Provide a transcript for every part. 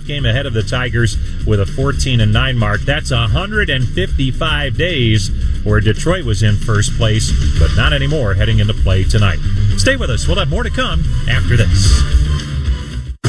game ahead of the Tigers with a 14-9 mark. That's 155 days where Detroit was in first place, but not anymore heading into play tonight. Stay with us. We'll have more to come after this.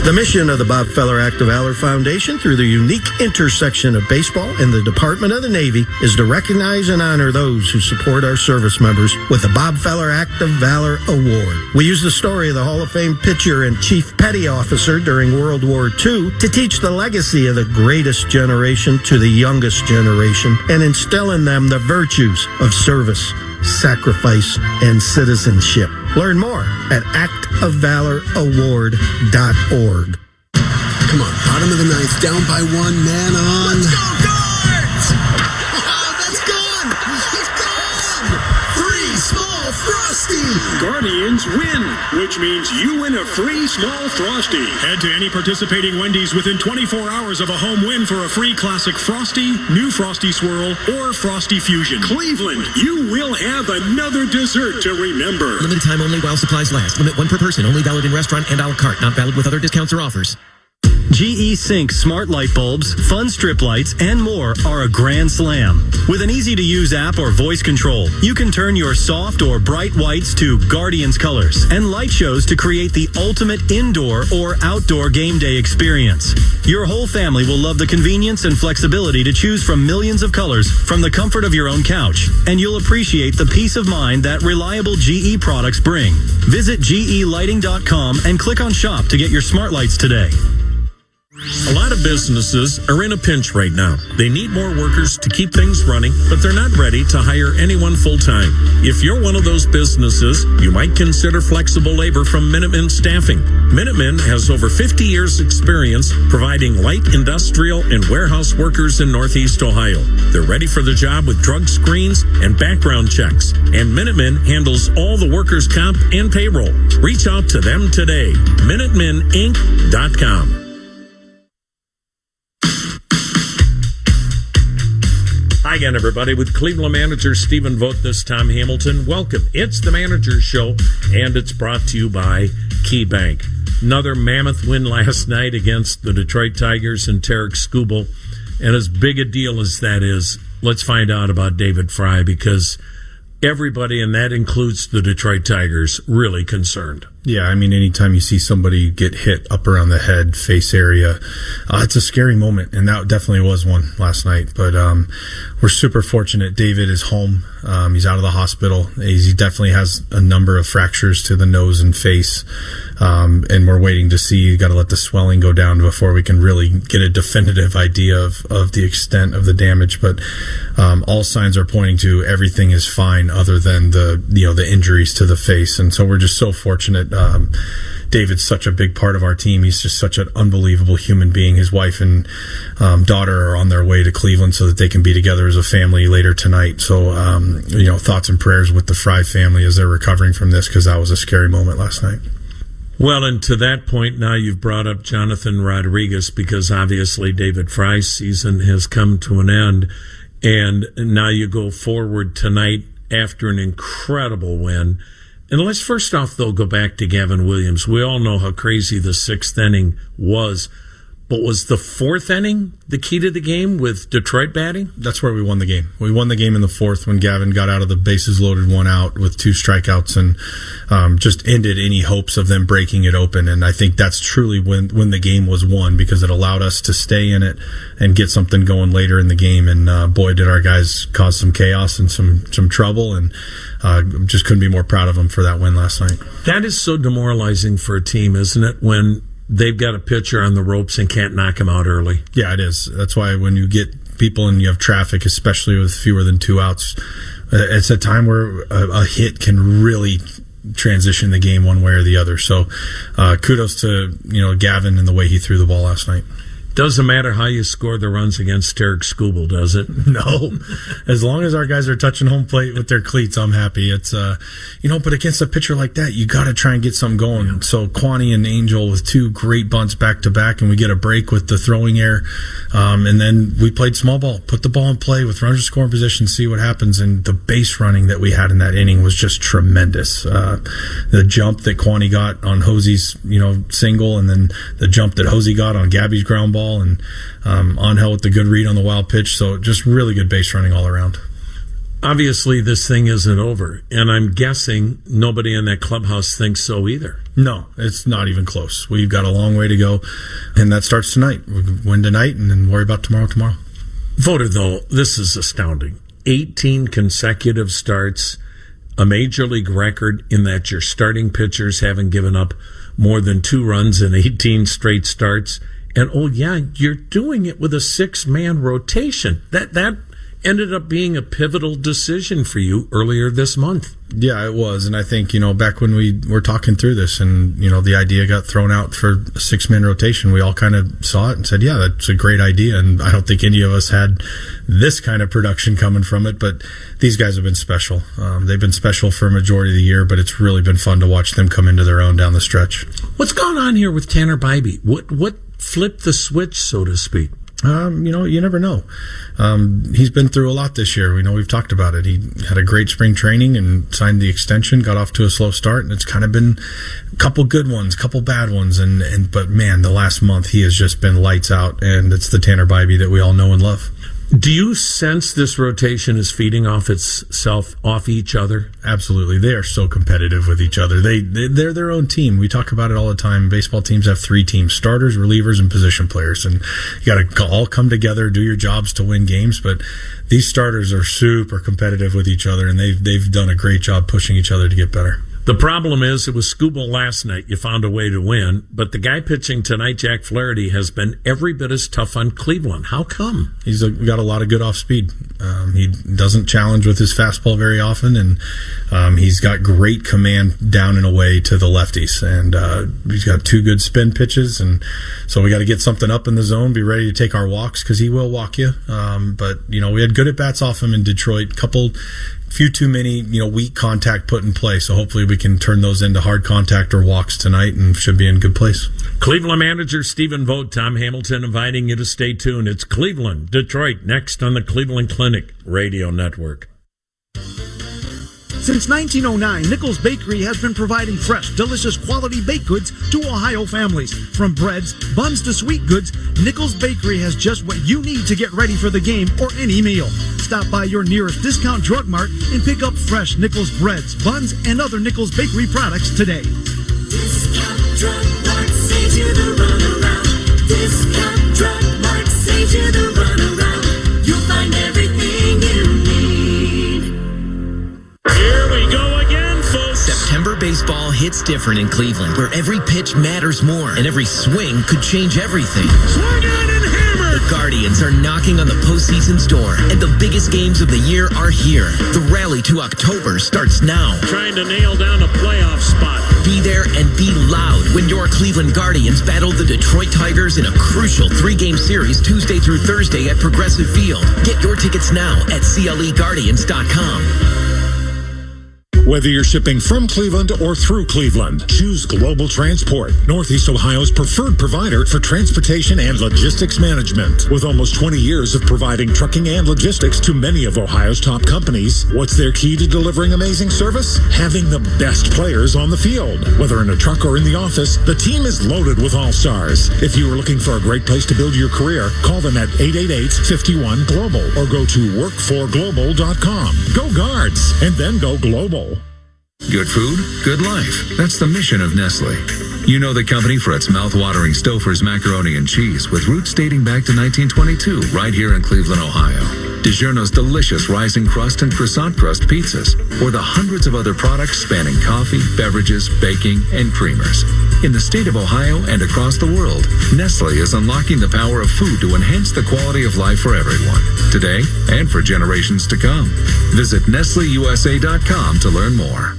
The mission of the Bob Feller Act of Valor Foundation, through the unique intersection of baseball and the Department of the Navy, is to recognize and honor those who support our service members with the Bob Feller Act of Valor Award. We use the story of the Hall of Fame pitcher and Chief Petty Officer during World War II to teach the legacy of the greatest generation to the youngest generation and instill in them the virtues of service, sacrifice, and citizenship. Learn more at actofvaloraward.org. Come on, bottom of the ninth, down by one, man on. Let's go, Guards! Oh, that's gone! It's gone! Free small Frosty! Guardians win, which means you win a free small Frosty. Head to any participating Wendy's within 24 hours of a home win for a free classic Frosty, new Frosty Swirl, or Frosty Fusion. Cleveland, you will have another dessert to remember. Limited time only while supplies last. Limit 1 per person. Only valid in restaurant and a la carte. Not valid with other discounts or offers. GE Sync smart light bulbs, fun strip lights, and more are a grand slam. With an easy-to-use app or voice control, you can turn your soft or bright whites to Guardians colors and light shows to create the ultimate indoor or outdoor game day experience. Your whole family will love the convenience and flexibility to choose from millions of colors from the comfort of your own couch, and you'll appreciate the peace of mind that reliable GE products bring. Visit GElighting.com and click on Shop to get your smart lights today. A lot of businesses are in a pinch right now. They need more workers to keep things running, but they're not ready to hire anyone full-time. If you're one of those businesses, you might consider flexible labor from Minuteman Staffing. Minuteman has over 50 years' experience providing light industrial and warehouse workers in Northeast Ohio. They're ready for the job with drug screens and background checks. And Minuteman handles all the workers' comp and payroll. Reach out to them today. MinutemenInc.com. Hi again, everybody. With Cleveland manager Stephen Vogt, this Tom Hamilton. Welcome. It's the Manager's Show, and it's brought to you by KeyBank. Another mammoth win last night against the Detroit Tigers and Tarek Skubal. And as big a deal as that is, let's find out about David Fry, because everybody, and that includes the Detroit Tigers, really concerned. Yeah, I mean, anytime you see somebody get hit up around the head, face area, it's a scary moment, and that definitely was one last night. But we're super fortunate. David is home. He's out of the hospital. He definitely has a number of fractures to the nose and face, and we're waiting to see. You got to let the swelling go down before we can really get a definitive idea of the extent of the damage. But all signs are pointing to everything is fine, other than the injuries to the face. And so we're just so fortunate. David's such a big part of our team. He's just such an unbelievable human being. His wife and daughter are on their way to Cleveland so that they can be together as a family later tonight. So, thoughts and prayers with the Fry family as they're recovering from this, because that was a scary moment last night. Well, and to that point, now you've brought up Jonathan Rodriguez, because obviously David Fry's season has come to an end. And now you go forward tonight after an incredible win. And let's first off, though, go back to Gavin Williams. We all know how crazy the sixth inning was. But was the fourth inning the key to the game with Detroit batting? That's where we won the game. We won the game in the fourth when Gavin got out of the bases loaded, one out with 2 strikeouts, and just ended any hopes of them breaking it open. And I think that's truly when the game was won, because it allowed us to stay in it and get something going later in the game. And boy, did our guys cause some chaos and some trouble, and just couldn't be more proud of them for that win last night. That is so demoralizing for a team, isn't it, when they've got a pitcher on the ropes and can't knock him out early? Yeah, it is. That's why when you get people and you have traffic, especially with fewer than 2 outs, it's a time where a hit can really transition the game one way or the other. So kudos to Gavin and the way he threw the ball last night. Doesn't matter how you score the runs against Tarek Skubal, does it? No. As long as our guys are touching home plate with their cleats, I'm happy. It's, but against a pitcher like that, you got to try and get something going. Yeah. So Kwani and Angel with 2 great bunts back to back, and we get a break with the throwing error. And then we played small ball, put the ball in play with runners scoring position, see what happens. And the base running that we had in that inning was just tremendous. The jump that Kwani got on Hosey's, single, and then the jump that Hosey got on Gabby's ground ball. ball, and Angel with the good read on the wild pitch. So just really good base running all around. Obviously, this thing isn't over, and I'm guessing nobody in that clubhouse thinks so either. No, it's not even close. We've got a long way to go, and that starts tonight. We win tonight and then worry about tomorrow. Voter, though, this is astounding. 18 consecutive starts, a major league record in that your starting pitchers haven't given up more than 2 runs in 18 straight starts. And, oh, yeah, you're doing it with a 6-man rotation. That ended up being a pivotal decision for you earlier this month. Yeah, it was. And I think, back when we were talking through this and, the idea got thrown out for a 6-man rotation, we all kind of saw it and said, yeah, that's a great idea. And I don't think any of us had this kind of production coming from it, but these guys have been special. They've been special for a majority of the year, but it's really been fun to watch them come into their own down the stretch. What's going on here with Tanner Bibee? What flipped the switch, so to speak? You never know. He's been through a lot this year. We've talked about it. He had a great spring training and signed the extension, got off to a slow start, and it's kind of been a couple good ones, couple bad ones, but man, the last month he has just been lights out, and it's the Tanner Bibee that we all know and love. Do you sense this rotation is feeding off each other? Absolutely. They are so competitive with each other. They're their own team. We talk about it all the time. Baseball teams have 3 teams: starters, relievers, and position players. And you got to all come together, do your jobs to win games. But these starters are super competitive with each other, and they've done a great job pushing each other to get better. The problem is, it was Skubal last night. You found a way to win, but the guy pitching tonight, Jack Flaherty, has been every bit as tough on Cleveland. How come? He's got a lot of good off speed. He doesn't challenge with his fastball very often, and he's got great command down and away to the lefties. And he's got 2 good spin pitches, and so we got to get something up in the zone, be ready to take our walks, because he will walk you. But we had good at bats off him in Detroit. Few too many, weak contact put in play. So hopefully we can turn those into hard contact or walks tonight, and should be in good place. Cleveland manager Stephen Vogt, Tom Hamilton inviting you to stay tuned. It's Cleveland, Detroit, next on the Cleveland Clinic Radio Network. Since 1909, Nichols Bakery has been providing fresh, delicious, quality baked goods to Ohio families. From breads, buns to sweet goods, Nichols Bakery has just what you need to get ready for the game or any meal. Stop by your nearest discount drug mart and pick up fresh Nichols breads, buns, and other Nichols Bakery products today. Discount Drug Mart saves you the runaround. Discount Drug Mart saves you the runaround. You'll find everything you need. Here we go again, folks. September baseball hits different in Cleveland, where every pitch matters more and every swing could change everything. Swung on and hammered. The Guardians are knocking on the postseason's door, and the biggest games of the year are here. The rally to October starts now. Trying to nail down a playoff spot. Be there and be loud when your Cleveland Guardians battle the Detroit Tigers in a crucial 3-game series Tuesday through Thursday at Progressive Field. Get your tickets now at CLEGuardians.com. Whether you're shipping from Cleveland or through Cleveland, choose Global Transport, Northeast Ohio's preferred provider for transportation and logistics management. With almost 20 years of providing trucking and logistics to many of Ohio's top companies, what's their key to delivering amazing service? Having the best players on the field. Whether in a truck or in the office, the team is loaded with all-stars. If you are looking for a great place to build your career, call them at 888-51-GLOBAL or go to workforglobal.com. Go Guards, and then go global. Good food, good life. That's the mission of Nestle. You know the company for its mouth-watering Stouffer's macaroni and cheese with roots dating back to 1922 right here in Cleveland, Ohio. DiGiorno's delicious rising crust and croissant crust pizzas, or the hundreds of other products spanning coffee, beverages, baking, and creamers. In the state of Ohio and across the world, Nestle is unlocking the power of food to enhance the quality of life for everyone, today and for generations to come. Visit NestleUSA.com to learn more.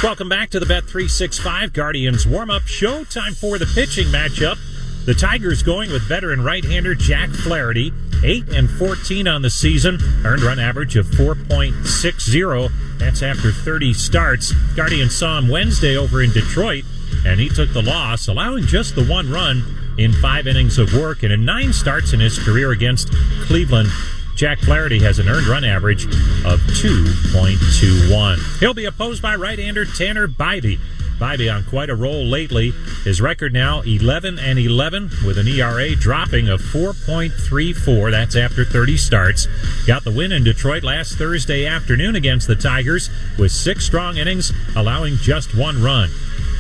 Welcome back to the Bet365 Guardians warm-up show. Time for the pitching matchup. The Tigers going with veteran right-hander Jack Flaherty, 8-14 on the season, earned run average of 4.60. That's after 30 starts. Guardians saw him Wednesday over in Detroit, and he took the loss, allowing just the 1 run in 5 innings of work. And in 9 starts in his career against Cleveland, Jack Flaherty has an earned run average of 2.21. He'll be opposed by right-hander Tanner Bibee. Bibee on quite a roll lately. His record now 11-11 with an ERA dropping of 4.34. That's after 30 starts. Got the win in Detroit last Thursday afternoon against the Tigers with 6 strong innings, allowing just 1 run.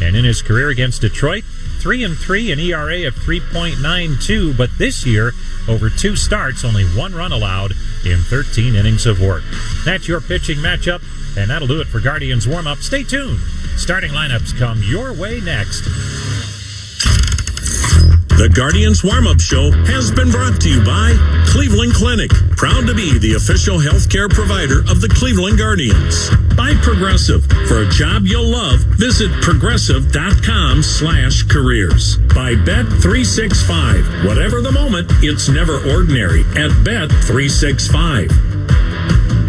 And in his career against Detroit, 3-3, an ERA of 3.92, but this year, over 2 starts, only 1 run allowed in 13 innings of work. That's your pitching matchup, and that'll do it for Guardians warm-up. Stay tuned. Starting lineups come your way next. The Guardians Warm-Up Show has been brought to you by Cleveland Clinic, proud to be the official healthcare provider of the Cleveland Guardians. By Progressive, for a job you'll love, visit progressive.com/careers. By Bet365, whatever the moment, it's never ordinary at Bet365.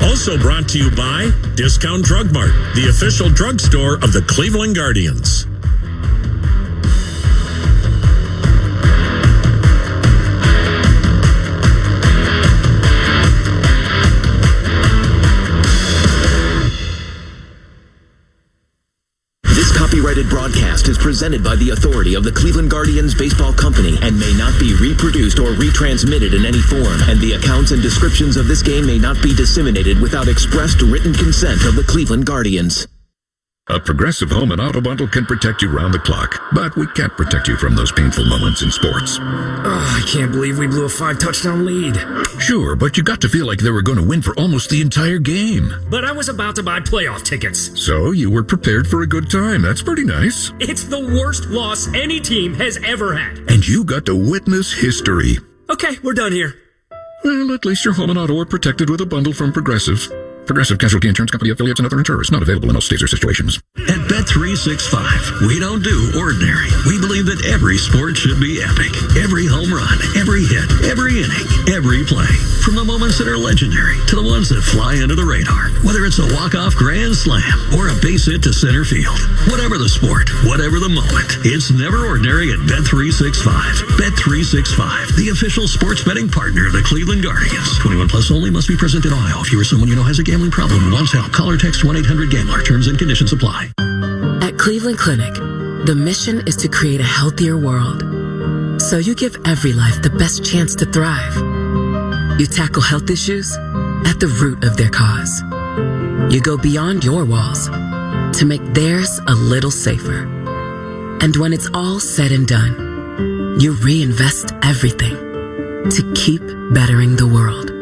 Also brought to you by Discount Drug Mart, the official drugstore of the Cleveland Guardians. Copyrighted broadcast is presented by the authority of the Cleveland Guardians Baseball Company and may not be reproduced or retransmitted in any form, and the accounts and descriptions of this game may not be disseminated without expressed written consent of the Cleveland Guardians. A Progressive Home and Auto Bundle can protect you round the clock, but we can't protect you from those painful moments in sports. I can't believe we blew a 5-touchdown lead. Sure, but you got to feel like they were going to win for almost the entire game. But I was about to buy playoff tickets. So you were prepared for a good time. That's pretty nice. It's the worst loss any team has ever had. And you got to witness history. Okay, we're done here. Well, at least your home and auto are protected with a bundle from Progressive. Progressive Casualty Insurance Company affiliates and other insurers. Not available in all states or situations. At Bet365, we don't do ordinary. We believe that every sport should be epic. Every home run, every hit, every inning, every play. From the moments that are legendary to the ones that fly under the radar. Whether it's a walk-off grand slam or a base hit to center field. Whatever the sport, whatever the moment, it's never ordinary at Bet365. Bet365, the official sports betting partner of the Cleveland Guardians. 21 plus only, must be present in Ohio. If you or someone you know has a gambling problem and wants help, call or text 1-800-GAMBLER. Terms and conditions apply. At Cleveland Clinic, the mission is to create a healthier world. So you give every life the best chance to thrive. You tackle health issues at the root of their cause. You go beyond your walls to make theirs a little safer. And when it's all said and done, you reinvest everything to keep bettering the world.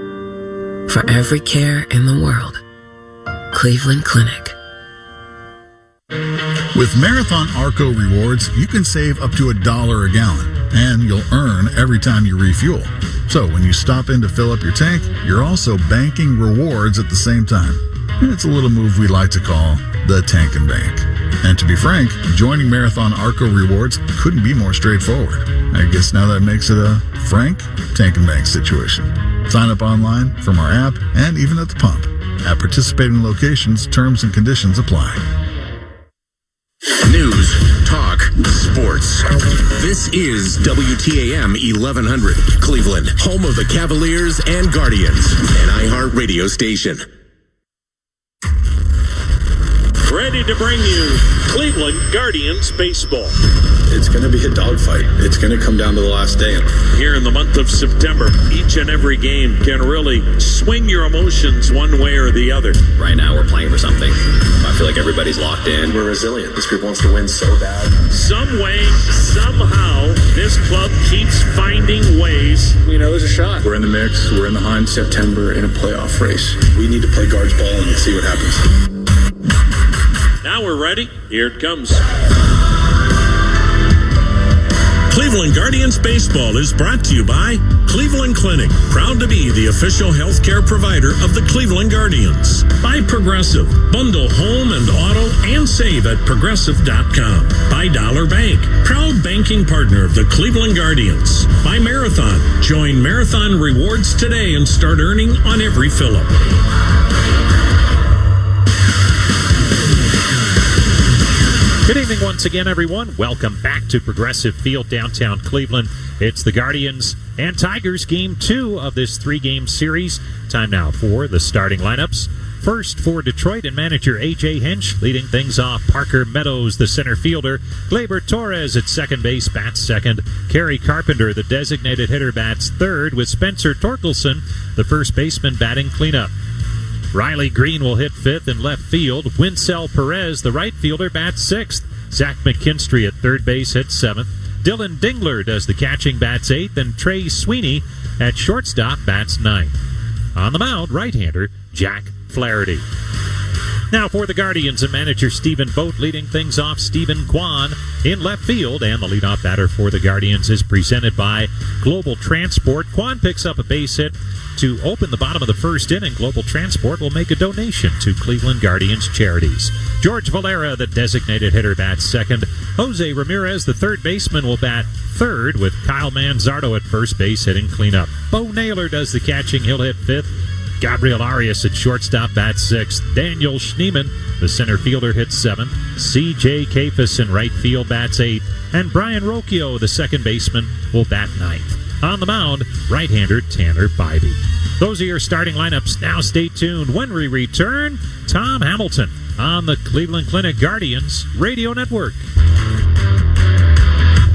For every care in the world, Cleveland Clinic. With Marathon Arco Rewards, you can save up to $1 a gallon, and you'll earn every time you refuel. So when you stop in to fill up your tank, you're also banking rewards at the same time. It's a little move we like to call the tank and bank. And to be frank, joining Marathon Arco Rewards couldn't be more straightforward. I guess now that makes it a frank tank and bank situation. Sign up online, from our app, and even at the pump. At participating locations, terms and conditions apply. News, talk, sports. This is WTAM 1100, Cleveland, home of the Cavaliers and Guardians, an iHeartRadio station. Ready to bring you Cleveland Guardians baseball. It's going to be a dogfight. It's going to come down to the last day. Here in the month of September, each and every game can really swing your emotions one way or the other. Right now, we're playing for something. I feel like everybody's locked in. We're resilient. This group wants to win so bad. Some way, somehow, this club keeps finding ways. You know, there's a shot. We're in the mix. We're in the hunt. September in a playoff race. We need to play guards ball and see what happens. Now we're ready. Here it comes. Cleveland Guardians baseball is brought to you by Cleveland Clinic, proud to be the official healthcare provider of the Cleveland Guardians. By Progressive, bundle home and auto and save at progressive.com. By Dollar Bank, proud banking partner of the Cleveland Guardians. By Marathon, join Marathon Rewards today and start earning on every fill-up. Good evening once again, everyone. Welcome back to Progressive Field, downtown Cleveland. It's the Guardians and Tigers, Game 2 of this 3-game series. Time now for the starting lineups. first for Detroit and manager A.J. Hinch. Leading things off, Parker Meadows, the center fielder. Gleyber Torres at second base, bats second. Kerry Carpenter, the designated hitter, bats third, with Spencer Torkelson, the first baseman, batting cleanup. Riley Green will hit fifth in left field. Winsell Perez, the right fielder, bats sixth. Zach McKinstry at third base hits seventh. Dylan Dingler does the catching, bats eighth. And Trey Sweeney at shortstop, bats ninth. On the mound, right-hander Jack Flaherty. Now for the Guardians and manager Stephen Vogt. Leading things off, Stephen Kwan in left field. And the leadoff batter for the Guardians is presented by Global Transport. Kwan picks up a base hit to open the bottom of the first inning. Global Transport will make a donation to Cleveland Guardians charities. George Valera, the designated hitter, bats second. Jose Ramirez, the third baseman, will bat third, with Kyle Manzardo at first base hitting cleanup. Bo Naylor does the catching. He'll hit fifth. Gabriel Arias at shortstop bats sixth. Daniel Schneemann, the center fielder, hits seventh. C.J. Kafis in right field bats eighth. And Brian Rocchio, the second baseman, will bat ninth. On the mound, right-hander Tanner Bibee. Those are your starting lineups. Now stay tuned. When we return, Tom Hamilton on the Cleveland Clinic Guardians Radio Network.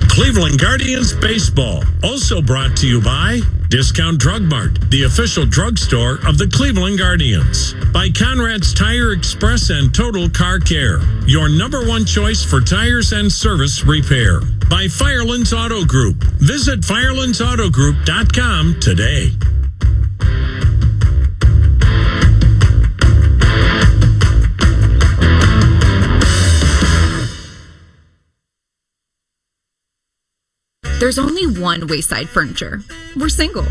Cleveland Guardians Baseball, also brought to you by Discount Drug Mart, the official drugstore of the Cleveland Guardians. By Conrad's Tire Express and Total Car Care, your number one choice for tires and service repair. By Firelands Auto Group. Visit firelandsautogroup.com today. There's only one Wayside Furniture. We're single,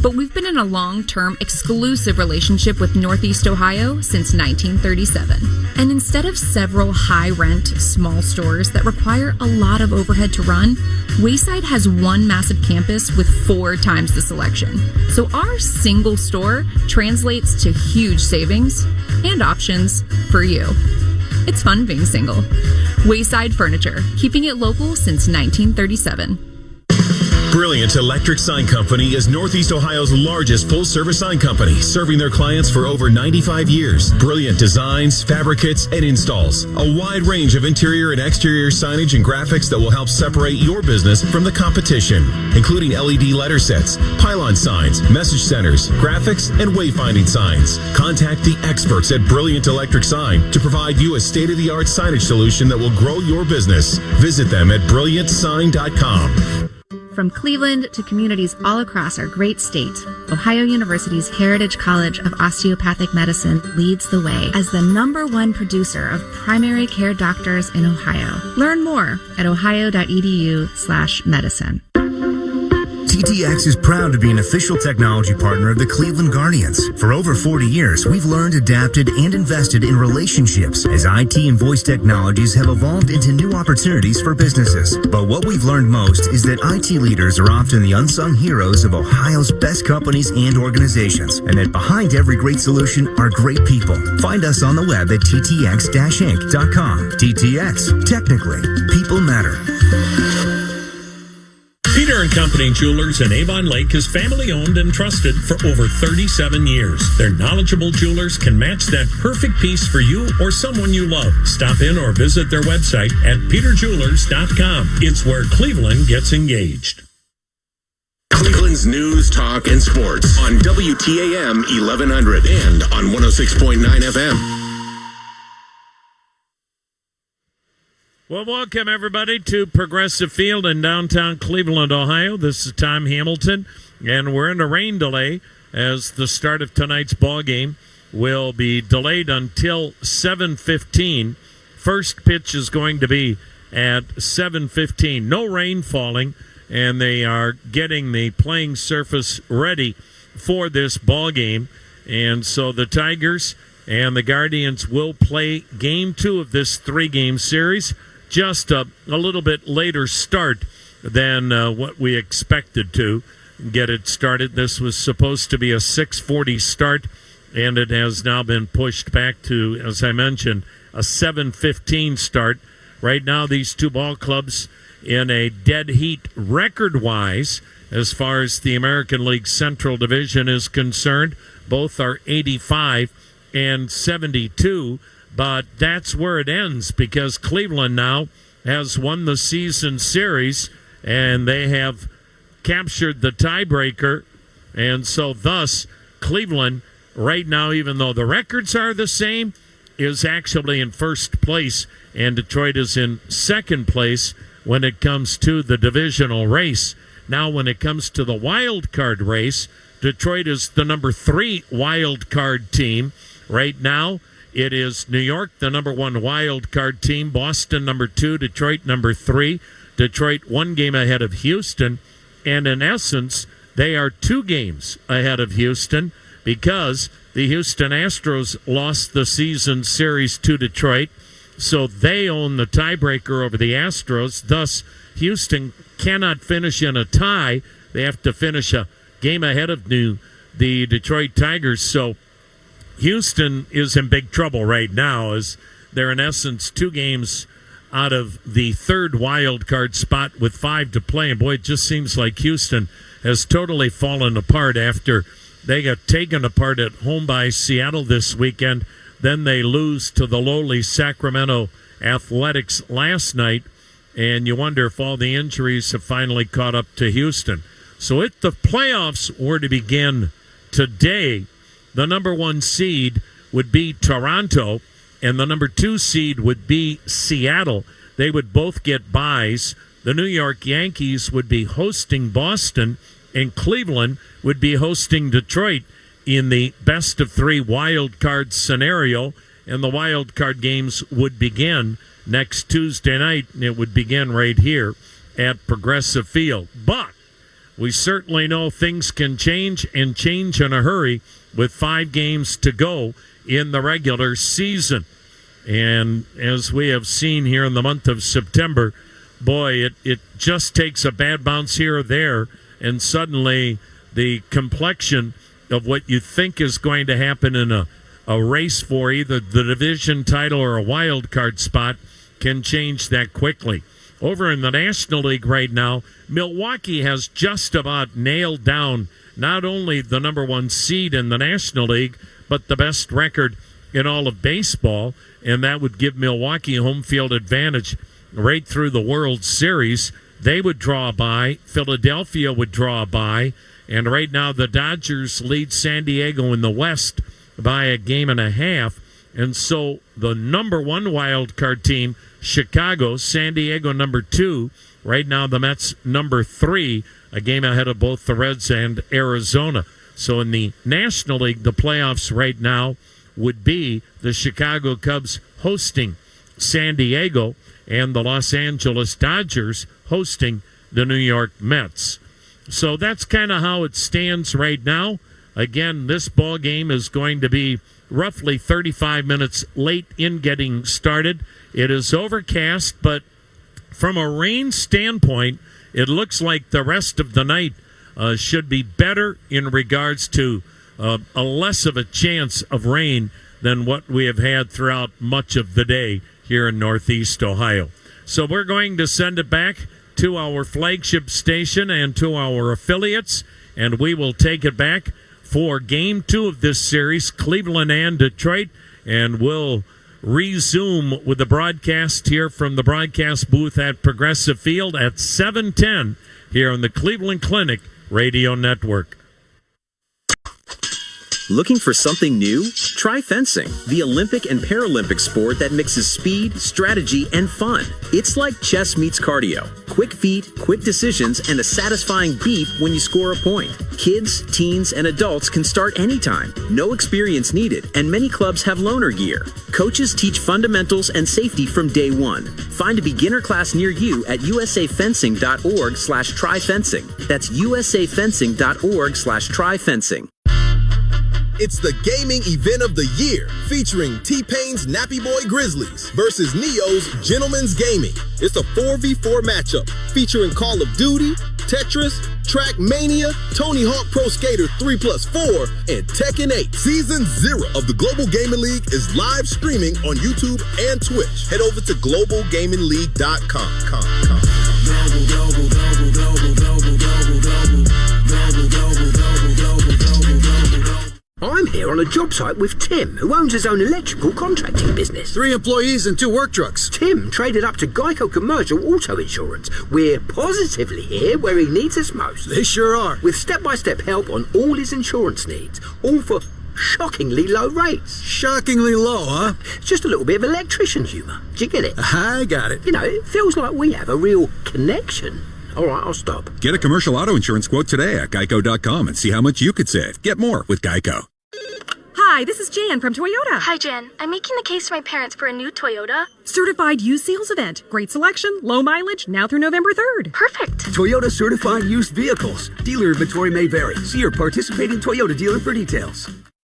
but we've been in a long-term exclusive relationship with Northeast Ohio since 1937. And instead of several high-rent, small stores that require a lot of overhead to run, Wayside has one massive campus with 4 times the selection. So our single store translates to huge savings and options for you. It's fun being single. Wayside Furniture, keeping it local since 1937. Brilliant Electric Sign Company is Northeast Ohio's largest full-service sign company, serving their clients for over 95 years. Brilliant designs, fabricates, and installs. A wide range of interior and exterior signage and graphics that will help separate your business from the competition, including LED letter sets, pylon signs, message centers, graphics, and wayfinding signs. Contact the experts at Brilliant Electric Sign to provide you a state-of-the-art signage solution that will grow your business. Visit them at brilliantsign.com. From Cleveland to communities all across our great state, Ohio University's Heritage College of Osteopathic Medicine leads the way as the #1 producer of primary care doctors in Ohio. Learn more at ohio.edu/medicine. TTX is proud to be an official technology partner of the Cleveland Guardians. For over 40 years, we've learned, adapted, and invested in relationships as IT and voice technologies have evolved into new opportunities for businesses. But what we've learned most is that IT leaders are often the unsung heroes of Ohio's best companies and organizations, and that behind every great solution are great people. Find us on the web at ttx-inc.com. TTX, technically, people matter. Peter & Company Jewelers in Avon Lake is family-owned and trusted for over 37 years. Their knowledgeable jewelers can match that perfect piece for you or someone you love. Stop in or visit their website at peterjewelers.com. It's where Cleveland gets engaged. Cleveland's news, talk, and sports on WTAM 1100 and on 106.9 FM. Well, welcome, everybody, to Progressive Field in downtown Cleveland, Ohio. This is Tom Hamilton, and we're in a rain delay as the start of tonight's ball game will be delayed until 7:15. First pitch is going to be at 7:15. No rain falling, and they are getting the playing surface ready for this ball game. And so the Tigers and the Guardians will play Game 2 of this 3-game series. Just a little bit later start than what we expected to get it started. This was supposed to be a 6:40 start, and it has now been pushed back to, as I mentioned, a 7:15 start. Right now, these two ball clubs in a dead heat record-wise as far as the American League Central Division is concerned. Both are 85 and 72, but that's where it ends because Cleveland now has won the season series and they have captured the tiebreaker, and so thus Cleveland right now, even though the records are the same, is actually in first place, and Detroit is in second place when it comes to the divisional race. Now, when it comes to the wild card race, Detroit is the number 3 wild card team. Right now, it is New York, the number 1 wild card team, Boston number 2, Detroit number 3. Detroit 1 game ahead of Houston, and in essence, they are 2 games ahead of Houston because the Houston Astros lost the season series to Detroit, so they own the tiebreaker over the Astros. Thus, Houston cannot finish in a tie. They have to finish a game ahead of the Detroit Tigers. So Houston is in big trouble right now as they're in essence 2 games out of the 3rd wild card spot with 5 to play. And boy, it just seems like Houston has totally fallen apart after they got taken apart at home by Seattle this weekend. Then they lose to the lowly Sacramento Athletics last night. And you wonder if all the injuries have finally caught up to Houston. So if the playoffs were to begin today, the number 1 seed would be Toronto, and the number 2 seed would be Seattle. They would both get byes. The New York Yankees would be hosting Boston, and Cleveland would be hosting Detroit in the best of 3 wild card scenario. And the wild card games would begin next Tuesday night, and it would begin right here at Progressive Field. But we certainly know things can change and change in a hurry with 5 games to go in the regular season. And as we have seen here in the month of September, boy, it just takes a bad bounce here or there, and suddenly the complexion of what you think is going to happen in a race for either the division title or a wild card spot can change that quickly. Over in the National League right now, Milwaukee has just about nailed down not only the number 1 seed in the National League, but the best record in all of baseball, and that would give Milwaukee home field advantage right through the World Series. They would draw a bye. Philadelphia would draw a bye, and right now the Dodgers lead San Diego in the West by a game and a half, and so the number 1 wild card team, Chicago, San Diego number 2, right now the Mets number 3, a game ahead of both the Reds and Arizona. So in the National League, the playoffs right now would be the Chicago Cubs hosting San Diego and the Los Angeles Dodgers hosting the New York Mets. So that's kind of how it stands right now. Again, this ball game is going to be roughly 35 minutes late in getting started. It is overcast, but from a rain standpoint, it looks like the rest of the night should be better in regards to a less of a chance of rain than what we have had throughout much of the day here in Northeast Ohio. So we're going to send it back to our flagship station and to our affiliates, and we will take it back for Game 2 of this series, Cleveland and Detroit, and we'll resume with the broadcast here from the broadcast booth at Progressive Field at 7:10 here on the Cleveland Clinic Radio Network. Looking for something new? Try fencing, the Olympic and Paralympic sport that mixes speed, strategy, and fun. It's like chess meets cardio. Quick feet, quick decisions, and a satisfying beep when you score a point. Kids, teens, and adults can start anytime. No experience needed, and many clubs have loaner gear. Coaches teach fundamentals and safety from day one. Find a beginner class near you at usafencing.org/tryfencing. That's usafencing.org/tryfencing. It's the gaming event of the year, featuring T-Pain's Nappy Boy Grizzlies versus Neo's Gentleman's Gaming. It's a 4v4 matchup featuring Call of Duty, Tetris, Trackmania, Tony Hawk Pro Skater 3+4, and Tekken 8. Season 0 of the Global Gaming League is live streaming on YouTube and Twitch. Head over to globalgamingleague.com. I'm here on a job site with Tim, who owns his own electrical contracting business. 3 employees and 2 work trucks. Tim traded up to Geico Commercial Auto Insurance. We're positively here where he needs us most. They sure are. With step-by-step help on all his insurance needs, all for shockingly low rates. Shockingly low, huh? It's just a little bit of electrician humour. Do you get it? I got it. You know, it feels like we have a real connection. All right, I'll stop. Get a commercial auto insurance quote today at geico.com and see how much you could save. Get more with Geico. Hi, this is Jan from Toyota. Hi, Jen. I'm making the case for my parents for a new Toyota. Certified used sales event. Great selection, low mileage, now through November 3rd. Perfect. Toyota certified used vehicles. Dealer inventory may vary. See your participating Toyota dealer for details.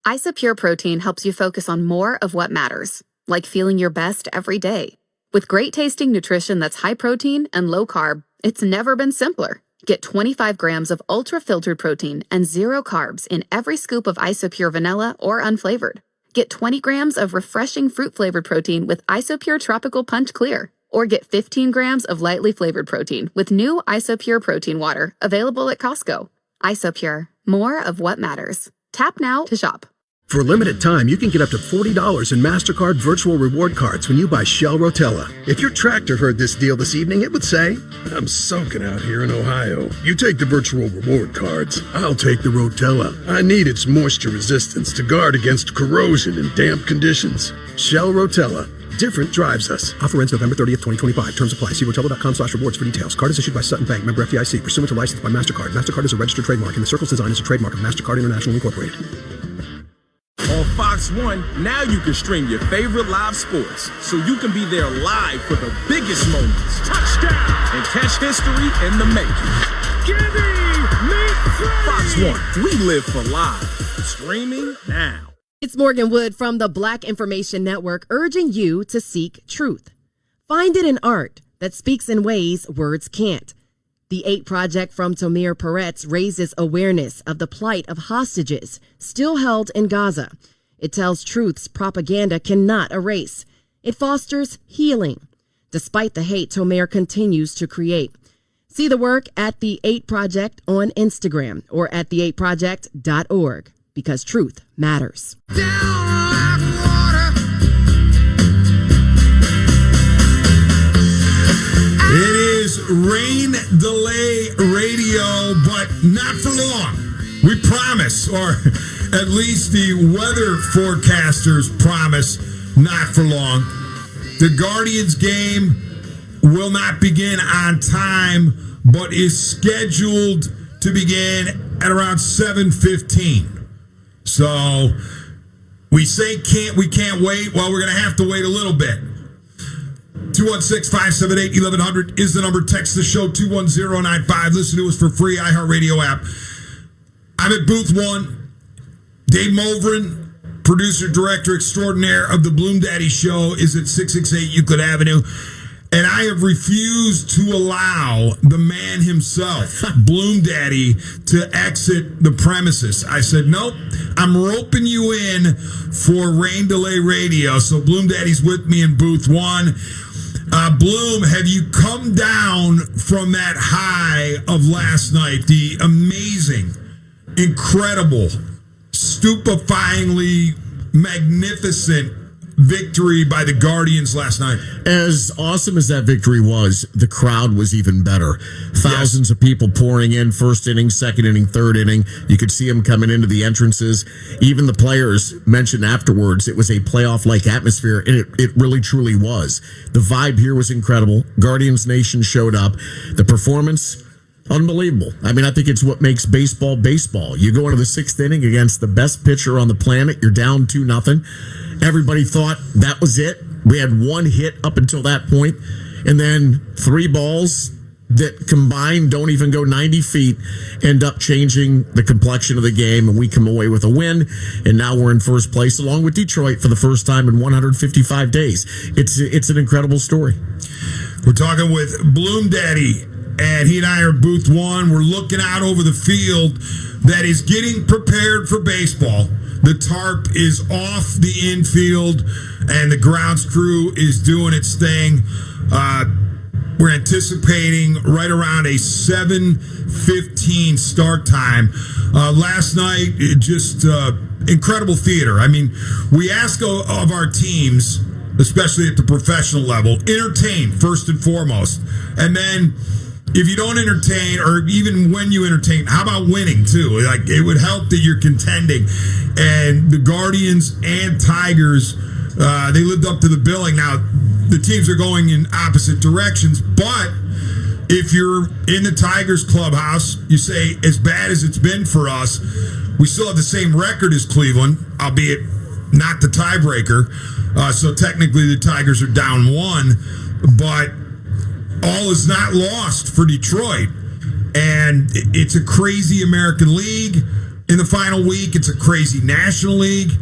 Isopure Protein helps you focus on more of what matters, like feeling your best every day. With great tasting nutrition that's high protein and low carb, it's never been simpler. Get 25 grams of ultra-filtered protein and 0 carbs in every scoop of Isopure vanilla or unflavored. Get 20 grams of refreshing fruit-flavored protein with Isopure Tropical Punch Clear. Or get 15 grams of lightly flavored protein with new Isopure Protein Water, available at Costco. Isopure, more of what matters. Tap now to shop. For a limited time, you can get up to $40 in MasterCard virtual reward cards when you buy Shell Rotella. If your tractor heard this deal this evening, it would say, "I'm soaking out here in Ohio. You take the virtual reward cards. I'll take the Rotella. I need its moisture resistance to guard against corrosion and damp conditions." Shell Rotella. Different drives us. Offer ends November 30th, 2025. Terms apply. See rotella.com/rewards for details. Card is issued by Sutton Bank, member FDIC, pursuant to license by MasterCard. MasterCard is a registered trademark, and the Circle's design is a trademark of MasterCard International Incorporated. On Fox 1, now you can stream your favorite live sports, so you can be there live for the biggest moments. Touchdown! And catch history in the making. Fox 1, we live for live. Streaming now. It's Morgan Wood from the Black Information Network urging you to seek truth. Find it in art that speaks in ways words can't. The 8 Project from Tamir Peretz raises awareness of the plight of hostages still held in Gaza. It tells truths propaganda cannot erase. It fosters healing. Despite the hate Tamir continues to create. See the work at The 8 Project on Instagram or at the8project.org, because truth matters. It is rain delay radio, but not for long. We promise, or at least the weather forecasters promise, not for long. The Guardians game will not begin on time, but is scheduled to begin at around 7:15. So we say we can't wait. Well, we're going to have to wait a little bit. 216-578-1100 is the number. Text the show 21095. Listen to us for free. iHeartRadio app. I'm at booth 1. Dave Mulverin, producer, director extraordinaire of the Bloom Daddy Show, is at 668 Euclid Avenue. And I have refused to allow the man himself, Bloom Daddy, to exit the premises. I said, nope, I'm roping you in for rain delay radio. So Bloom Daddy's with me in booth 1. Bloom, have you come down from that high of last night? The amazing, incredible, stupefyingly magnificent victory by the Guardians last night. As awesome as that victory was, the crowd was even better. Thousands of people pouring in, first inning, second inning, third inning. You could see them coming into the entrances. Even the players mentioned afterwards it was a playoff-like atmosphere, and it really, truly was. The vibe here was incredible. Guardians Nation showed up. The performance, unbelievable. I mean, I think it's what makes baseball baseball. You go into the 6th inning against the best pitcher on the planet. You're down 2-0. Everybody thought that was it. We had one hit up until that point, and then 3 balls that combined don't even go 90 feet end up changing the complexion of the game, and we come away with a win, and now we're in first place along with Detroit for the first time in 155 days. It's an incredible story. We're talking with Bloom Daddy, and he and I are booth 1. We're looking out over the field that is getting prepared for baseball. The tarp is off the infield, and the grounds crew is doing its thing. We're anticipating right around a 7:15 start time. Last night, just incredible theater. I mean, we ask of our teams, especially at the professional level, entertain first and foremost. And then if you don't entertain, or even when you entertain, how about winning too? Like, it would help that you're contending. And the Guardians and Tigers, they lived up to the billing. Now, the teams are going in opposite directions, but if you're in the Tigers clubhouse, you say, as bad as it's been for us, we still have the same record as Cleveland, albeit not the tiebreaker. So technically the Tigers are down 1, but all is not lost for Detroit. And it's a crazy American League in the final week. It's a crazy National League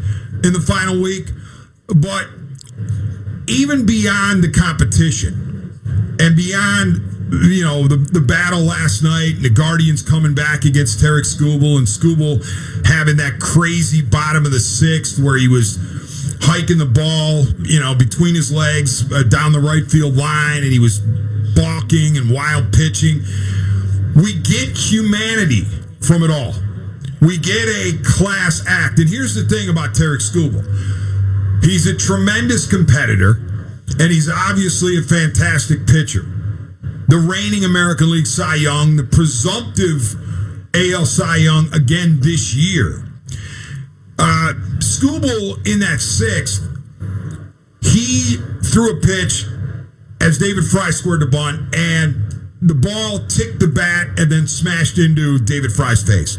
in the final week. But even beyond the competition and beyond, the battle last night and the Guardians coming back against Tarek Skubal, and Skubal having that crazy bottom of the 6th where he was hiking the ball, between his legs down the right field line, and he was balking and wild pitching. We get humanity from it all. We get a class act. And here's the thing about Tarek Skubal. He's a tremendous competitor, and he's obviously a fantastic pitcher. The reigning American League Cy Young, the presumptive AL Cy Young again this year. Skubal in that 6th, he threw a pitch as David Fry scored the bunt, and the ball ticked the bat and then smashed into David Fry's face.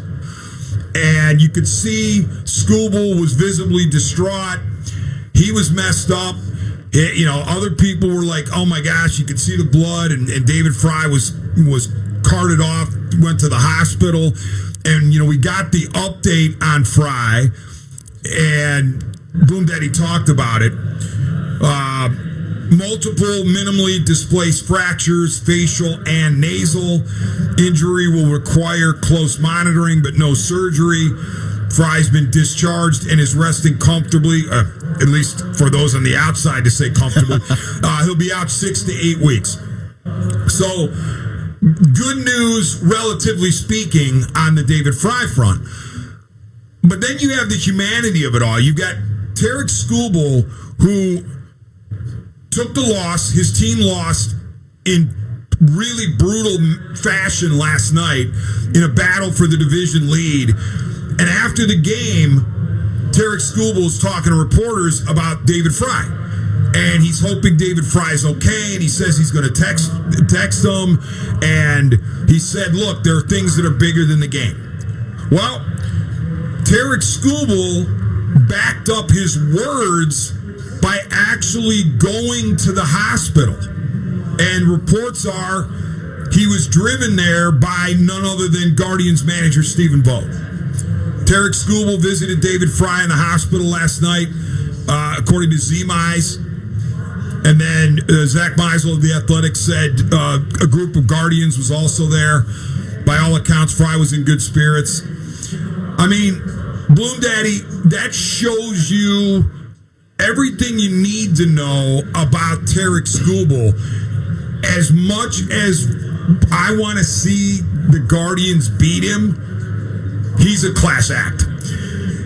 And you could see Skubal was visibly distraught. He was messed up. Other people were like, oh my gosh, you could see the blood. And David Fry was carted off, went to the hospital. And, we got the update on Fry. And Boom Daddy talked about it. Multiple minimally displaced fractures, facial and nasal. Injury will require close monitoring, but no surgery. Fry's been discharged and is resting comfortably, at least for those on the outside to say comfortable. He'll be out 6 to 8 weeks. So, good news, relatively speaking, on the David Fry front. But then you have the humanity of it all. You've got Tarek Skubal, who took the loss. His team lost in really brutal fashion last night in a battle for the division lead. And after the game, Tarek Skubal was talking to reporters about David Fry. And he's hoping David Fry's okay. And he says he's going to text him. And he said, look, there are things that are bigger than the game. Well, Tarek Skubal backed up his words by actually going to the hospital. And reports are he was driven there by none other than Guardians manager Stephen Vogt. Tarek Skubal visited David Fry in the hospital last night, according to Z-Mize. And then Zach Meisel of The Athletic said a group of Guardians was also there. By all accounts, Fry was in good spirits. I mean, Bloom Daddy, that shows you everything you need to know about Tarek Skubal. As much as I want to see the Guardians beat him, he's a class act.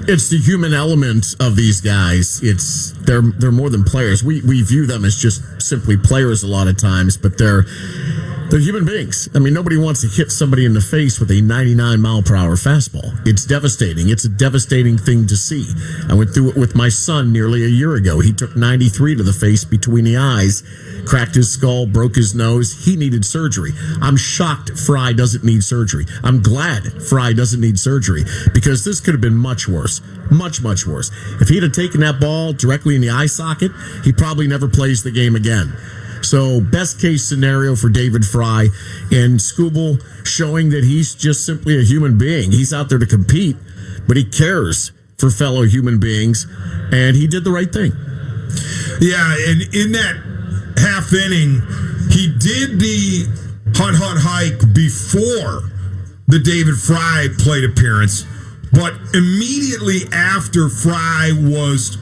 It's the human element of these guys. They're more than players. We view them as just simply players a lot of times, but they're human beings. I mean, nobody wants to hit somebody in the face with a 99-mile-per-hour fastball. It's devastating. It's a devastating thing to see. I went through it with my son nearly a year ago. He took 93 to the face between the eyes, cracked his skull, broke his nose. He needed surgery. I'm shocked Fry doesn't need surgery. I'm glad Fry doesn't need surgery, because this could have been much worse. Much, much worse. If he'd have taken that ball directly in the eye socket, he probably never plays the game again. So, best case scenario for David Fry, and Skubal showing that he's just simply a human being. He's out there to compete, but he cares for fellow human beings, and he did the right thing. Yeah, and in that half inning, he did the hut hike before the David Fry plate appearance, but immediately after Fry was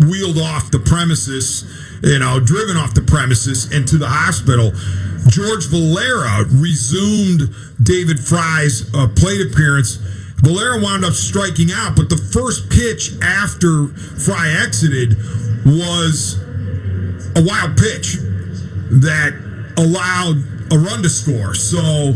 wheeled off the premises driven off the premises and to the hospital. George Valera resumed David Fry's plate appearance. Valera wound up striking out, but the first pitch after Fry exited was a wild pitch that allowed a run to score. So,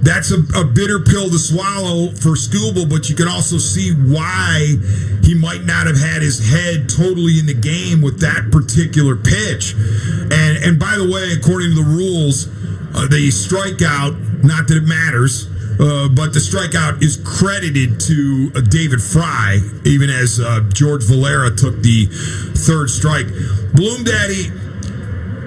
that's a bitter pill to swallow for Skubal, but you can also see why he might not have had his head totally in the game with that particular pitch. And by the way, according to the rules, the strikeout, not that it matters, but the strikeout is credited to David Fry, even as George Valera took the third strike. Bloom Daddy,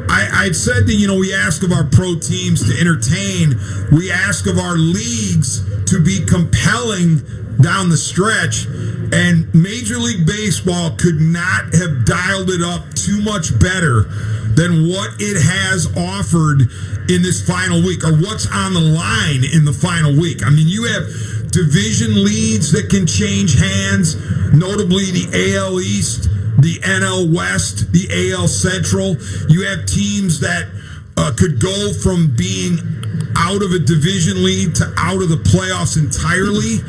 I'd said that, we ask of our pro teams to entertain. We ask of our leagues to be compelling down the stretch. And Major League Baseball could not have dialed it up too much better than what it has offered in this final week, or what's on the line in the final week. I mean, you have division leads that can change hands, notably the AL East, the NL West, the AL Central. You have teams that could go from being out of a division lead to out of the playoffs entirely.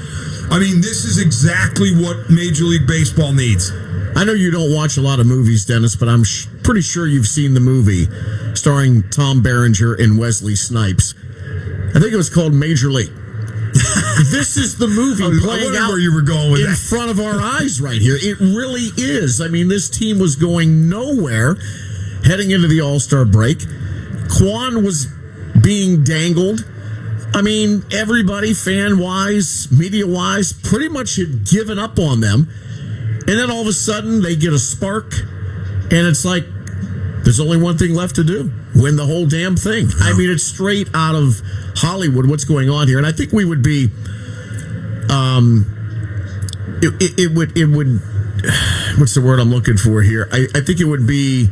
I mean, this is exactly what Major League Baseball needs. I know you don't watch a lot of movies, Dennis, but I'm pretty sure you've seen the movie starring Tom Berenger and Wesley Snipes. I think it was called Major League. This is the movie playing out where you were going with in that. front of our eyes right here. It really is. I mean, this team was going nowhere heading into the All-Star break. Kwan was being dangled. I mean, everybody, fan-wise, media-wise, pretty much had given up on them. And then all of a sudden, they get a spark, and it's like, there's only one thing left to do. Win the whole damn thing. I mean, it's straight out of Hollywood what's going on here. And I think we would be, it would, what's the word I'm looking for here? I think it would be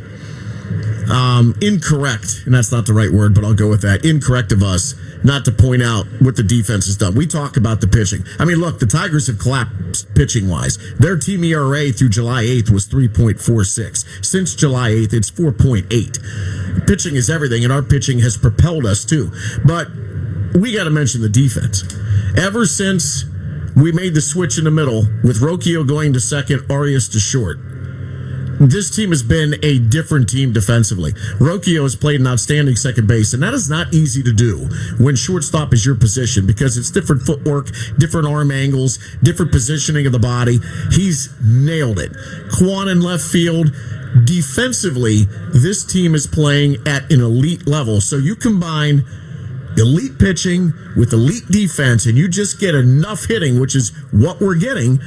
incorrect, and that's not the right word, but I'll go with that. Incorrect of us not to point out what the defense has done. We talk about the pitching. I mean, look, the Tigers have collapsed pitching-wise. Their team ERA through July 8th was 3.46. Since July 8th, it's 4.8. Pitching is everything, and our pitching has propelled us, too. But we got to mention the defense. Ever since we made the switch in the middle, with Rocchio going to second, Arias to short, this team has been a different team defensively. Rocchio has played an outstanding second base, and that is not easy to do when shortstop is your position, because it's different footwork, different arm angles, different positioning of the body. He's nailed it. Kwan in left field. Defensively, this team is playing at an elite level. So you combine elite pitching with elite defense, and you just get enough hitting, which is what we're getting,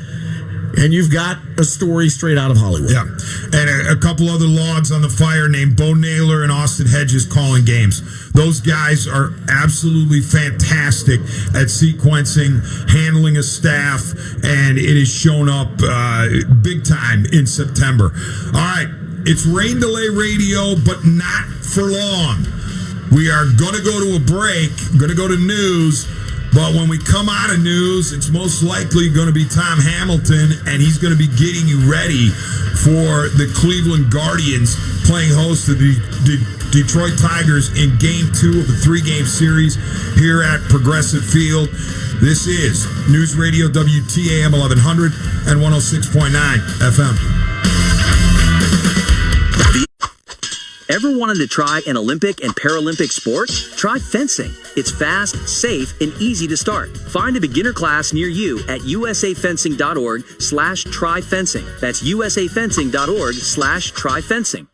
and you've got a story straight out of Hollywood. Yeah, and a couple other logs on the fire named Bo Naylor and Austin Hedges calling games. Those guys are absolutely fantastic at sequencing, handling a staff, and it has shown up big time in September. All right, it's rain delay radio, but not for long. We are going to go to a break, going to go to news. But when we come out of news, it's most likely going to be Tom Hamilton, and he's going to be getting you ready for the Cleveland Guardians playing host to the Detroit Tigers in Game 2 of the 3-game series here at Progressive Field. This is News Radio WTAM 1100 and 106.9 FM. Ever wanted to try an Olympic and Paralympic sport? Try fencing. It's fast, safe, and easy to start. Find a beginner class near you at usafencing.org/tryfencing. That's usafencing.org/tryfencing.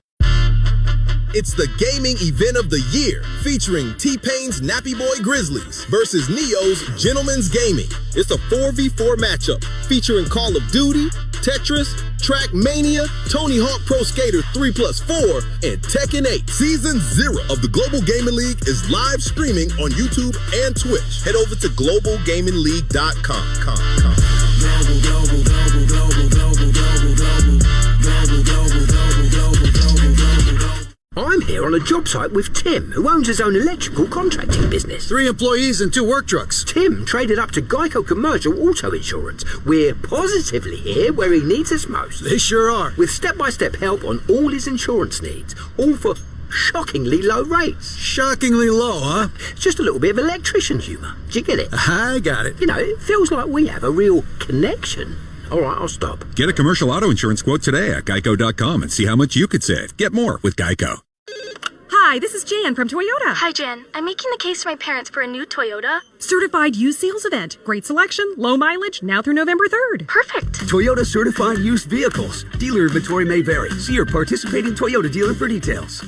It's the gaming event of the year, featuring T-Pain's Nappy Boy Grizzlies versus Neo's Gentleman's Gaming. It's a 4v4 matchup featuring Call of Duty, Tetris, Trackmania, Tony Hawk Pro Skater 3+4, and Tekken 8. Season 0 of the Global Gaming League is live streaming on YouTube and Twitch. Head over to globalgamingleague.com. I'm here on a job site with Tim, who owns his own electrical contracting business. 3 employees and 2 work trucks. Tim traded up to Geico Commercial Auto Insurance. We're positively here where he needs us most. They sure are. With step-by-step help on all his insurance needs, all for shockingly low rates. Shockingly low, huh? Just a little bit of electrician humour. Do you get it? I got it. You know, it feels like we have a real connection. All right, I'll stop. Get a commercial auto insurance quote today at geico.com and see how much you could save. Get more with Geico. Hi, this is Jan from Toyota. Hi, Jen. I'm making the case for my parents for a new Toyota. Certified used sales event. Great selection, low mileage, now through November 3rd. Perfect. Toyota certified used vehicles. Dealer inventory may vary. See your participating Toyota dealer for details.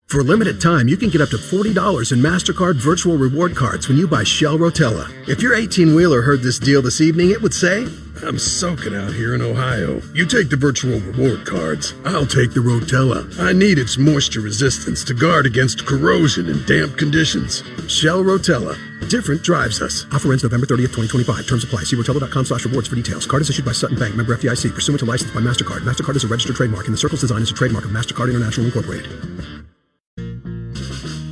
For a limited time, you can get up to $40 in MasterCard virtual reward cards when you buy Shell Rotella. If your 18-wheeler heard this deal this evening, it would say, I'm soaking out here in Ohio. You take the virtual reward cards. I'll take the Rotella. I need its moisture resistance to guard against corrosion in damp conditions. Shell Rotella. Different drives us. Offer ends November 30th, 2025. Terms apply. See rotella.com/rewards for details. Card is issued by Sutton Bank, member FDIC, pursuant to license by MasterCard. MasterCard is a registered trademark, and the Circle's design is a trademark of MasterCard International Incorporated.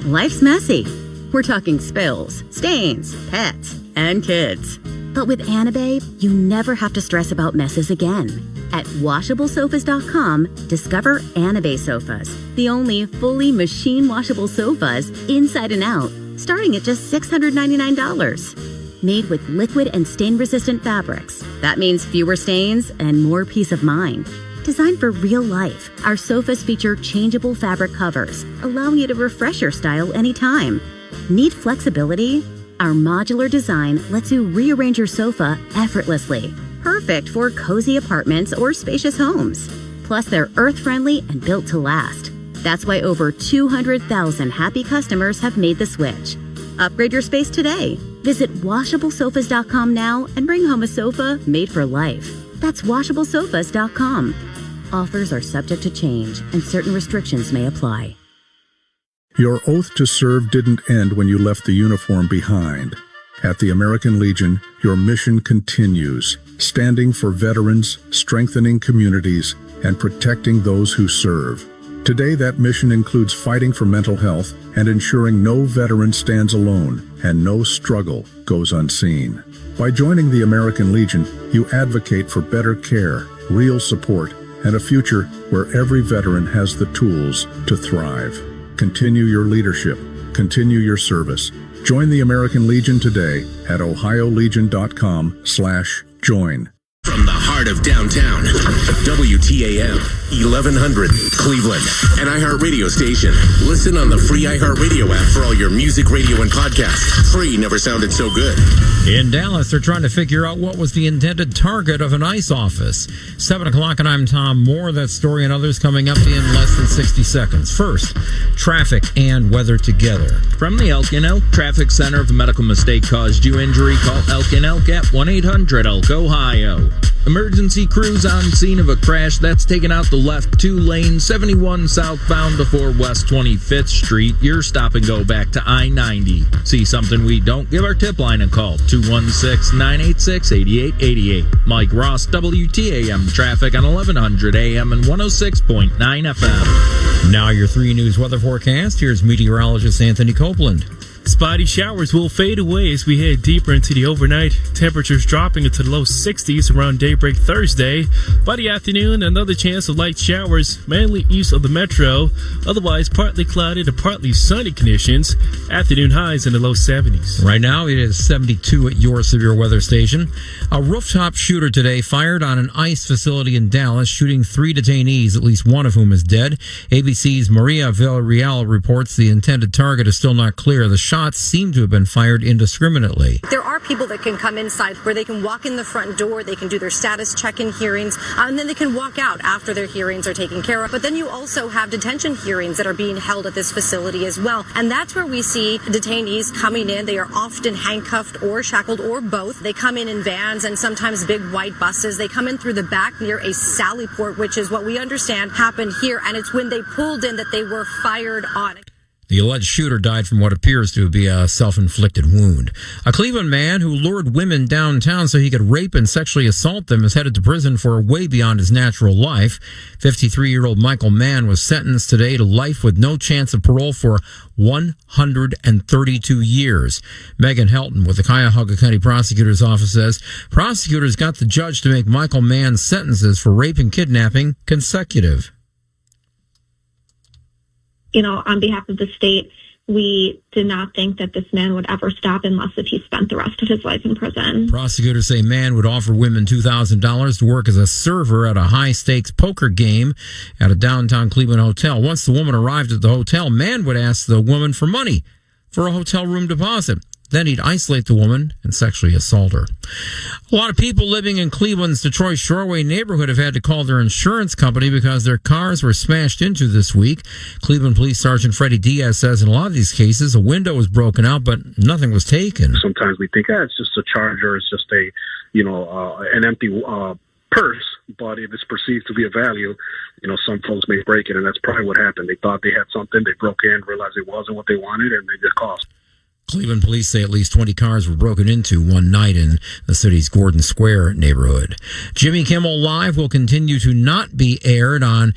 Life's messy. We're talking spills, stains, pets, and kids. But with Anabae, you never have to stress about messes again. At WashableSofas.com, discover Anabae sofas, the only fully machine washable sofas inside and out, starting at just $699. Made with liquid and stain-resistant fabrics. That means fewer stains and more peace of mind. Designed for real life, our sofas feature changeable fabric covers, allowing you to refresh your style anytime. Need flexibility? Our modular design lets you rearrange your sofa effortlessly. Perfect for cozy apartments or spacious homes. Plus, they're earth-friendly and built to last. That's why over 200,000 happy customers have made the switch. Upgrade your space today. Visit WashableSofas.com now and bring home a sofa made for life. That's WashableSofas.com. Offers are subject to change, and certain restrictions may apply. Your oath to serve didn't end when you left the uniform behind. At the American Legion, your mission continues, standing for veterans, strengthening communities, and protecting those who serve. Today, that mission includes fighting for mental health and ensuring no veteran stands alone and no struggle goes unseen. By joining the American Legion, you advocate for better care, real support, and a future where every veteran has the tools to thrive. Continue your leadership. Continue your service. Join the American Legion today at ohiolegion.com/join. From the heart of downtown, WTAM, 1100, Cleveland, an iHeartRadio station. Listen on the free iHeartRadio app for all your music, radio, and podcasts. Free never sounded so good. In Dallas, they're trying to figure out what was the intended target of an ICE office. 7 o'clock, and I'm Tom Moore. That story and others coming up in less than 60 seconds. First, traffic and weather together. From the Elk and Elk Traffic Center, if a medical mistake caused you injury, call Elk and Elk at 1-800-ELK, Ohio. Emergency crews on scene of a crash that's taken out the left 2 lane 71 southbound before West 25th Street. Your stop and go back to I-90. See something we don't? Give our tip line a call, 216-986-8888. Mike Ross, WTAM Traffic on 1100 AM and 106.9 FM. Now your 3 News weather forecast. Here's meteorologist Anthony Copeland. Spotty showers will fade away as we head deeper into the overnight. Temperatures dropping into the low 60s around daybreak Thursday. By the afternoon, another chance of light showers, mainly east of the metro. Otherwise, partly cloudy to partly sunny conditions. Afternoon highs in the low 70s. Right now, it is 72 at your severe weather station. A rooftop shooter today fired on an ICE facility in Dallas, shooting 3 detainees, at least one of whom is dead. ABC's Maria Villarreal reports the intended target is still not clear. The shots seem to have been fired indiscriminately. There are people that can come inside where they can walk in the front door, they can do their status check-in hearings, and then they can walk out after their hearings are taken care of. But then you also have detention hearings that are being held at this facility as well. And that's where we see detainees coming in. They are often handcuffed or shackled or both. They come in vans and sometimes big white buses. They come in through the back near a sally port, which is what we understand happened here. And it's when they pulled in that they were fired on. The alleged shooter died from what appears to be a self-inflicted wound. A Cleveland man who lured women downtown so he could rape and sexually assault them is headed to prison for way beyond his natural life. 53-year-old Michael Mann was sentenced today to life with no chance of parole for 132 years. Megan Helton with the Cuyahoga County Prosecutor's Office says prosecutors got the judge to make Michael Mann's sentences for rape and kidnapping consecutive. On behalf of the state, we did not think that this man would ever stop unless if he spent the rest of his life in prison. Prosecutors say Mann would offer women $2,000 to work as a server at a high-stakes poker game at a downtown Cleveland hotel. Once the woman arrived at the hotel, Mann would ask the woman for money for a hotel room deposit. Then he'd isolate the woman and sexually assault her. A lot of people living in Cleveland's Detroit Shoreway neighborhood have had to call their insurance company because their cars were smashed into this week. Cleveland Police Sergeant Freddie Diaz says in a lot of these cases, a window was broken out, but nothing was taken. Sometimes we think, it's just a charger, it's just an empty purse, but if it's perceived to be a value, some folks may break it, and that's probably what happened. They thought they had something, they broke in, realized it wasn't what they wanted, and they just cost. Cleveland police say at least 20 cars were broken into one night in the city's Gordon Square neighborhood. Jimmy Kimmel Live will continue to not be aired on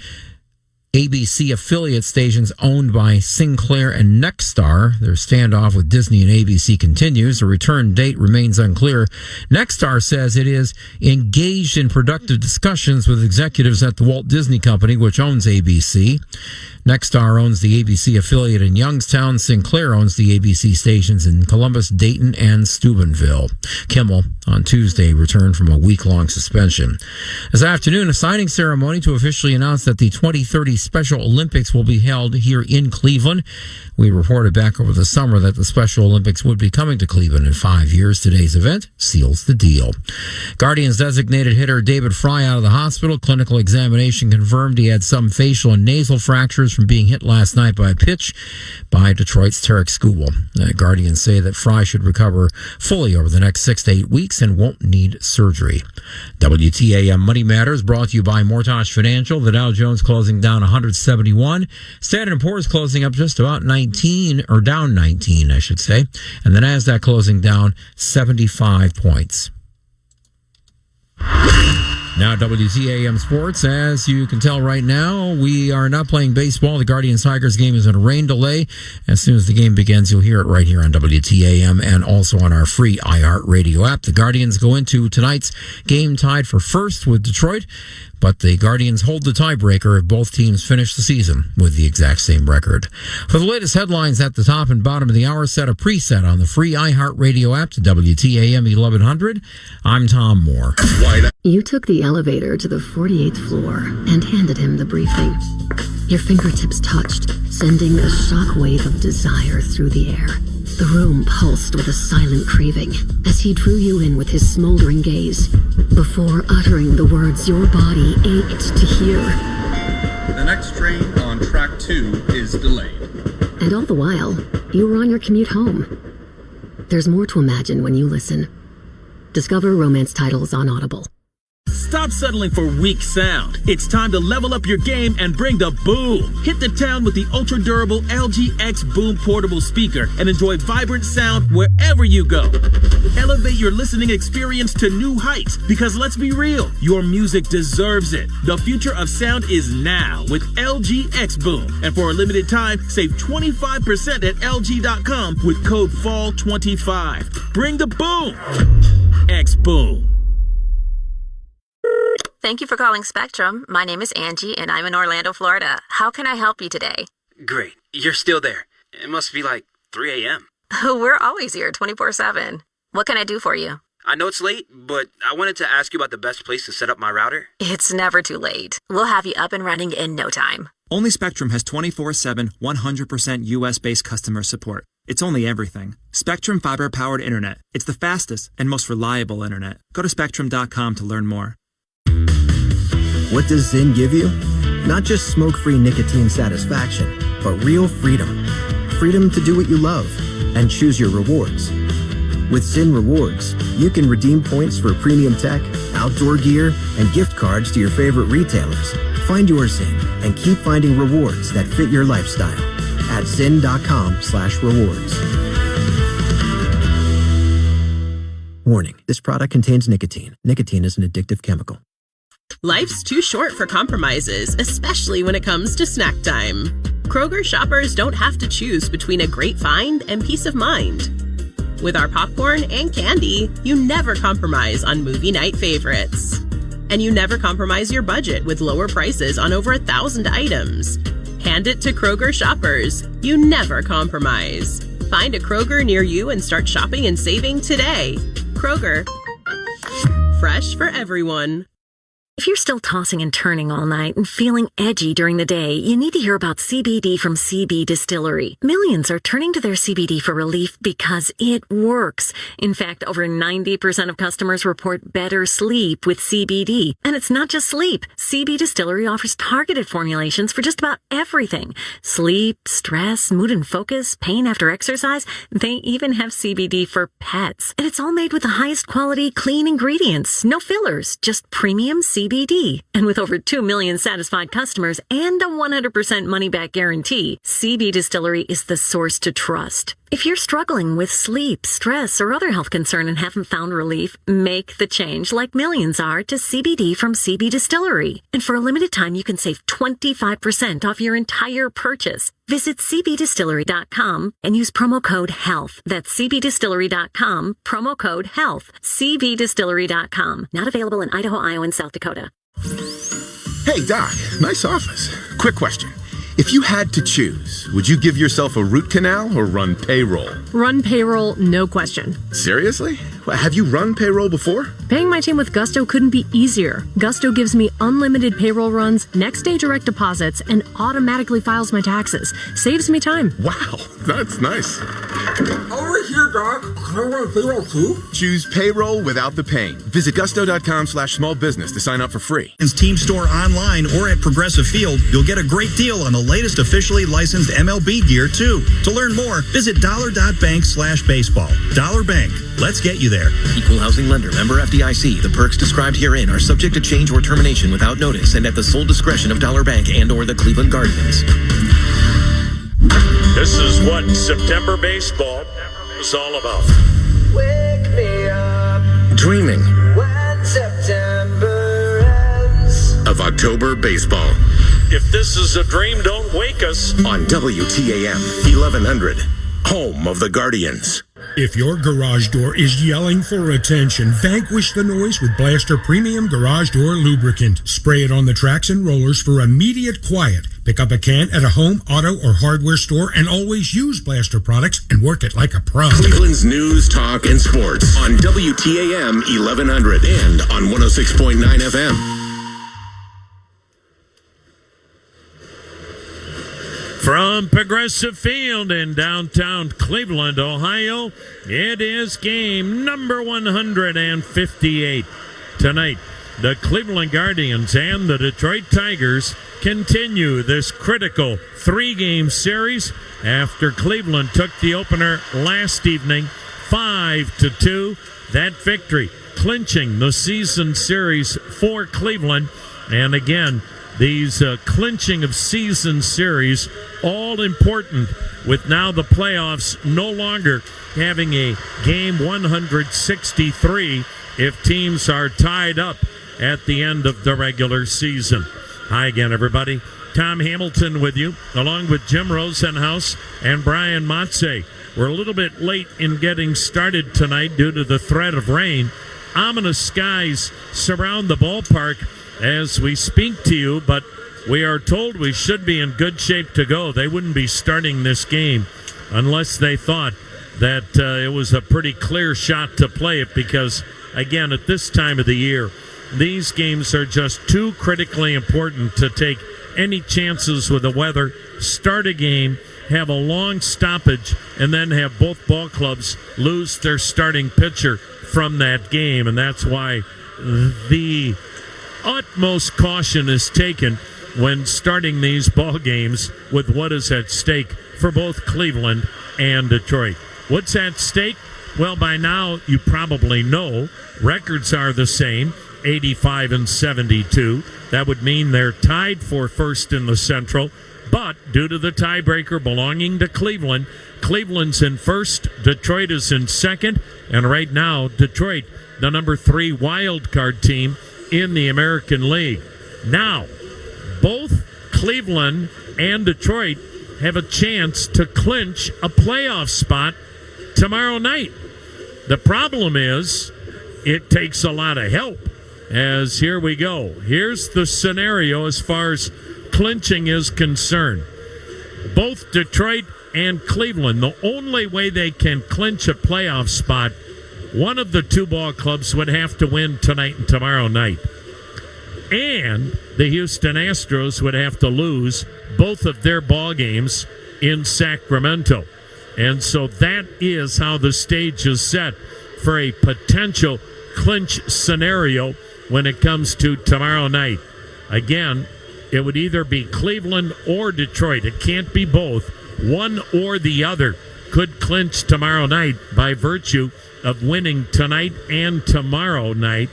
ABC affiliate stations owned by Sinclair and Nexstar. Their standoff with Disney and ABC continues. The return date remains unclear. Nexstar says it is engaged in productive discussions with executives at the Walt Disney Company, which owns ABC. Nexstar owns the ABC affiliate in Youngstown. Sinclair owns the ABC stations in Columbus, Dayton, and Steubenville. Kimmel, on Tuesday, returned from a week-long suspension. This afternoon, a signing ceremony to officially announce that the 2030 Special Olympics will be held here in Cleveland. We reported back over the summer that the Special Olympics would be coming to Cleveland in 5 years. Today's event seals the deal. Guardians designated hitter David Fry out of the hospital. Clinical examination confirmed he had some facial and nasal fractures from being hit last night by a pitch by Detroit's Tarek Skubal. Guardians say that Fry should recover fully over the next 6 to 8 weeks and won't need surgery. WTAM Money Matters brought to you by Mortgage Financial. The Dow Jones closing down 171. Standard & Poor's closing up just about 19, or down 19, I should say. And the Nasdaq closing down 75 points. Now, WTAM Sports, as you can tell right now, we are not playing baseball. The Guardians-Tigers game is in a rain delay. As soon as the game begins, you'll hear it right here on WTAM and also on our free iHeartRadio app. The Guardians go into tonight's game tied for first with Detroit, but the Guardians hold the tiebreaker if both teams finish the season with the exact same record. For the latest headlines at the top and bottom of the hour, set a preset on the free iHeartRadio app to WTAM 1100. I'm Tom Moore. You took the elevator to the 48th floor and handed him the briefing. Your fingertips touched, sending a shockwave of desire through the air. The room pulsed with a silent craving as he drew you in with his smoldering gaze, before uttering the words your body ached to hear. The next train on track 2 is delayed. And all the while, you were on your commute home. There's more to imagine when you listen. Discover romance titles on Audible. Stop settling for weak sound. It's time to level up your game and bring the boom. Hit the town with the ultra-durable LG X Boom portable speaker and enjoy vibrant sound wherever you go. Elevate your listening experience to new heights, because let's be real, your music deserves it. The future of sound is now with LG X Boom. And for a limited time, save 25% at LG.com with code FALL25. Bring the boom. X Boom. Thank you for calling Spectrum. My name is Angie, and I'm in Orlando, Florida. How can I help you today? Great. You're still there. It must be like 3 a.m. We're always here 24/7. What can I do for you? I know it's late, but I wanted to ask you about the best place to set up my router. It's never too late. We'll have you up and running in no time. Only Spectrum has 24/7, 100% US-based customer support. It's only everything. Spectrum fiber-powered internet. It's the fastest and most reliable internet. Go to spectrum.com to learn more. What does Zin give you? Not just smoke-free nicotine satisfaction, but real freedom. Freedom to do what you love and choose your rewards. With Zin Rewards, you can redeem points for premium tech, outdoor gear, and gift cards to your favorite retailers. Find your Zin and keep finding rewards that fit your lifestyle at zin.com/rewards. Warning, this product contains nicotine. Nicotine is an addictive chemical. Life's too short for compromises, especially when it comes to snack time. Kroger shoppers don't have to choose between a great find and peace of mind. With our popcorn and candy, you never compromise on movie night favorites. And you never compromise your budget with lower prices on over 1,000 items. Hand it to Kroger shoppers. You never compromise. Find a Kroger near you and start shopping and saving today. Kroger. Fresh for everyone. If you're still tossing and turning all night and feeling edgy during the day, you need to hear about CBD from CB Distillery. Millions are turning to their CBD for relief because it works. In fact, over 90% of customers report better sleep with CBD. And it's not just sleep. CB Distillery offers targeted formulations for just about everything. Sleep, stress, mood and focus, pain after exercise. They even have CBD for pets. And it's all made with the highest quality, clean ingredients. No fillers, just premium CBD. And with over 2 million satisfied customers and a 100% money-back guarantee, CB Distillery is the source to trust. If you're struggling with sleep, stress, or other health concern and haven't found relief, make the change like millions are to CBD from CB Distillery. And for a limited time, you can save 25% off your entire purchase. Visit cbdistillery.com and use promo code HEALTH. That's cbdistillery.com, promo code HEALTH. cbdistillery.com. Not available in Idaho, Iowa, and South Dakota. Hey, Doc, nice office. Quick question. If you had to choose, would you give yourself a root canal or run payroll? Run payroll, no question. Seriously? Have you run payroll before? Paying my team with Gusto couldn't be easier. Gusto gives me unlimited payroll runs, next day direct deposits, and automatically files my taxes. Saves me time. Wow, that's nice. Over here, Doc. Can I run payroll too? Choose payroll without the pain. Visit gusto.com/small business to sign up for free. Team store online or at Progressive Field, you'll get a great deal on the latest officially licensed MLB gear too. To learn more, visit $.bank/baseball. Dollar Bank. Let's get you there. Equal housing lender. Member FDIC. The perks described herein are subject to change or termination without notice and at the sole discretion of Dollar Bank and or the Cleveland Guardians. This is what September baseball is all about. Wake me up Dreaming when September ends. of October baseball. If this is a dream, don't wake us. On WTAM 1100, home of the Guardians. If your garage door is yelling for attention, vanquish the noise with Blaster Premium Garage Door Lubricant. Spray it on the tracks and rollers for immediate quiet. Pick up a can at a home, auto, or hardware store and always use Blaster products and work it like a pro. Cleveland's news, talk, and sports on WTAM 1100 and on 106.9 FM. From Progressive Field in downtown Cleveland, Ohio, it is game number 158. Tonight, the Cleveland Guardians and the Detroit Tigers continue this critical three-game series after Cleveland took the opener last evening, 5-2. That victory clinching the season series for Cleveland. And again, these clinching of season series, all important with now the playoffs no longer having a game 163 if teams are tied up at the end of the regular season. Hi again, everybody. Tom Hamilton with you, along with Jim Rosenhaus and Brian Motze. We're a little bit late in getting started tonight due to the threat of rain. Ominous skies surround the ballpark as we speak to you, but we are told we should be in good shape to go. They wouldn't be starting this game unless they thought that it was a pretty clear shot to play it, because, again, at this time of the year, these games are just too critically important to take any chances with the weather. Start a game, have a long stoppage, and then have both ball clubs lose their starting pitcher from that game, and that's why the utmost caution is taken when starting these ball games with what is at stake for both Cleveland and Detroit. What's at stake? Well, by now you probably know. Records are the same, 85 and 72. That would mean they're tied for first in the Central But due to the tiebreaker belonging to Cleveland, Cleveland's in first, Detroit is in second, and right now, Detroit, the number 3 wild card team in the American League. Now, both Cleveland and Detroit have a chance to clinch a playoff spot tomorrow night. The problem is it takes a lot of help, as here we go. Here's the scenario as far as clinching is concerned. Both Detroit and Cleveland, the only way they can clinch a playoff spot, one of the 2 ball clubs would have to win tonight and tomorrow night. And the Houston Astros would have to lose both of their ball games in Sacramento. And so that is how the stage is set for a potential clinch scenario when it comes to tomorrow night. Again, it would either be Cleveland or Detroit. It can't be both. One or the other could clinch tomorrow night by virtue of winning tonight and tomorrow night.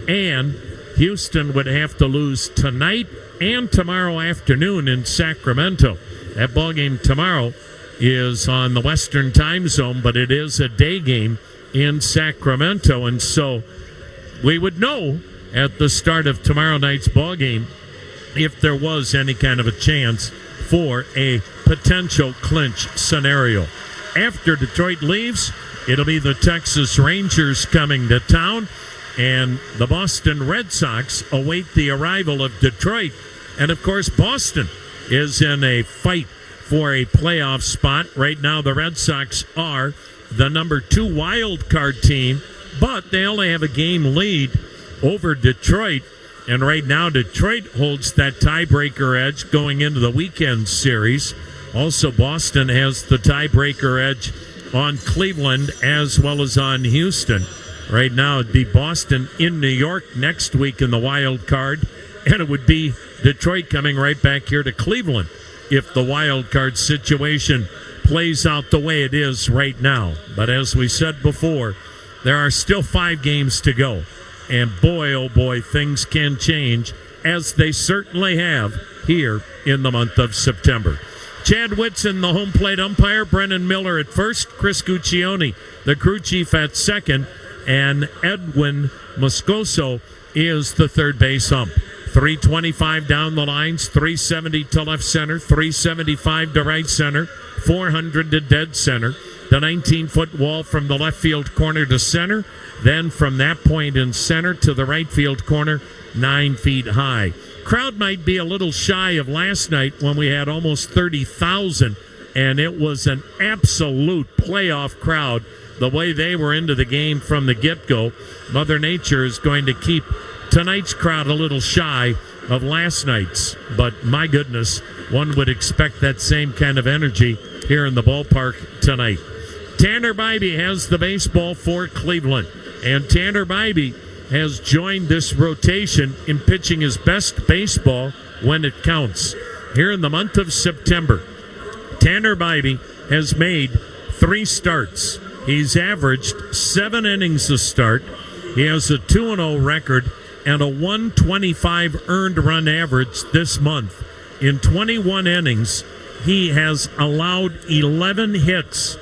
And Houston would have to lose tonight and tomorrow afternoon in Sacramento. That ball game tomorrow is on the Western time zone, but it is a day game in Sacramento. And so we would know at the start of tomorrow night's ball game if there was any kind of a chance for a potential clinch scenario. After Detroit leaves, it'll be the Texas Rangers coming to town, and the Boston Red Sox await the arrival of Detroit. And, of course, Boston is in a fight for a playoff spot. Right now, the Red Sox are the number 2 wild card team, but they only have a game lead over Detroit. And right now, Detroit holds that tiebreaker edge going into the weekend series. Also, Boston has the tiebreaker edge on Cleveland as well as on Houston. Right now, it'd be Boston in New York next week in the wild card, and it would be Detroit coming right back here to Cleveland if the wild card situation plays out the way it is right now. But as we said before, there are still 5 games to go. And boy, oh boy, things can change, as they certainly have here in the month of September. Chad Whitson, the home plate umpire. Brennan Miller at first. Chris Guccione, the crew chief, at second. And Edwin Moscoso is the third base ump. 325 down the lines, 370 to left center, 375 to right center, 400 to dead center. The 19-foot wall from the left field corner to center. Then from that point in center to the right field corner, 9 feet high. Crowd might be a little shy of last night when we had almost 30,000, and it was an absolute playoff crowd the way they were into the game from the get-go. Mother Nature is going to keep tonight's crowd a little shy of last night's, but my goodness, one would expect that same kind of energy here in the ballpark tonight. Tanner Bibee has the baseball for Cleveland, and Tanner Bibee has joined this rotation in pitching his best baseball when it counts. Here in the month of September, Tanner Bibee has made 3 starts. He's averaged 7 innings a start. He has a 2-0 record and a 125 earned run average this month. In 21 innings, he has allowed 11 hits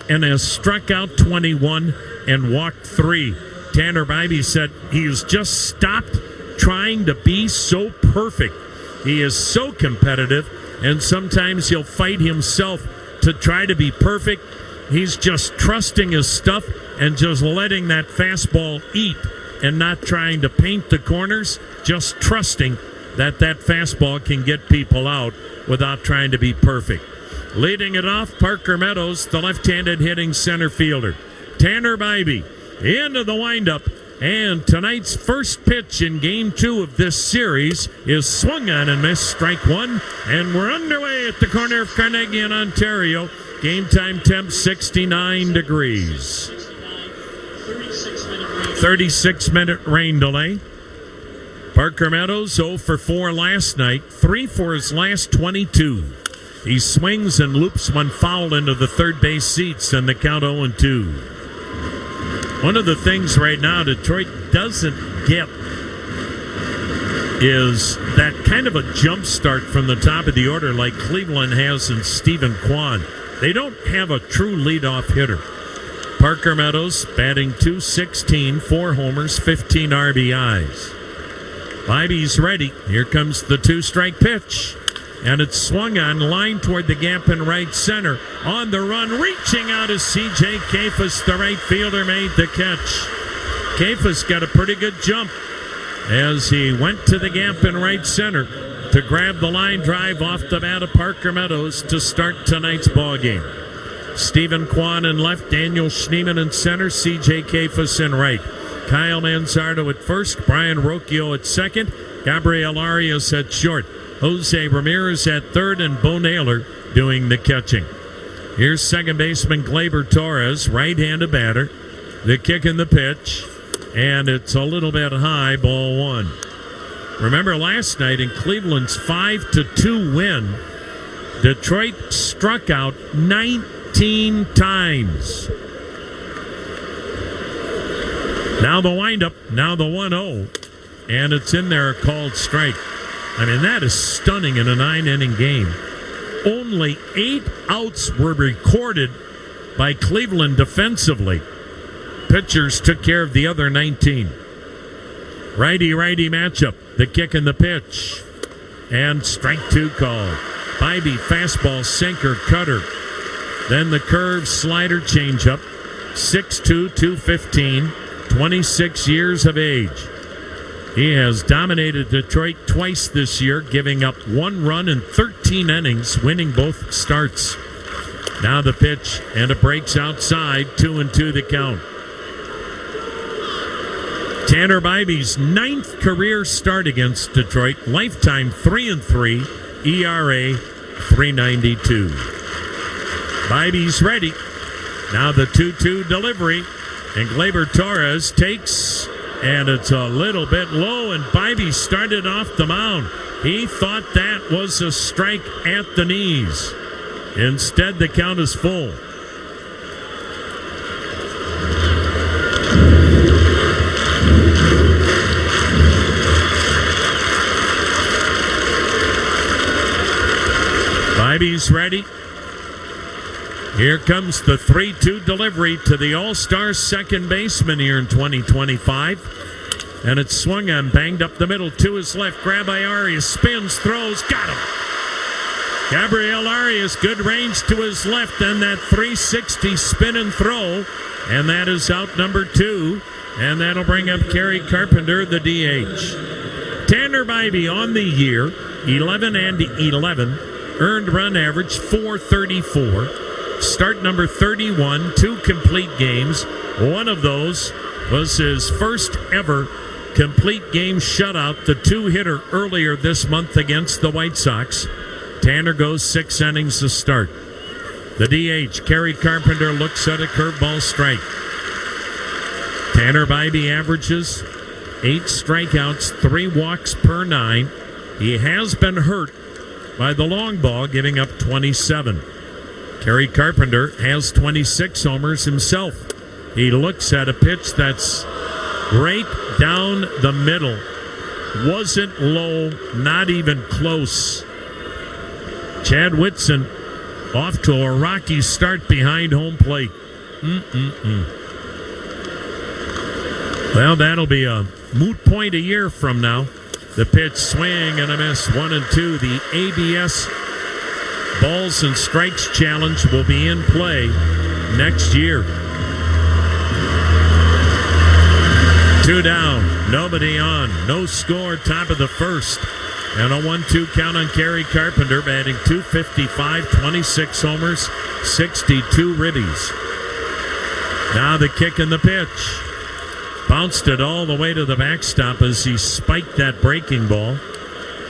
and has struck out 21 and walked 3. Tanner Bibee said he's just stopped trying to be so perfect. He is so competitive, and sometimes he'll fight himself to try to be perfect. He's just trusting his stuff and just letting that fastball eat and not trying to paint the corners, just trusting that that fastball can get people out without trying to be perfect. Leading it off, Parker Meadows, the left-handed hitting center fielder. Tanner Bibee into the windup, and tonight's first pitch in Game 2 of this series is swung on and missed, strike 1, and we're underway at the corner of Carnegie in Ontario. Game time temp 69 degrees. 36-minute rain delay. Parker Meadows 0 for 4 last night, 3 for his last 22. He swings and loops one foul into the third base seats, and the count 0-2. One of the things right now Detroit doesn't get is that kind of a jump start from the top of the order like Cleveland has in Stephen Kwan. They don't have a true leadoff hitter. Parker Meadows batting .216, 4 homers, 15 RBIs. Bibee's ready. Here comes the 2-strike pitch. And it's swung on, line toward the gap in right center. On the run, reaching out is C.J. Kafus, the right fielder, made the catch. Kafus got a pretty good jump as he went to the gap in right center to grab the line drive off the bat of Parker Meadows to start tonight's ball game. Stephen Kwan in left, Daniel Schneemann in center, C.J. Kafus in right. Kyle Manzardo at first, Brian Rocchio at second, Gabriel Arias at short, Jose Ramirez at third, and Bo Naylor doing the catching. Here's second baseman Gleyber Torres, right-handed batter. The kick and the pitch, and it's a little bit high, ball one. Remember last night in Cleveland's 5-2 win, Detroit struck out 19 times. Now the windup, now the 1-0, and it's in there, a called strike. I mean, that is stunning in a 9-inning game. Only 8 outs were recorded by Cleveland defensively. Pitchers took care of the other 19. Righty-righty matchup, the kick and the pitch. And strike 2 called. Bibee, fastball, sinker, cutter. Then the curve, slider, changeup. 6'2", 215, 26 years of age. He has dominated Detroit twice this year, giving up 1 run in 13 innings, winning both starts. Now the pitch, and it breaks outside, 2-2 the count. Tanner Bibee's 9th career start against Detroit, lifetime 3-3, ERA 3.92. Bibee's ready. Now the 2-2 delivery, and Gleyber Torres takes, and it's a little bit low, and Bibee started off the mound. He thought that was a strike at the knees. Instead, the count is full. Bibee's ready. Here comes the 3-2 delivery to the All-Star second baseman here in 2025. And it's swung on, banged up the middle to his left. Grab by Arias, spins, throws, got him. Gabriel Arias, good range to his left, and that 360 spin and throw. And that is out number 2. And that'll bring up Kerry Carpenter, the DH. Tanner Bibee on the year, 11-11. Earned run average, 434. Start number 31, 2 complete games. One of those was his first ever complete game shutout, the 2-hitter earlier this month against the White Sox. Tanner goes 6 innings to start. The DH, Kerry Carpenter, looks at a curveball strike. Tanner Bibee averages 8 strikeouts, 3 walks per 9. He has been hurt by the long ball, giving up 27. Kerry Carpenter has 26 homers himself. He looks at a pitch that's right down the middle. Wasn't low, not even close. Chad Whitson off to a rocky start behind home plate. Well, that'll be a moot point a year from now. The pitch, swing and a miss, 1-2. The ABS Balls and Strikes Challenge will be in play next year. 2 down, nobody on, no score, top of the first. And a 1-2 count on Kerry Carpenter, batting .255, 26 homers, 62 ribbies. Now the kick and the pitch. Bounced it all the way to the backstop as he spiked that breaking ball.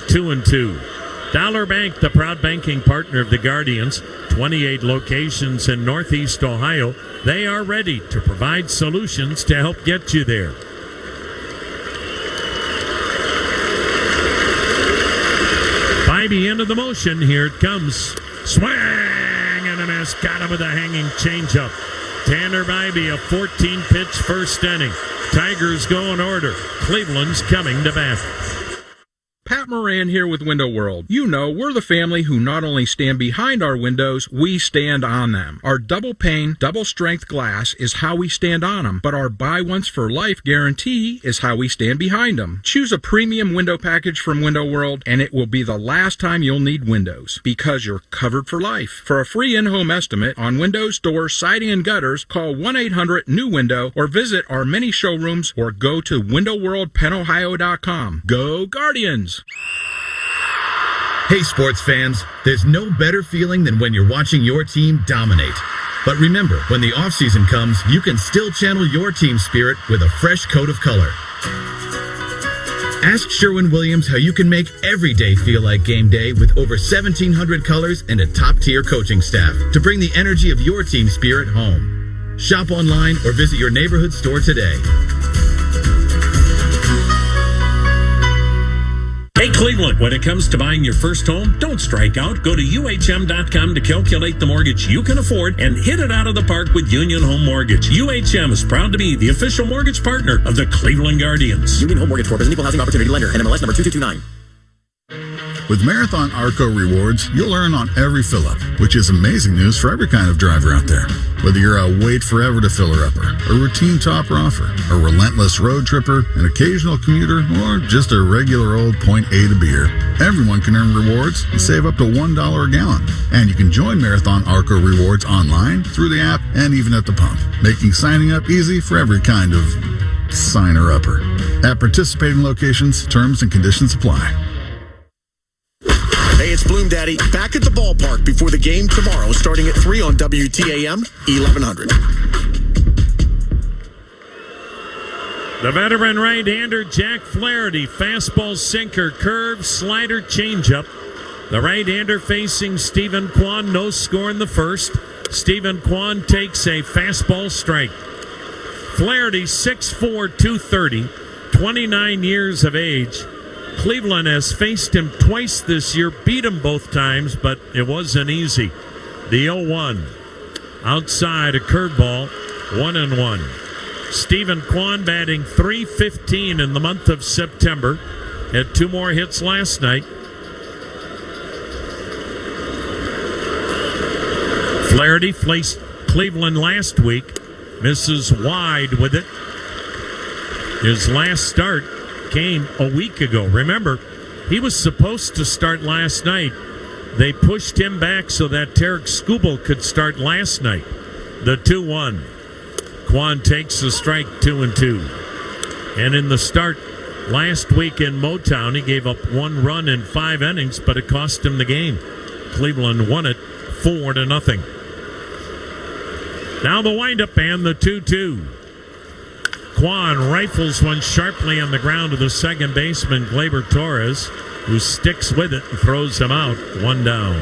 2-2. Dollar Bank, the proud banking partner of the Guardians, 28 locations in Northeast Ohio. They are ready to provide solutions to help get you there. Bibee into the motion. Here it comes. Swing and a miss. Got him with a hanging changeup. Tanner Bibee, a 14-pitch first inning. Tigers go in order. Cleveland's coming to bat. Pat Moran here with Window World. You know, we're the family who not only stand behind our windows, we stand on them. Our double pane, double strength glass is how we stand on them, but our buy once for life guarantee is how we stand behind them. Choose a premium window package from Window World, and it will be the last time you'll need windows, because you're covered for life. For a free in-home estimate on windows, doors, siding, and gutters, call 1-800-NEW-WINDOW or visit our many showrooms or go to windowworldpennohio.com. Go Guardians! Hey sports fans, there's no better feeling than when you're watching your team dominate. But remember, when the offseason comes, you can still channel your team spirit with a fresh coat of color. Ask Sherwin-Williams how you can make every day feel like game day with over 1,700 colors and a top-tier coaching staff to bring the energy of your team spirit home. Shop online or visit your neighborhood store today. Hey Cleveland, when it comes to buying your first home, don't strike out. Go to UHM.com to calculate the mortgage you can afford and hit it out of the park with Union Home Mortgage. UHM is proud to be the official mortgage partner of the Cleveland Guardians. Union Home Mortgage Corp is an equal housing opportunity lender. NMLS number 2229. With Marathon Arco Rewards, you'll earn on every fill-up, which is amazing news for every kind of driver out there. Whether you're a wait forever to filler-upper, a routine topper-offer, a relentless road tripper, an occasional commuter, or just a regular old point A to beer, everyone can earn rewards and save up to $1 a gallon. And you can join Marathon Arco Rewards online, through the app, and even at the pump, making signing up easy for every kind of signer-upper. At participating locations, terms and conditions apply. Hey, it's Bloom Daddy, back at the ballpark before the game tomorrow, starting at 3 on WTAM 1100. The veteran right-hander Jack Flaherty, fastball, sinker, curve, slider, changeup. The right-hander facing Stephen Kwan, no score in the first. Stephen Kwan takes a fastball strike. Flaherty, 6'4", 230, 29 years of age. Cleveland has faced him twice this year, beat him both times, but it wasn't easy. The 0-1. Outside, a curveball, 1-1. Stephen Kwan batting .315 in the month of September. Had 2 more hits last night. Flaherty faced Cleveland last week. Misses wide with it. His last start came a week ago. Remember, he was supposed to start last night. They pushed him back so that Tarek Skubal could start last night. The 2-1. Kwan takes the strike, 2-2. And in the start last week in Motown, he gave up 1 run in 5 innings, but it cost him the game. Cleveland won it 4-0. Now the windup and the 2-2. Kwan rifles one sharply on the ground to the second baseman, Gleyber Torres, who sticks with it and throws him out. 1 down.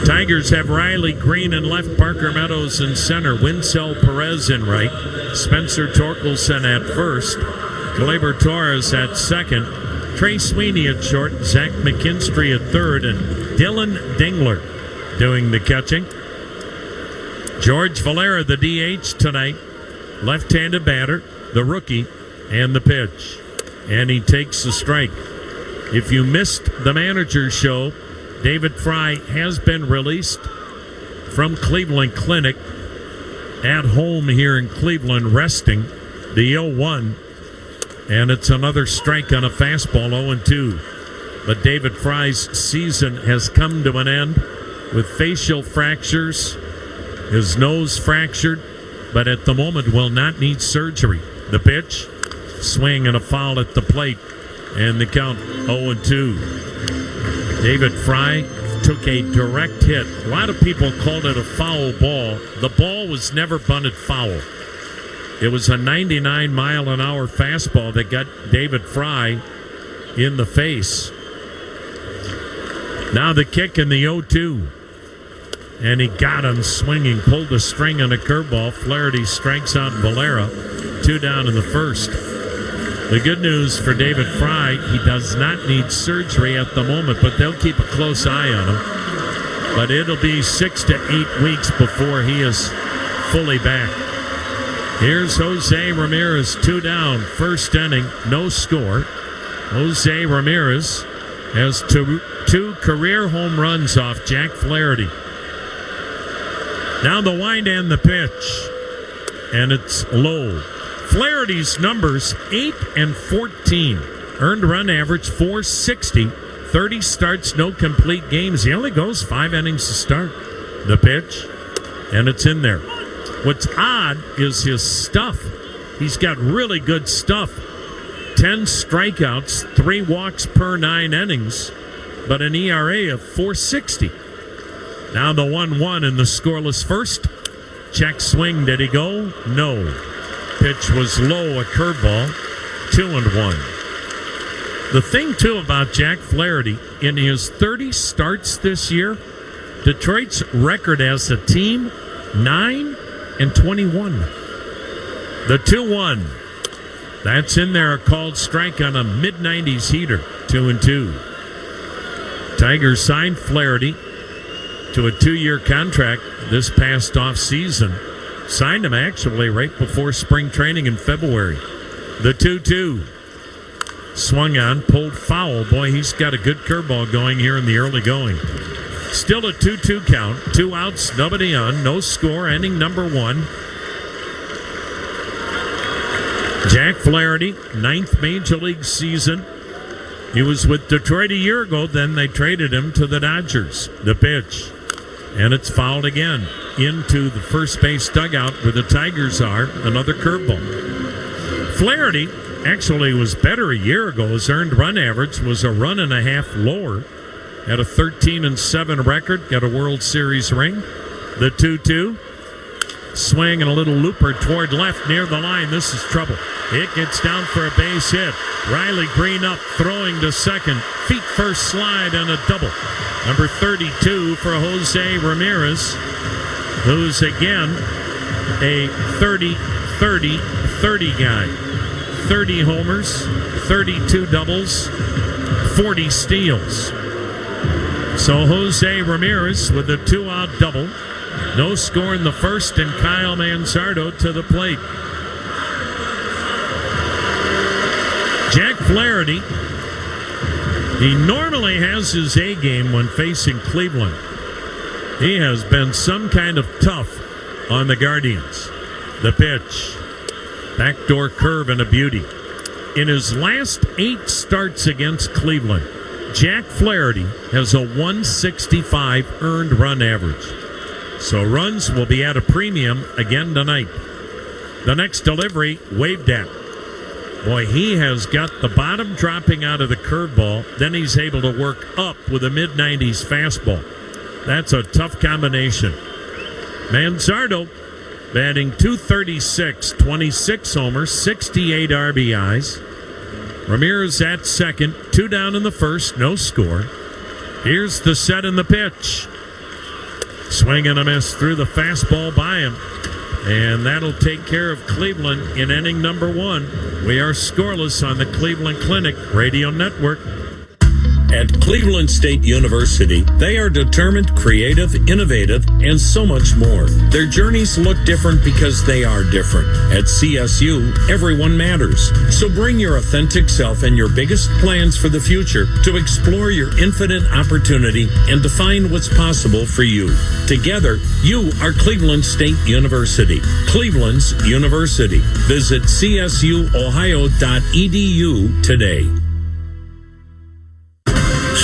Tigers have Riley Green in left, Parker Meadows in center, Winsell Perez in right, Spencer Torkelson at first, Gleyber Torres at second, Trey Sweeney at short, Zach McKinstry at third, and Dylan Dingler doing the catching. George Valera, the DH tonight. Left-handed batter, the rookie, and the pitch. And he takes the strike. If you missed the manager's show, David Fry has been released from Cleveland Clinic at home here in Cleveland, resting. The 0-1, and it's another strike on a fastball, 0-2. But David Fry's season has come to an end with facial fractures, his nose fractured, but at the moment will not need surgery. The pitch, swing and a foul at the plate, and the count 0-2. David Fry took a direct hit. A lot of people called it a foul ball. The ball was never bunted foul. It was a 99-mile-an-hour fastball that got David Fry in the face. Now the kick in the 0-2. And he got him swinging, pulled the string on a curveball. Flaherty strikes out Valera. 2 down in the first. The good news for David Fry, he does not need surgery at the moment, but they'll keep a close eye on him. But it'll be 6 to 8 weeks before he is fully back. Here's Jose Ramirez, 2 down, first inning, no score. Jose Ramirez has two career home runs off Jack Flaherty. Now the wind and the pitch, and it's low. Flaherty's numbers 8 and 14. Earned run average 460. 30 starts, no complete games. He only goes 5 innings to start. The pitch, and it's in there. What's odd is his stuff. He's got really good stuff. 10 strikeouts, 3 walks per 9 innings, but an ERA of 4.60. Now the 1-1 in the scoreless first. Check swing, did he go? No. Pitch was low, a curveball, 2-1. The thing, too, about Jack Flaherty, in his 30 starts this year, Detroit's record as a team, 9-21. The 2-1. That's in there, a called strike on a mid-90s heater, 2-2. Tigers signed Flaherty to a 2-year contract this past off-season. Signed him actually right before spring training in February. The 2-2. Swung on, pulled foul. Boy, he's got a good curveball going here in the early going. Still a 2-2 count. 2 outs, nobody on, no score, ending number 1. Jack Flaherty, 9th Major League season. He was with Detroit a year ago, then they traded him to the Dodgers. The pitch, and it's fouled again into the first base dugout where the Tigers are. Another curveball. Flaherty actually was better a year ago. His earned run average was a run and a half lower. Had a 13-7 record, got a World Series ring. The 2-2. Swing and a little looper toward left near the line. This is trouble. It gets down for a base hit. Riley Green up, throwing to second. Feet first slide and a double. Number 32 for Jose Ramirez, who's again a 30-30-30 guy. 30 homers, 32 doubles, 40 steals. So Jose Ramirez with a 2-out double. No score in the first, and Kyle Manzardo to the plate. Jack Flaherty, he normally has his A game when facing Cleveland. He has been some kind of tough on the Guardians. The pitch, backdoor curve and a beauty. In his last 8 starts against Cleveland, Jack Flaherty has a 165 earned run average. So runs will be at a premium again tonight. The next delivery, waved at. Boy, he has got the bottom dropping out of the curveball. Then he's able to work up with a mid-90s fastball. That's a tough combination. Manzardo batting .236, 26 homers, 68 RBIs. Ramirez at second, 2 down in the first, no score. Here's the set and the pitch. Swing and a miss through the fastball by him. And that'll take care of Cleveland in inning number 1. We are scoreless on the Cleveland Clinic Radio Network. At Cleveland State University, they are determined, creative, innovative, and so much more. Their journeys look different because they are different. At CSU, everyone matters. So bring your authentic self and your biggest plans for the future to explore your infinite opportunity and define what's possible for you. Together, you are Cleveland State University, Cleveland's university. Visit csuohio.edu today.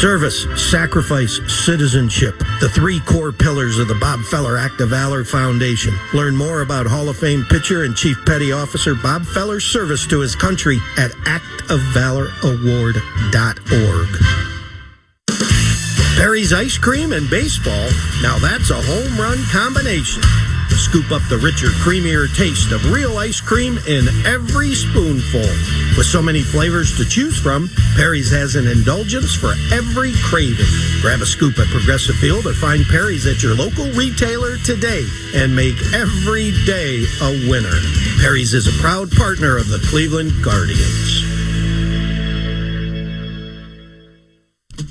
Service, sacrifice, citizenship, the 3 core pillars of the Bob Feller Act of Valor Foundation. Learn more about Hall of Fame pitcher and Chief Petty Officer Bob Feller's service to his country at actofvaloraward.org. Perry's Ice Cream and Baseball, now that's a home run combination. Scoop up the richer, creamier taste of real ice cream in every spoonful. With so many flavors to choose from, Perry's has an indulgence for every craving. Grab a scoop at Progressive Field or find Perry's at your local retailer today and make every day a winner. Perry's is a proud partner of the Cleveland Guardians.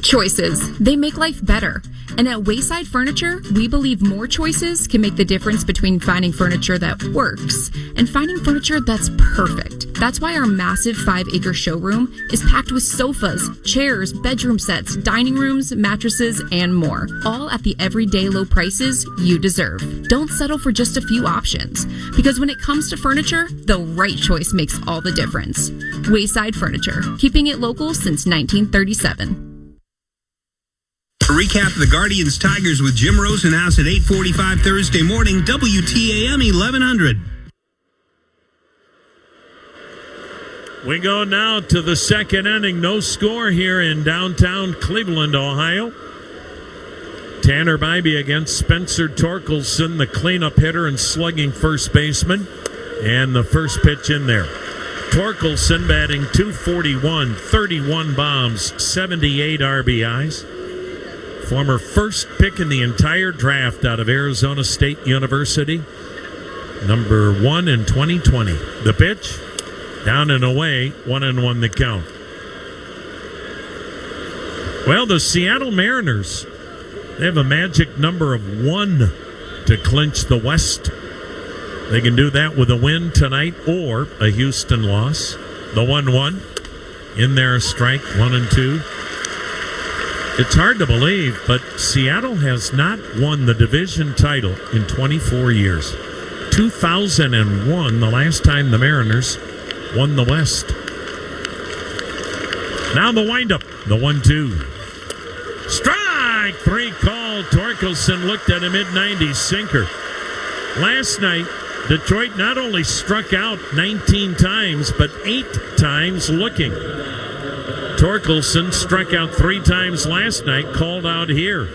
Choices. They make life better. And at Wayside Furniture, we believe more choices can make the difference between finding furniture that works and finding furniture that's perfect. That's why our massive 5-acre showroom is packed with sofas, chairs, bedroom sets, dining rooms, mattresses, and more, all at the everyday low prices you deserve. Don't settle for just a few options, because when it comes to furniture, the right choice makes all the difference. Wayside Furniture, keeping it local since 1937. A recap of the Guardians Tigers with Jim Rosenhaus at 8:45 Thursday morning, WTAM 1100. We go now to the second inning. No score here in downtown Cleveland, Ohio. Tanner Bibee against Spencer Torkelson, the cleanup hitter and slugging first baseman. And the first pitch in there. Torkelson batting .241, 31 bombs, 78 RBIs. Former first pick in the entire draft out of Arizona State University. Number 1 in 2020. The pitch, down and away, 1-1 the count. Well, the Seattle Mariners, they have a magic number of 1 to clinch the West. They can do that with a win tonight or a Houston loss. The 1-1. In there, a strike, 1-2. It's hard to believe, but Seattle has not won the division title in 24 years. 2001, the last time the Mariners won the West. Now the windup, the 1-2. Strike 3 called. Torkelson looked at a mid-90s sinker. Last night, Detroit not only struck out 19 times, but 8 times looking. Torkelson struck out 3 times last night, called out here.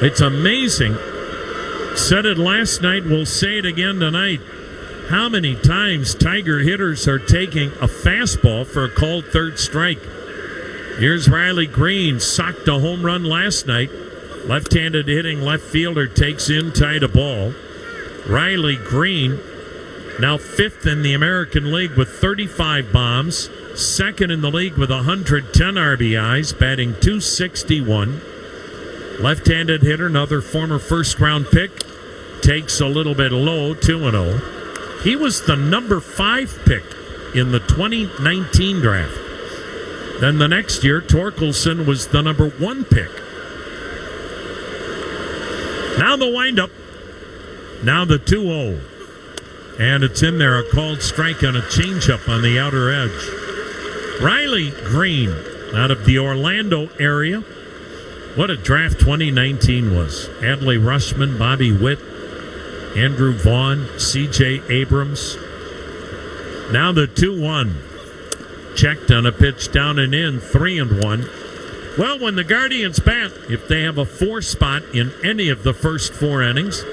It's amazing. Said it last night, we'll say it again tonight. How many times Tiger hitters are taking a fastball for a called third strike? Here's Riley Green, socked a home run last night. Left-handed hitting left fielder takes in, tied a ball. Riley Green, now 5th in the American League with 35 bombs. 2nd in the league with 110 RBIs, batting .261. Left-handed hitter, another former first-round pick, takes a little bit low, 2-0. He was the number 5 pick in the 2019 draft. Then the next year, Torkelson was the number 1 pick. Now the windup. Now the 2-0. And it's in there, a called strike on a changeup on the outer edge. Riley Green, out of the Orlando area. What a draft 2019 was. Adley Rushman, Bobby Witt, Andrew Vaughn, C.J. Abrams. Now the 2-1. Checked on a pitch down and in, 3-1. Well, when the Guardians bat, if they have a 4 spot in any of the first 4 innings,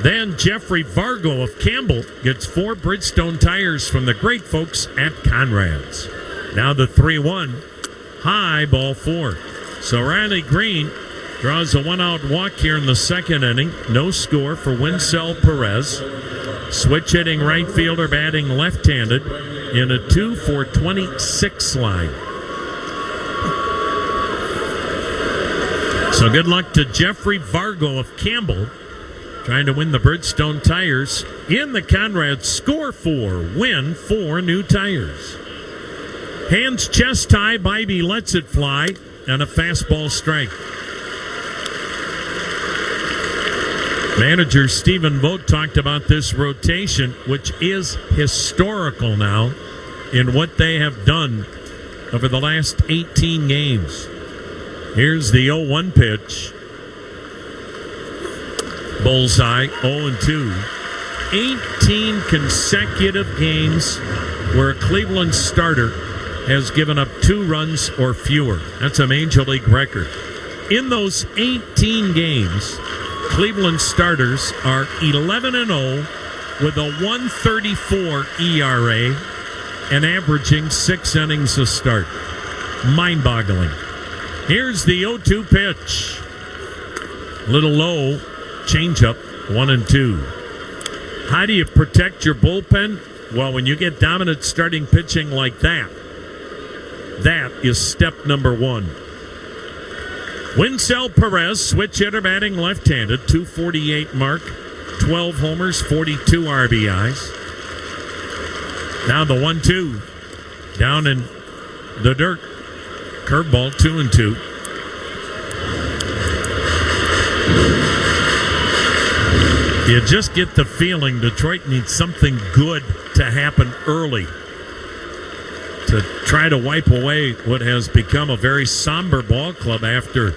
then Jeffrey Vargo of Campbell gets 4 Bridgestone tires from the great folks at Conrad's. Now the 3-1, high, ball 4. So Riley Green draws a 1-out walk here in the second inning. No score for Winsell Perez. Switch hitting right fielder, batting left-handed in a 2-for-26 line. So good luck to Jeffrey Vargo of Campbell, trying to win the Bridgestone tires in the Conrad. Score 4, win 4 new tires. Hands chest high, Bibee lets it fly, and a fastball strike. Manager Stephen Vogt talked about this rotation, which is historical now in what they have done over the last 18 games. Here's the 0-1 pitch. Bullseye, 0-2. 18 consecutive games where a Cleveland starter has given up 2 runs or fewer. That's a Major League record. In those 18 games, Cleveland starters are 11-0 with a 1.34 ERA and averaging 6 innings a start. Mind-boggling. Here's the 0-2 pitch. Little low, changeup, 1-2. How do you protect your bullpen? Well, when you get dominant starting pitching like that, that is step number 1. Winsell Perez, switch hitter, batting left-handed, 248 mark, 12 homers, 42 RBIs. Now the 1-2 down in the dirt. Curveball 2-2. You just get the feeling Detroit needs something good to happen early to try to wipe away what has become a very somber ball club after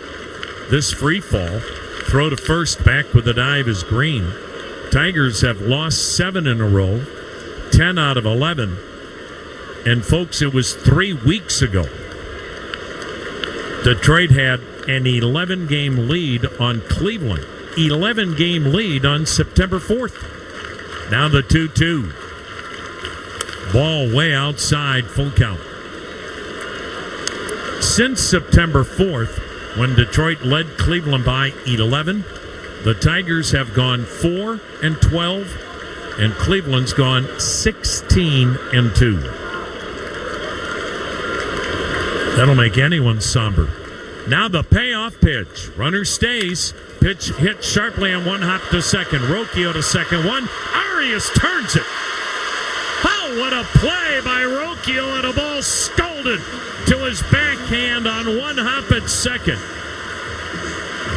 this free fall. Throw to first, back with the dive is Green. Tigers have lost 7 in a row, 10 out of 11. And folks, it was 3 weeks ago. Detroit had an 11-game lead on Cleveland. 11-game lead on September 4th. Now the 2-2. Ball way outside, full count. Since September 4th, when Detroit led Cleveland by 11, the Tigers have gone 4-12, and Cleveland's gone 16-2. That'll make anyone somber. Now the payoff pitch. Runner stays. Pitch hit sharply on one hop to second. Rocchio to second. Arias turns it. Oh, what a play by Rocchio, and a ball scolded to his backhand on one hop at second.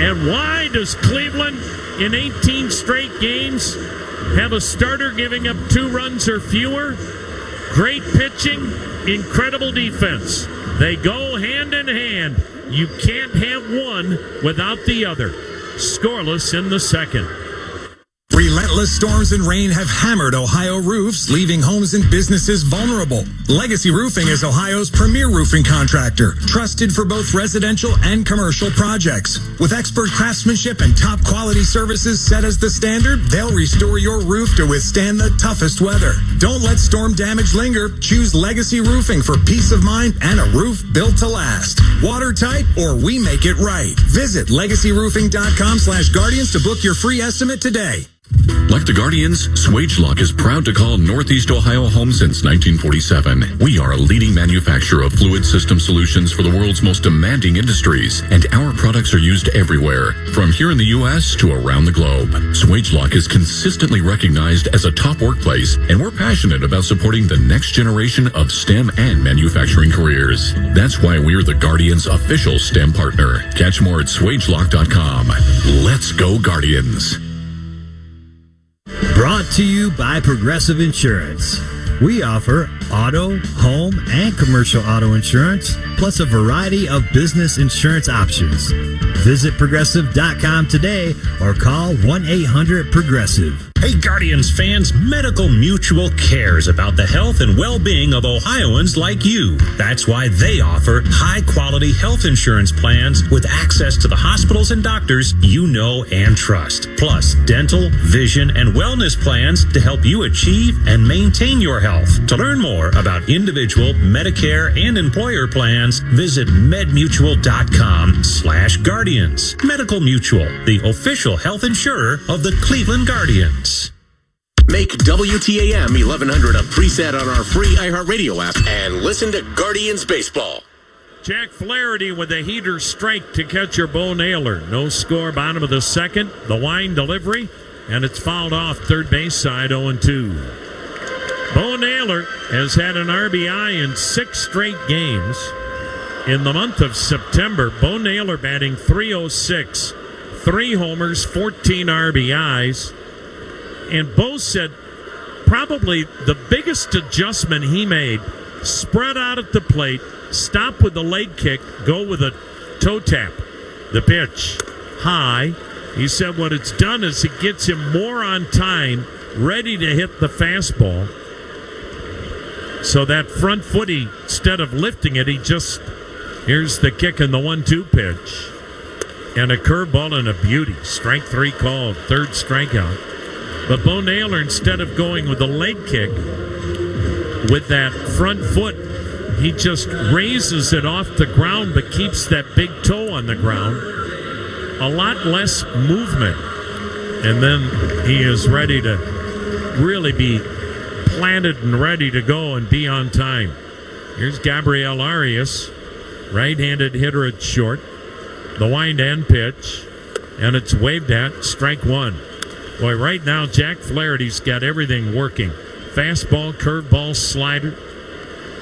And why does Cleveland, in 18 straight games, have a starter giving up 2 runs or fewer? Great pitching, incredible defense. They go hand in hand. You can't have one without the other. Scoreless in the second. Relentless storms and rain have hammered Ohio roofs, leaving homes and businesses vulnerable. Legacy Roofing is Ohio's premier roofing contractor, trusted for both residential and commercial projects. With expert craftsmanship and top quality services set as the standard, they'll restore your roof to withstand the toughest weather. Don't let storm damage linger. Choose Legacy Roofing for peace of mind and a roof built to last. Watertight, or we make it right. Visit legacyroofing.com/guardians to book your free estimate today. Like the Guardians, Swagelok is proud to call Northeast Ohio home since 1947. We are a leading manufacturer of fluid system solutions for the world's most demanding industries, and our products are used everywhere, from here in the U.S. to around the globe. Swagelok is consistently recognized as a top workplace, and we're passionate about supporting the next generation of STEM and manufacturing careers. That's why we're the Guardians' official STEM partner. Catch more at swagelok.com. Let's go, Guardians. Brought to you by Progressive Insurance. We offer auto, home, and commercial auto insurance, plus a variety of business insurance options. Visit Progressive.com today or call 1-800-PROGRESSIVE. Hey, Guardians fans, Medical Mutual cares about the health and well-being of Ohioans like you. That's why they offer high-quality health insurance plans with access to the hospitals and doctors you know and trust. Plus, dental, vision, and wellness plans to help you achieve and maintain your health. To learn more about individual, Medicare, and employer plans, visit medmutual.com/Guardians. Medical Mutual, the official health insurer of the Cleveland Guardians. Make WTAM 1100 a preset on our free iHeartRadio app and listen to Guardians Baseball. Jack Flaherty with a heater strike to catcher Bo Naylor. No score, bottom of the second. The wind delivery, and it's fouled off third base side, 0-2. Bo Naylor has had an RBI in 6 straight games. In the month of September, Bo Naylor batting .306, 3 homers, 14 RBIs. And Bo said probably the biggest adjustment he made, spread out at the plate, stop with the leg kick, go with a toe tap. The pitch, high. He said what it's done is it gets him more on time, ready to hit the fastball. So that front foot, instead of lifting it, here's the kick and the 1-2 pitch. And a curveball and a beauty. Strike 3 called, third strikeout. But Bo Naylor, instead of going with the leg kick, with that front foot, he just raises it off the ground but keeps that big toe on the ground. A lot less movement. And then he is ready to really be planted and ready to go and be on time. Here's Gabriel Arias, right-handed hitter at short. The wind and pitch, and it's waved at, strike 1. Boy, right now, Jack Flaherty's got everything working. fastball, curveball, slider.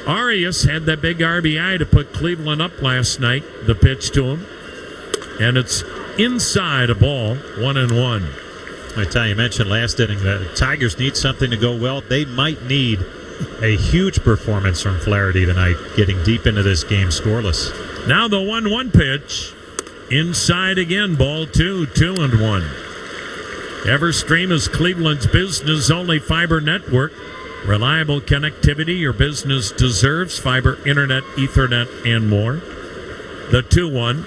Arias had that big RBI to put Cleveland up last night. The pitch to him. And it's inside a ball, 1-1. I tell you, mentioned last inning that Tigers need something to go well. They might need a huge performance from Flaherty tonight, getting deep into this game scoreless. Now the 1-1 pitch. Inside again, ball 2-1. Everstream is Cleveland's business-only fiber network. Reliable connectivity your business deserves. Fiber, internet, Ethernet, and more. The 2-1.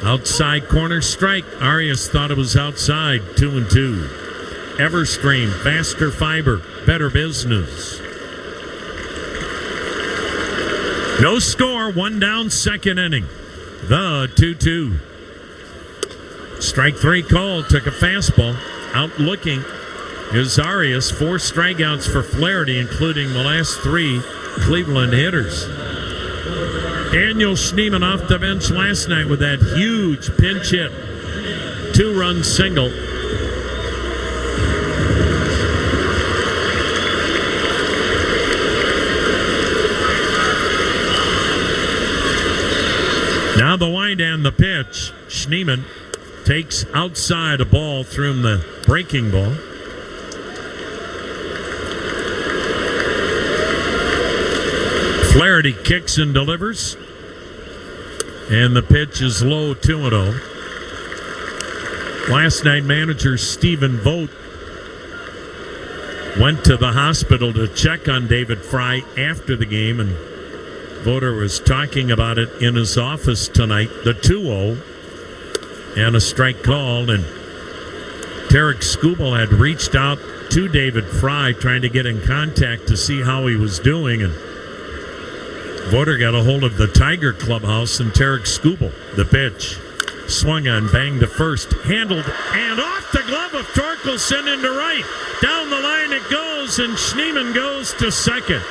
Outside corner strike. Arias thought it was outside. 2-2. Everstream, faster fiber, better business. No score, one down, second inning. The 2-2. Strike three call, took a fastball. Out looking is Arias. 4 strikeouts for Flaherty, including the last 3 Cleveland hitters. Daniel Schneemann off the bench last night with that huge pinch hit. 2-run single. Now the wind and the pitch. Schneemann takes outside a ball, threw him the breaking ball. Flaherty kicks and delivers. And the pitch is low, 2-0. Last night, manager Stephen Vogt went to the hospital to check on David Fry after the game, and Voter was talking about it in his office tonight. The 2-0 and a strike called, and Tarek Skubal had reached out to David Fry trying to get in contact to see how he was doing, and Voter got a hold of the Tiger clubhouse and Tarek Skubal. The pitch swung on, banged to first, handled, and off the glove of Torkelson into right. Down the line it goes, and Schneemann goes to second.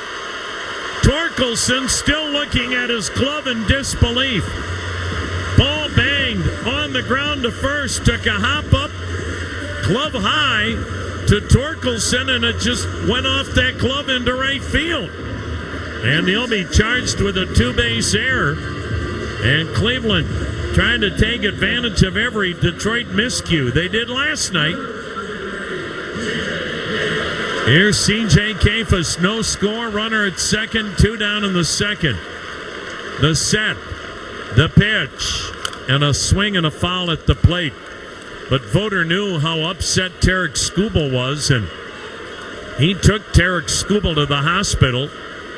Torkelson still looking at his glove in disbelief. Ball banged on the ground to first, took a hop up, glove high to Torkelson, and it just went off that glove into right field. And he'll be charged with a 2-base error. And Cleveland trying to take advantage of every Detroit miscue. They did last night. Here's C.J. Kafus, no score, runner at second, 2 down in the second. The set, the pitch, and a swing and a foul at the plate. But Voter knew how upset Tarek Skubal was, and he took Tarek Skubal to the hospital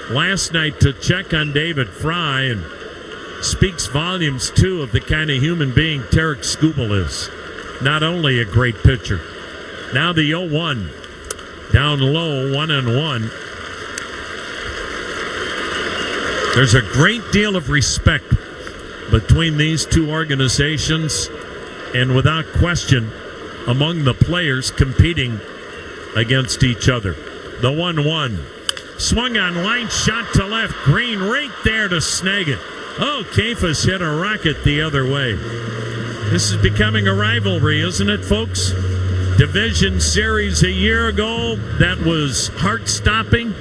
last night to check on David Fry, and speaks volumes, too, of the kind of human being Tarek Skubal is. Not only a great pitcher. Now the 0-1. Down low, 1-1. There's a great deal of respect between these two organizations, and without question, among the players competing against each other. The 1-1. Swung on, line shot to left. Green right there to snag it. Oh, Kafus hit a rocket the other way. This is becoming a rivalry, isn't it, folks? Division series a year ago, that was heart-stopping.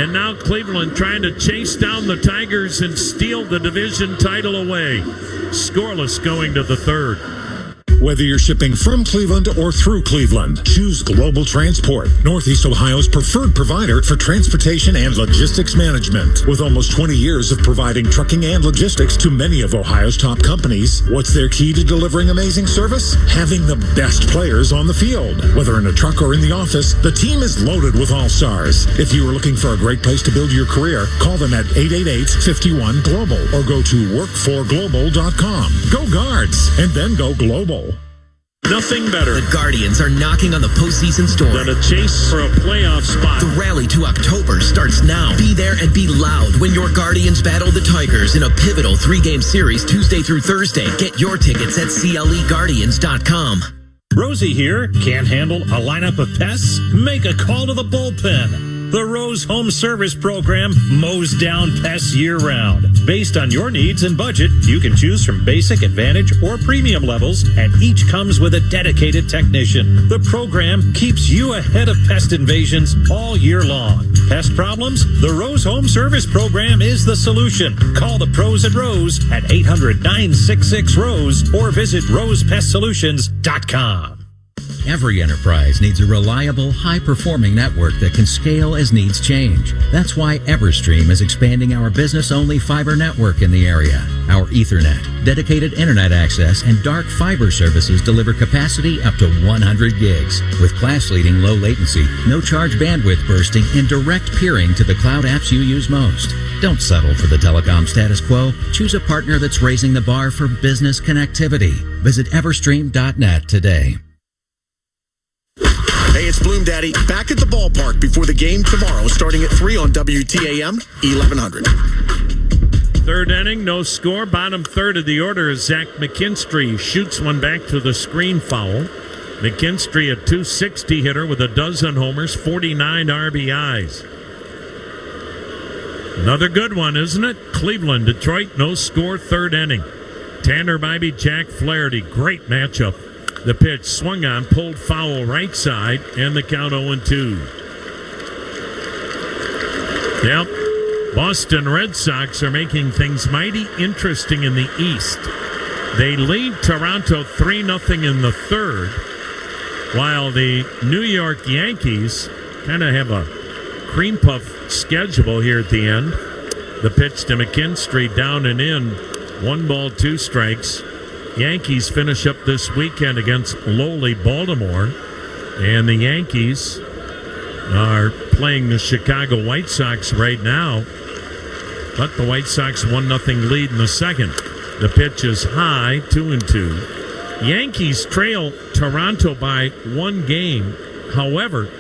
And now Cleveland trying to chase down the Tigers and steal the division title away. Scoreless going to the third. Whether you're shipping from Cleveland or through Cleveland, choose Global Transport, Northeast Ohio's preferred provider for transportation and logistics management. With almost 20 years of providing trucking and logistics to many of Ohio's top companies, what's their key to delivering amazing service? Having the best players on the field. Whether in a truck or in the office, the team is loaded with all-stars. If you are looking for a great place to build your career, call them at 888-51-GLOBAL or go to workforglobal.com. Go Guards, and then go global. Nothing better. The Guardians are knocking on the postseason door. Than a chase for a playoff spot. The rally to October starts now. Be there and be loud when your Guardians battle the Tigers in a pivotal 3-game series Tuesday through Thursday. Get your tickets at CLEGuardians.com. Rosie here. Can't handle a lineup of pests? Make a call to the bullpen. The Rose Rose Home Service Program mows down pests year-round. Based on your needs and budget, you can choose from basic, advantage, or premium levels, and each comes with a dedicated technician. The program keeps you ahead of pest invasions all year long. Pest problems? The Rose Home Service Program is the solution. Call the pros at Rose at 800-966-ROSE or visit rosepestsolutions.com. Every enterprise needs a reliable, high-performing network that can scale as needs change. That's why Everstream is expanding our business-only fiber network in the area. Our Ethernet, dedicated internet access, and dark fiber services deliver capacity up to 100 gigs. With class-leading low latency, no-charge bandwidth bursting, and direct peering to the cloud apps you use most. Don't settle for the telecom status quo. Choose a partner that's raising the bar for business connectivity. Visit everstream.net today. Hey, it's Bloom Daddy, back at the ballpark before the game tomorrow, starting at 3 on WTAM 1100. Third inning, no score. Bottom third of the order is Zach McKinstry. Shoots one back to the screen foul. McKinstry, a .260 hitter with a dozen homers, 49 RBIs. Another good one, isn't it? Cleveland, Detroit, no score, third inning. Tanner Bibee, Jack Flaherty, great matchup. The pitch swung on, pulled foul right side, and the count 0-2. Yep, Boston Red Sox are making things mighty interesting in the East. They lead Toronto 3-0 in the third, while the New York Yankees kind of have a cream puff schedule here at the end. The pitch to McKinstry, down and in, 1 ball, 2 strikes. Yankees finish up this weekend against lowly Baltimore, and the Yankees are playing the Chicago White Sox right now, but the White Sox 1-0 lead in the second. The pitch is high, 2-2. Yankees trail Toronto by 1 game. However,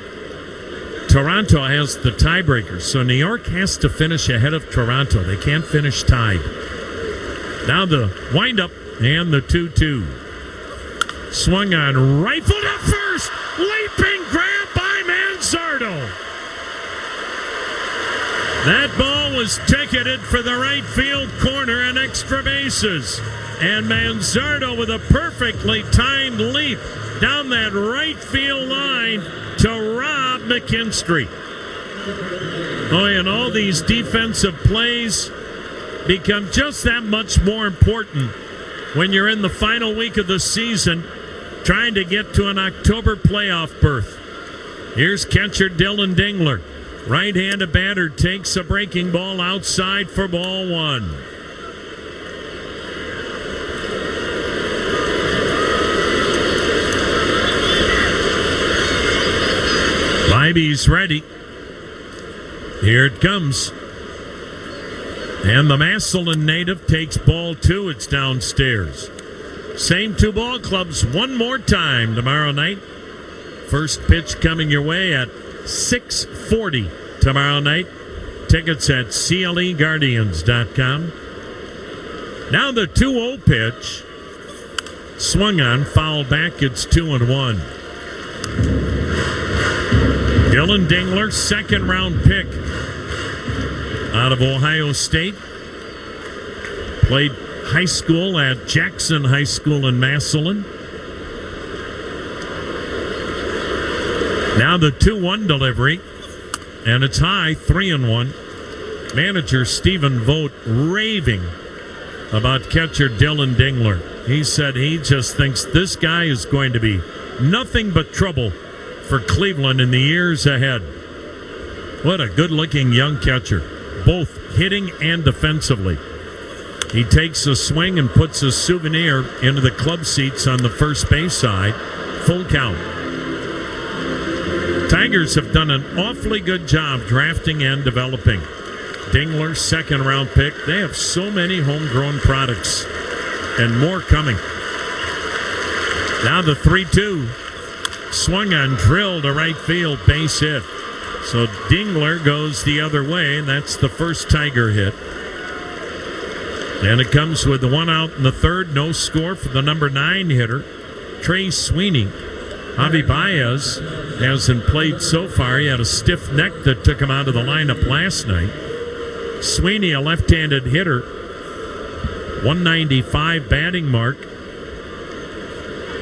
Toronto has the tiebreaker, so New York has to finish ahead of Toronto. They can't finish tied. Now the windup and the 2-2. Swung on, rifled at first. Leaping grab by Manzardo. That ball was ticketed for the right field corner and extra bases. And Manzardo with a perfectly timed leap down that right field line to Rob McKinstry. Oh, and all these defensive plays become just that much more important when you're in the final week of the season trying to get to an October playoff berth. Here's catcher Dylan Dingler. Right-handed batter takes a breaking ball outside for ball 1. Bibee's ready. Here it comes. And the Massillon native takes ball 2. It's downstairs. Same 2 ball clubs one more time tomorrow night. First pitch coming your way at 6:40 tomorrow night. Tickets at CLEGuardians.com. Now the 2-0 pitch. Swung on, fouled back. It's 2-1. Dylan Dingler, second round pick out of Ohio State. Played high school at Jackson High School in Massillon. Now the 2-1 delivery, and it's high, 3-1. Manager Stephen Vogt raving about catcher Dylan Dingler. He said he just thinks this guy is going to be nothing but trouble for Cleveland in the years ahead. What a good-looking young catcher, both hitting and defensively. He takes a swing and puts a souvenir into the club seats on the first base side. Full count. Tigers have done an awfully good job drafting and developing. Dingler, second round pick. They have so many homegrown products and more coming. Now the 3-2. Swung on, drilled to right field, base hit. So Dingler goes the other way, and that's the first Tiger hit. And it comes with the 1 out in the third. No score for the number 9 hitter, Trey Sweeney. Javi Baez hasn't played so far. He had a stiff neck that took him out of the lineup last night. Sweeney, a left-handed hitter, 195 batting mark,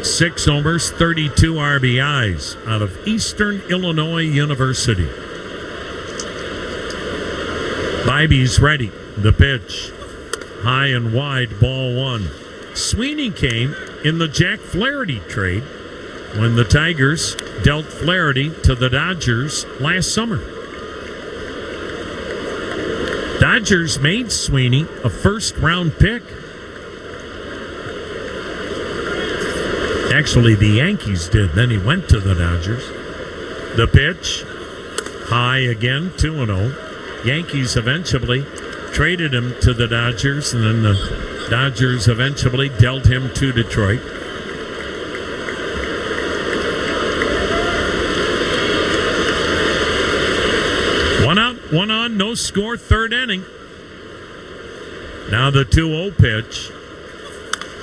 6 homers, 32 RBIs out of Eastern Illinois University. Bibee's ready. The pitch. High and wide, ball 1. Sweeney came in the Jack Flaherty trade when the Tigers dealt Flaherty to the Dodgers last summer. Dodgers made Sweeney a first-round pick. Actually, the Yankees did. Then he went to the Dodgers. The pitch, high again, 2-0. Yankees eventually traded him to the Dodgers, and then the Dodgers eventually dealt him to Detroit. One out, one on, no score, third inning. Now the 2-0 pitch.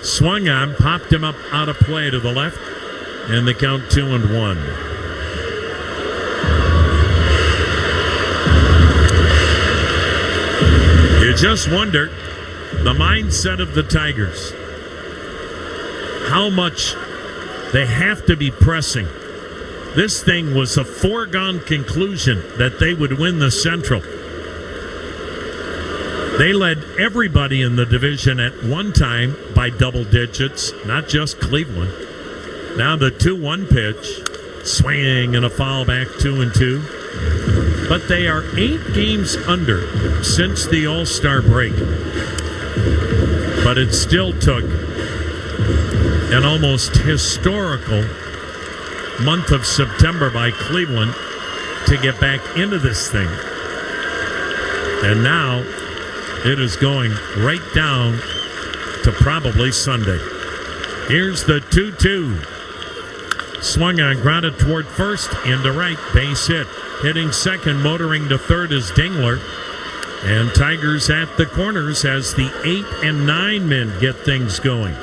Swung on, popped him up out of play to the left, and the count 2-1. You just wonder the mindset of the Tigers. How much they have to be pressing. This thing was a foregone conclusion that they would win the Central. They led everybody in the division at one time by double digits, not just Cleveland. Now the 2-1 pitch, swing and a foul back, 2-2. But they are 8 games under since the All-Star break. But it still took an almost historical month of September by Cleveland to get back into this thing. And now it is going right down to probably Sunday. Here's the 2-2. Swung on, grounded toward first, into right, base hit. Hitting second, motoring to third is Dingler. And Tigers at the corners as the 8 and 9 men get things going.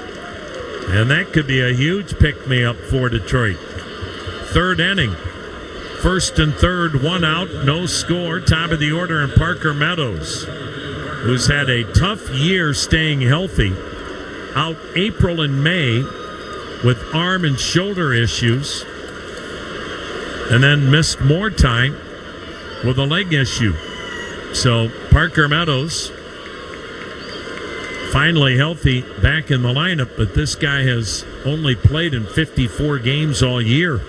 And that could be a huge pick-me-up for Detroit. Third inning. First and third, one out, no score. Top of the order, and Parker Meadows, who's had a tough year staying healthy, out April and May with arm and shoulder issues, and then missed more time with a leg issue. So Parker Meadows, finally healthy, back in the lineup, but this guy has only played in 54 games all year.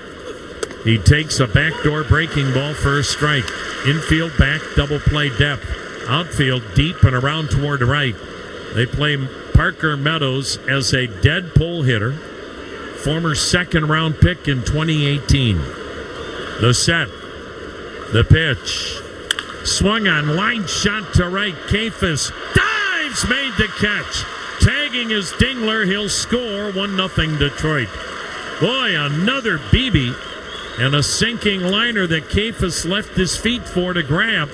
He takes a backdoor breaking ball for a strike. Infield back, double play depth. Outfield deep and around toward the right. They play Parker Meadows as a dead pull hitter. Former second-round pick in 2018. The set. The pitch. Swung on, line shot to right. Kafis dives, made the catch. Tagging is Dingler. He'll score 1-0 Detroit. Boy, another Bibee and a sinking liner that Kafis left his feet for to grab.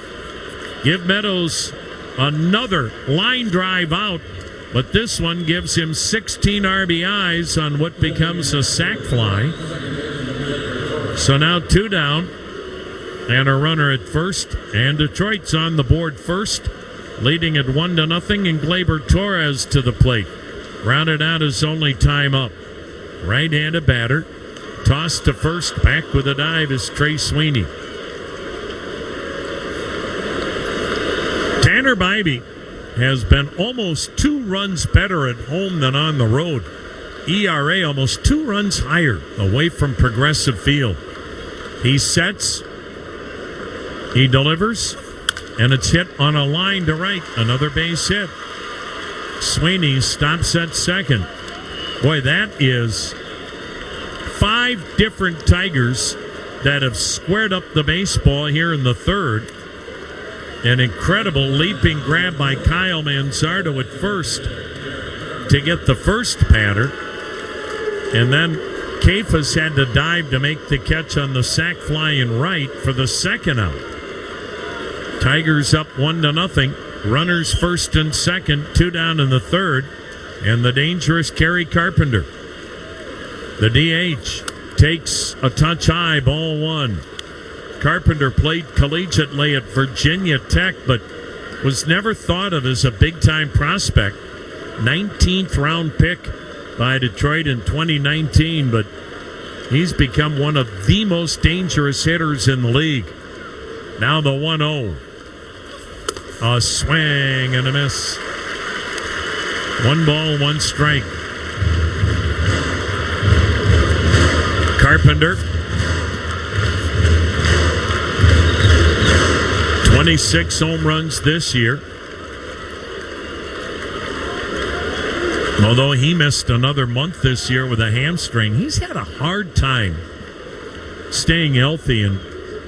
Give Meadows another line drive out, but this one gives him 16 RBIs on what becomes a sac fly. So now 2 down and a runner at first, and Detroit's on the board first, leading at 1-0, and Gleyber Torres to the plate. Rounded out his only time up. Right-handed batter. Tossed to first, back with a dive is Trey Sweeney. Tanner Bibee has been almost 2 runs better at home than on the road. ERA almost 2 runs higher away from Progressive Field. He sets, he delivers, and it's hit on a line to right. Another base hit. Sweeney stops at second. Boy, that is 5 different Tigers that have squared up the baseball here in the third. An incredible leaping grab by Kyle Manzardo at first to get the first batter. And then Kafis had to dive to make the catch on the sac fly in right for the second out. Tigers up 1-0. Runners first and second, 2 down in the third. And the dangerous Kerry Carpenter. The DH, takes a touch high, ball one. Carpenter played collegiately at Virginia Tech, but was never thought of as a big-time prospect. 19th round pick by Detroit in 2019, but he's become one of the most dangerous hitters in the league. Now the 1-0. A swing and a miss. 1 ball, 1 strike. Carpenter, 26 home runs this year. Although he missed another month this year with a hamstring, he's had a hard time staying healthy in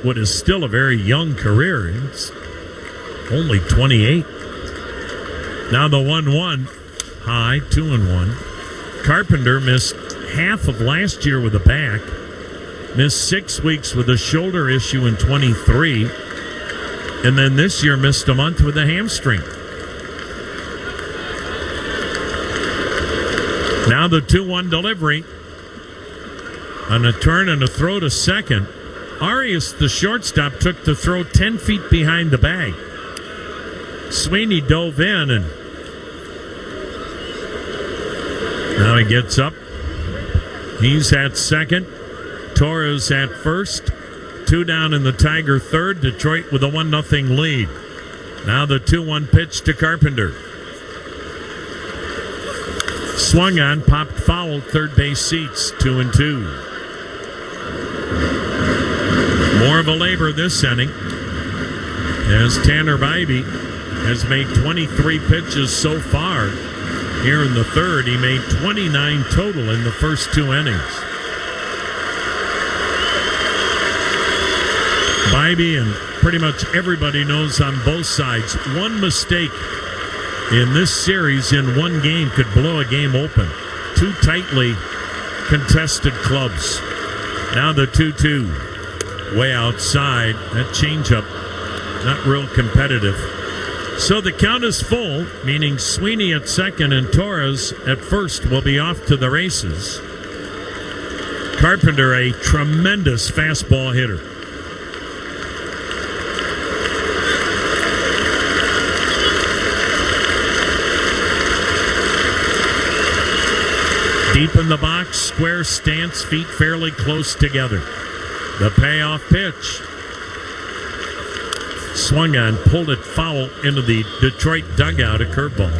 what is still a very young career. He's only 28. Now the 1-1, high, 2-1. Carpenter missed half of last year with a back, missed 6 weeks with a shoulder issue in 23, and then this year missed a month with a hamstring. Now the 2-1 delivery. On a turn and a throw to second. Arias, the shortstop, took the throw 10 feet behind the bag. Sweeney dove in, and now he gets up. He's at second. Torres at first. 2 down in the Tiger third. Detroit with a 1-0 lead. Now the 2-1 pitch to Carpenter. Swung on, popped foul, third base seats, 2-2. More of a labor this inning, as Tanner Bibee has made 23 pitches so far. Here in the third, he made 29 total in the first 2 innings. Bibee, and pretty much everybody knows on both sides, one mistake in this series in one game could blow a game open. 2 tightly contested clubs. Now the 2-2. Way outside. That changeup, not real competitive. So the count is full, meaning Sweeney at second and Torres at first will be off to the races. Carpenter, a tremendous fastball hitter. Deep in the box, square stance, feet fairly close together. The payoff pitch. Swung on, pulled it foul into the Detroit dugout, a curveball.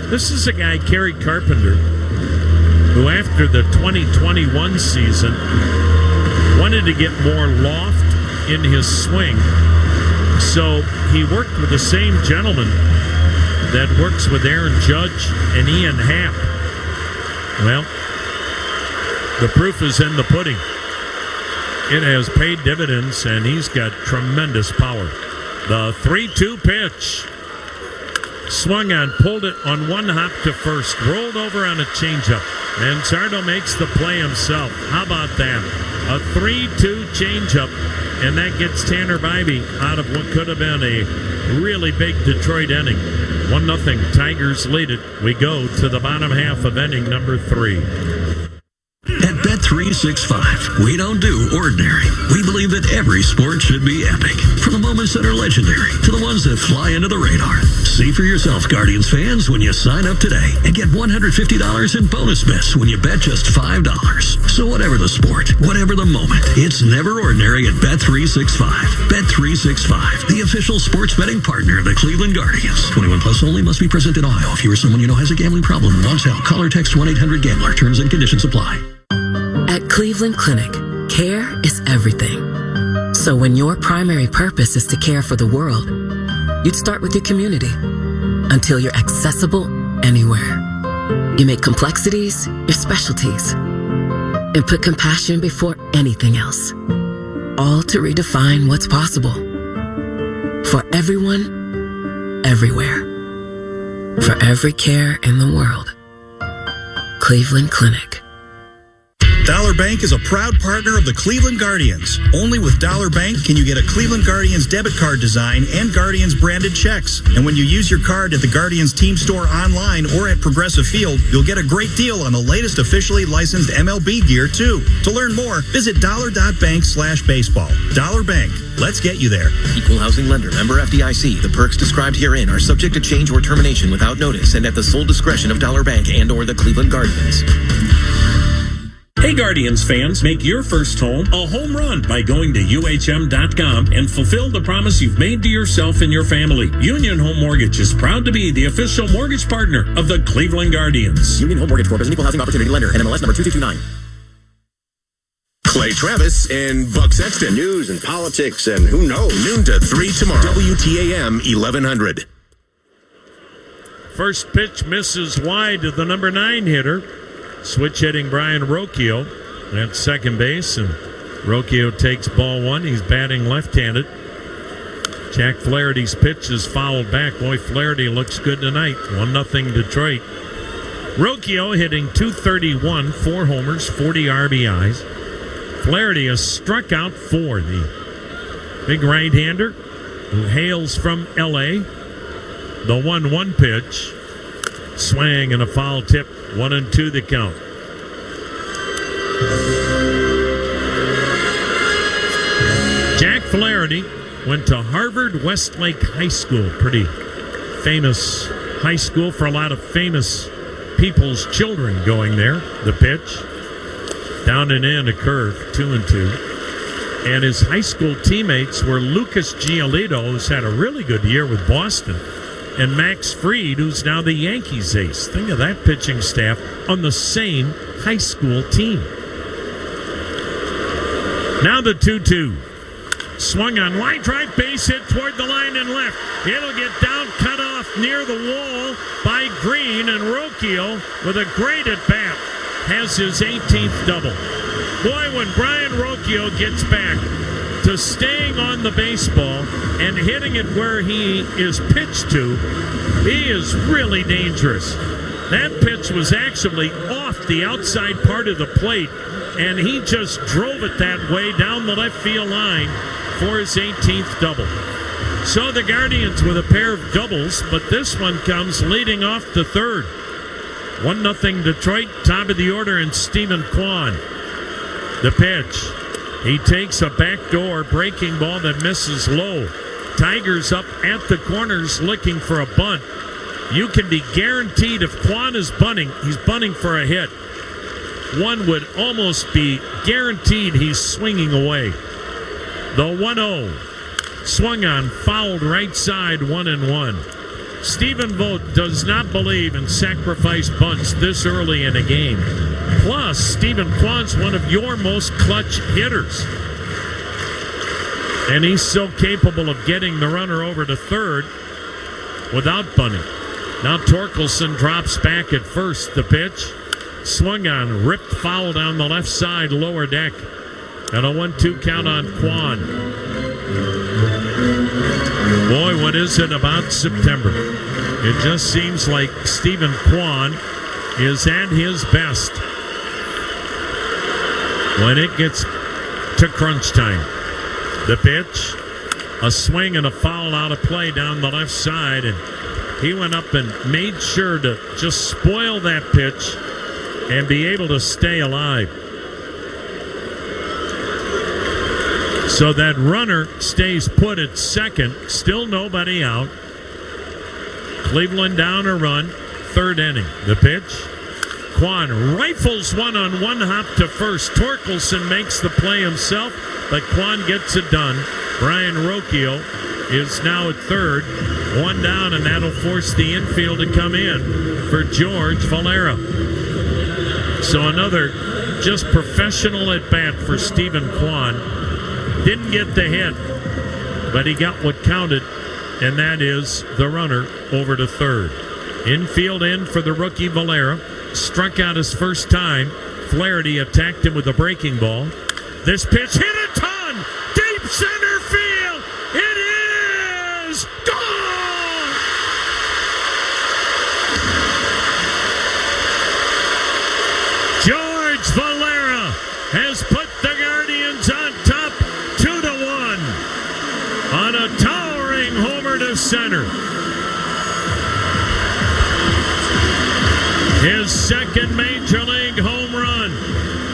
This is a guy, Kerry Carpenter, who after the 2021 season wanted to get more loft in his swing. So he worked with the same gentleman that works with Aaron Judge and Ian Happ. Well, the proof is in the pudding. It has paid dividends, and he's got tremendous power. The 3-2 pitch. Swung on, pulled it on one hop to first, rolled over on a changeup. Manzardo makes the play himself. How about that? A 3-2 changeup, and that gets Tanner Bibee out of what could have been a really big Detroit inning. 1-0, Tigers lead it. We go to the bottom half of inning number 3. At Bet365, we don't do ordinary. We believe that every sport should be epic. From the moments that are legendary to the ones that fly under the radar. See for yourself, Guardians fans, when you sign up today and get $150 in bonus bets when you bet just $5. So whatever the sport, whatever the moment, it's never ordinary at Bet365. Bet365, the official sports betting partner of the Cleveland Guardians. 21 plus only, must be present in Ohio. If you or someone you know has a gambling problem and wants help, call or text 1-800-GAMBLER. Terms and conditions apply. At Cleveland Clinic, care is everything. So when your primary purpose is to care for the world, you'd start with your community until you're accessible anywhere. You make complexities your specialties and put compassion before anything else, all to redefine what's possible for everyone, everywhere, for every care in the world. Cleveland Clinic. Dollar Bank is a proud partner of the Cleveland Guardians. Only with Dollar Bank can you get a Cleveland Guardians debit card design and Guardians branded checks. And when you use your card at the Guardians team store online or at Progressive Field, you'll get a great deal on the latest officially licensed MLB gear, too. To learn more, visit dollar.bank/baseball. Dollar Bank. Let's get you there. Equal housing lender. Member FDIC. The perks described herein are subject to change or termination without notice and at the sole discretion of Dollar Bank and or the Cleveland Guardians. Hey Guardians fans, make your first home a home run by going to UHM.com and fulfill the promise you've made to yourself and your family. Union Home Mortgage is proud to be the official mortgage partner of the Cleveland Guardians. Union Home Mortgage Corp is an equal housing opportunity lender. NMLS number 2229. Clay Travis and Buck Sexton. News and politics and who knows. Noon to 3 tomorrow. WTAM 1100. First pitch misses wide to the number 9 hitter. Switch hitting Brian Rocchio at second base, and Rocchio takes ball 1. He's batting left-handed. Jack Flaherty's pitch is fouled back. Boy, Flaherty looks good tonight. 1-0 Detroit. Rocchio hitting .231, 4 homers, 40 RBIs. Flaherty has struck out 4. The big right-hander who hails from L.A. The 1-1 pitch. Swing and a foul tip. 1-2 the count. Jack Flaherty went to Harvard Westlake High School. Pretty famous high school for a lot of famous people's children going there. The pitch. Down and in, a curve. 2-2. And his high school teammates were Lucas Giolito, who's had a really good year with Boston, and Max Fried, who's now the Yankees ace. Think of that pitching staff on the same high school team. Now the 2-2. Swung on line drive, base hit toward the line and left. It'll get down, cut off near the wall by Green, and Rocchio, with a great at-bat, has his 18th double. Boy, when Brian Rocchio gets back to staying on the baseball and hitting it where he is pitched to, he is really dangerous. That pitch was actually off the outside part of the plate, and he just drove it that way down the left field line for his 18th double. So the Guardians with a pair of doubles, but this one comes leading off the third. 1-0 Detroit, top of the order, and Stephen Kwan. The pitch. He takes a backdoor breaking ball that misses low. Tigers up at the corners looking for a bunt. You can be guaranteed if Kwan is bunting, he's bunting for a hit. One would almost be guaranteed he's swinging away. The 1-0. Swung on, fouled right side, 1-1. Stephen Vogt does not believe in sacrifice bunts this early in a game. Plus, Stephen Kwan's one of your most clutch hitters. And he's so capable of getting the runner over to third without bunting. Now Torkelson drops back at first. The pitch. Swung on, ripped foul down the left side, lower deck. And a 1-2 count on Kwan. Boy, what is it about September? It just seems like Stephen Kwan is at his best when it gets to crunch time. The pitch, a swing and a foul out of play down the left side, and he went up and made sure to just spoil that pitch and be able to stay alive. So that runner stays put at second, still nobody out. Cleveland down a run, third inning. The pitch. Kwan rifles one on one hop to first. Torkelson makes the play himself, but Kwan gets it done. Brian Rocchio is now at third. One down, and that'll force the infield to come in for George Valera. So another just professional at bat for Stephen Kwan. Didn't get the hit, but he got what counted, and that is the runner over to third. Infield in for the rookie Valera. Struck out his first time. Flaherty attacked him with a breaking ball. This pitch hit a ton! Deep center field! It is gone! George Valera on a towering homer to center. His second Major League home run,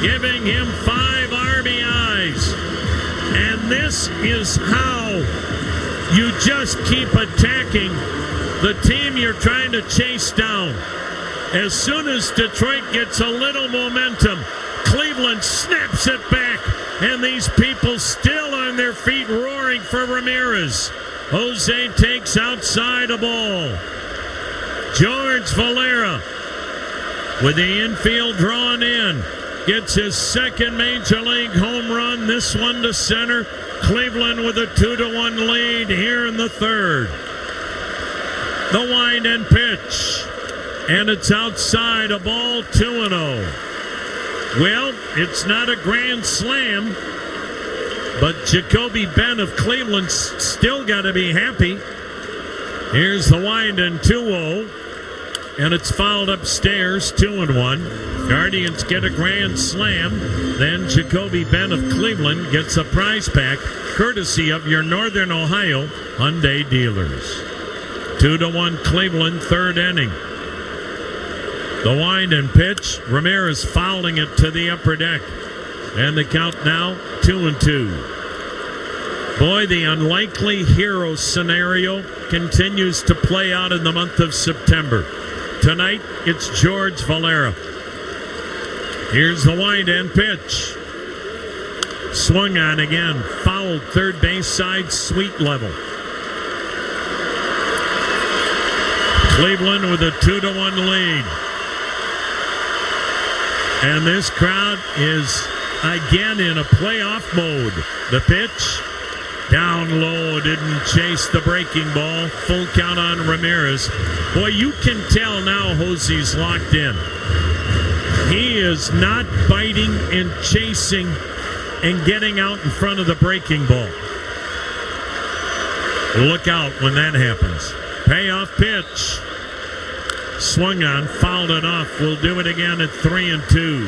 giving him 5 RBIs. And this is how you just keep attacking the team you're trying to chase down. As soon as Detroit gets a little momentum, Cleveland snaps it back, and these people still on their feet roaring for Ramirez. Jose takes outside a ball. George Valera, with the infield drawn in, gets his second Major League home run, this one to center. Cleveland with a 2-1 lead here in the third. The wind and pitch, and it's outside a ball, 2-0. Well, it's not a grand slam, but Jacoby Benn of Cleveland's still got to be happy. Here's the wind and 2-0. And it's fouled upstairs, 2-1. Guardians get a grand slam. Then Jacoby Benn of Cleveland gets a prize pack, courtesy of your Northern Ohio Hyundai dealers. 2-1 Cleveland, third inning. The wind and pitch. Ramirez fouling it to the upper deck. And the count now, 2-2. Boy, the unlikely hero scenario continues to play out in the month of September. Tonight, it's George Valera. Here's the wind and pitch. Swung on again. Fouled third base side, sweet level. Cleveland with a 2-1 lead. And this crowd is again in a playoff mode. The pitch. Down low, didn't chase the breaking ball. Full count on Ramirez. Boy, you can tell now Jose's locked in. He is not biting and chasing and getting out in front of the breaking ball. Look out when that happens. Payoff pitch. Swung on, fouled it off. We'll do it again at 3-2.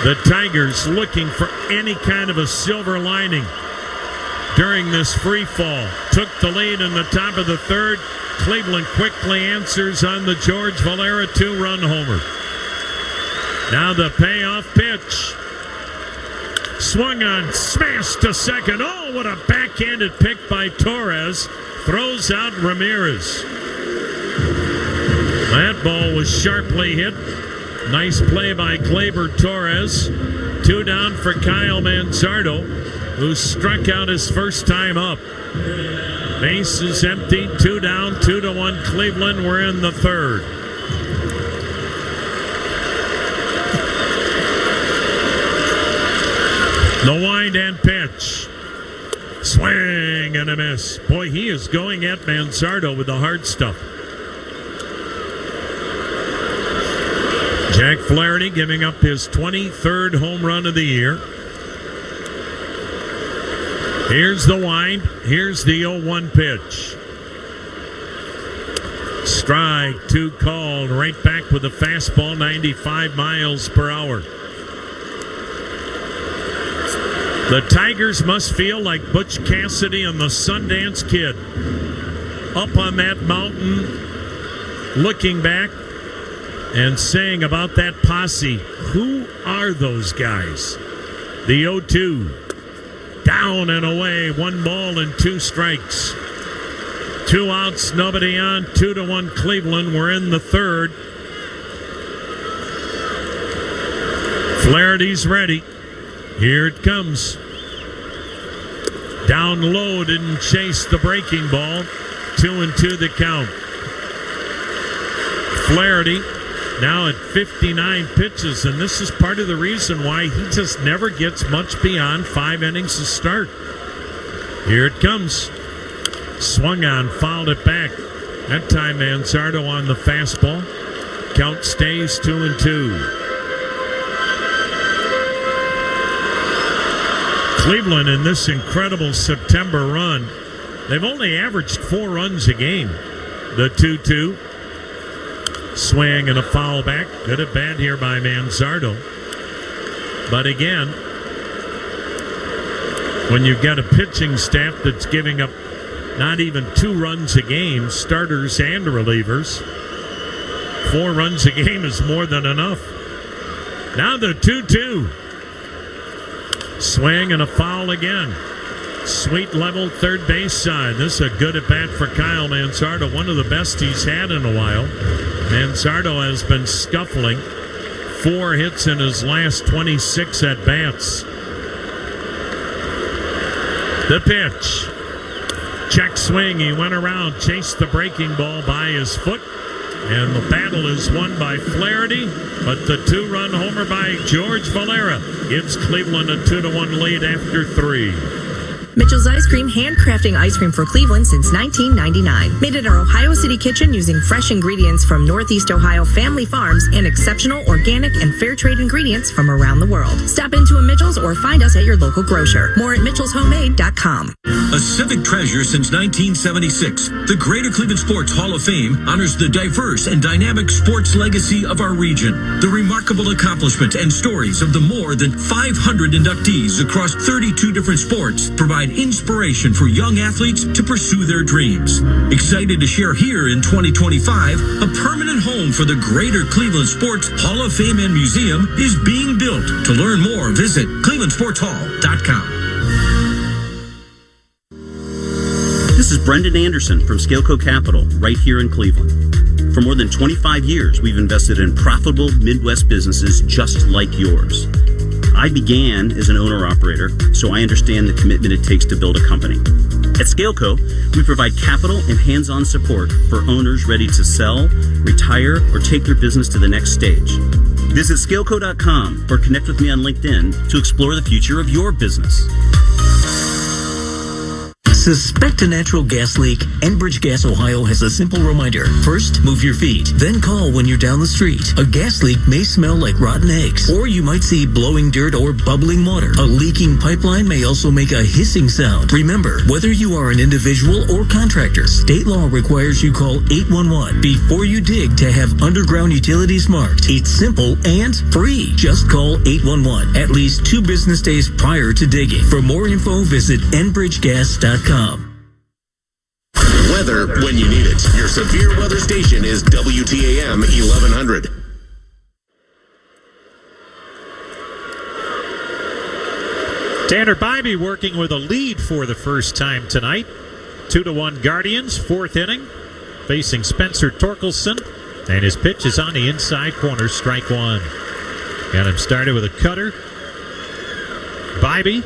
The Tigers looking for any kind of a silver lining during this free fall. Took the lead in the top of the third. Cleveland quickly answers on the George Valera 2-run homer. Now the payoff pitch. Swung on, smashed to second. Oh, what a backhanded pick by Torres. Throws out Ramirez. That ball was sharply hit. Nice play by Gleyber Torres. 2 down for Kyle Manzardo, who struck out his first time up. Base is empty. 2 down, 2-1 Cleveland. We're in the third. The wind and pitch. Swing and a miss. Boy, he is going at Manzardo with the hard stuff. Jack Flaherty giving up his 23rd home run of the year. Here's the wind. Here's the 0-1 pitch. Strike 2 called. Right back with a fastball, 95 miles per hour. The Tigers must feel like Butch Cassidy and the Sundance Kid. Up on that mountain, looking back and saying about that posse, who are those guys? The 0-2. Down and away. 1 ball and 2 strikes. 2 outs, nobody on. 2-1 Cleveland. We're in the third. Flaherty's ready. Here it comes. Down low, didn't chase the breaking ball. 2-2 the count. Flaherty now at 59 pitches, and this is part of the reason why he just never gets much beyond 5 innings to start. Here it comes. Swung on, fouled it back. That time Manzardo on the fastball. Count stays 2-2. Cleveland in this incredible September run, they've only averaged 4 runs a game. The 2-2. Swing and a foul back. Good at bat here by Manzardo. But again, when you've got a pitching staff that's giving up not even 2 runs a game, starters and relievers. 4 runs a game is more than enough. Now the 2-2. Swing and a foul again. Sweet level third base side. This is a good at bat for Kyle Mansardo, one of the best he's had in a while. Mansardo has been scuffling. 4 hits in his last 26 at bats. The pitch. Check swing. He went around, chased the breaking ball by his foot. And the battle is won by Flaherty, but the 2-run homer by George Valera gives Cleveland a 2-1 lead after 3. Mitchell's Ice Cream, handcrafting ice cream for Cleveland since 1999. Made at our Ohio City kitchen using fresh ingredients from Northeast Ohio family farms and exceptional organic and fair trade ingredients from around the world. Stop into a Mitchell's or find us at your local grocer. More at mitchellshomemade.com. A civic treasure since 1976, the Greater Cleveland Sports Hall of Fame honors the diverse and dynamic sports legacy of our region. The remarkable accomplishment and stories of the more than 500 inductees across 32 different sports provide inspiration for young athletes to pursue their dreams. Excited to share here in 2025, a permanent home for the Greater Cleveland Sports Hall of Fame and Museum is being built. To learn more, visit clevelandsportshall.com. This is Brendan Anderson from Scaleco Capital, right here in Cleveland. For more than 25 years, we've invested in profitable Midwest businesses just like yours. I began as an owner-operator, so I understand the commitment it takes to build a company. At Scaleco, we provide capital and hands-on support for owners ready to sell, retire, or take their business to the next stage. Visit scaleco.com or connect with me on LinkedIn to explore the future of your business. Suspect a natural gas leak? Enbridge Gas Ohio has a simple reminder. First, move your feet. Then call when you're down the street. A gas leak may smell like rotten eggs, or you might see blowing dirt or bubbling water. A leaking pipeline may also make a hissing sound. Remember, whether you are an individual or contractor, state law requires you call 811 before you dig to have underground utilities marked. It's simple and free. Just call 811 at least 2 business days prior to digging. For more info, visit enbridgegas.com. Weather when you need it. Your severe weather station is WTAM 1100. Tanner Bibee working with a lead for the first time tonight. 2-1 Guardians, 4th inning. Facing Spencer Torkelson. And his pitch is on the inside corner, strike 1. Got him started with a cutter. Bibee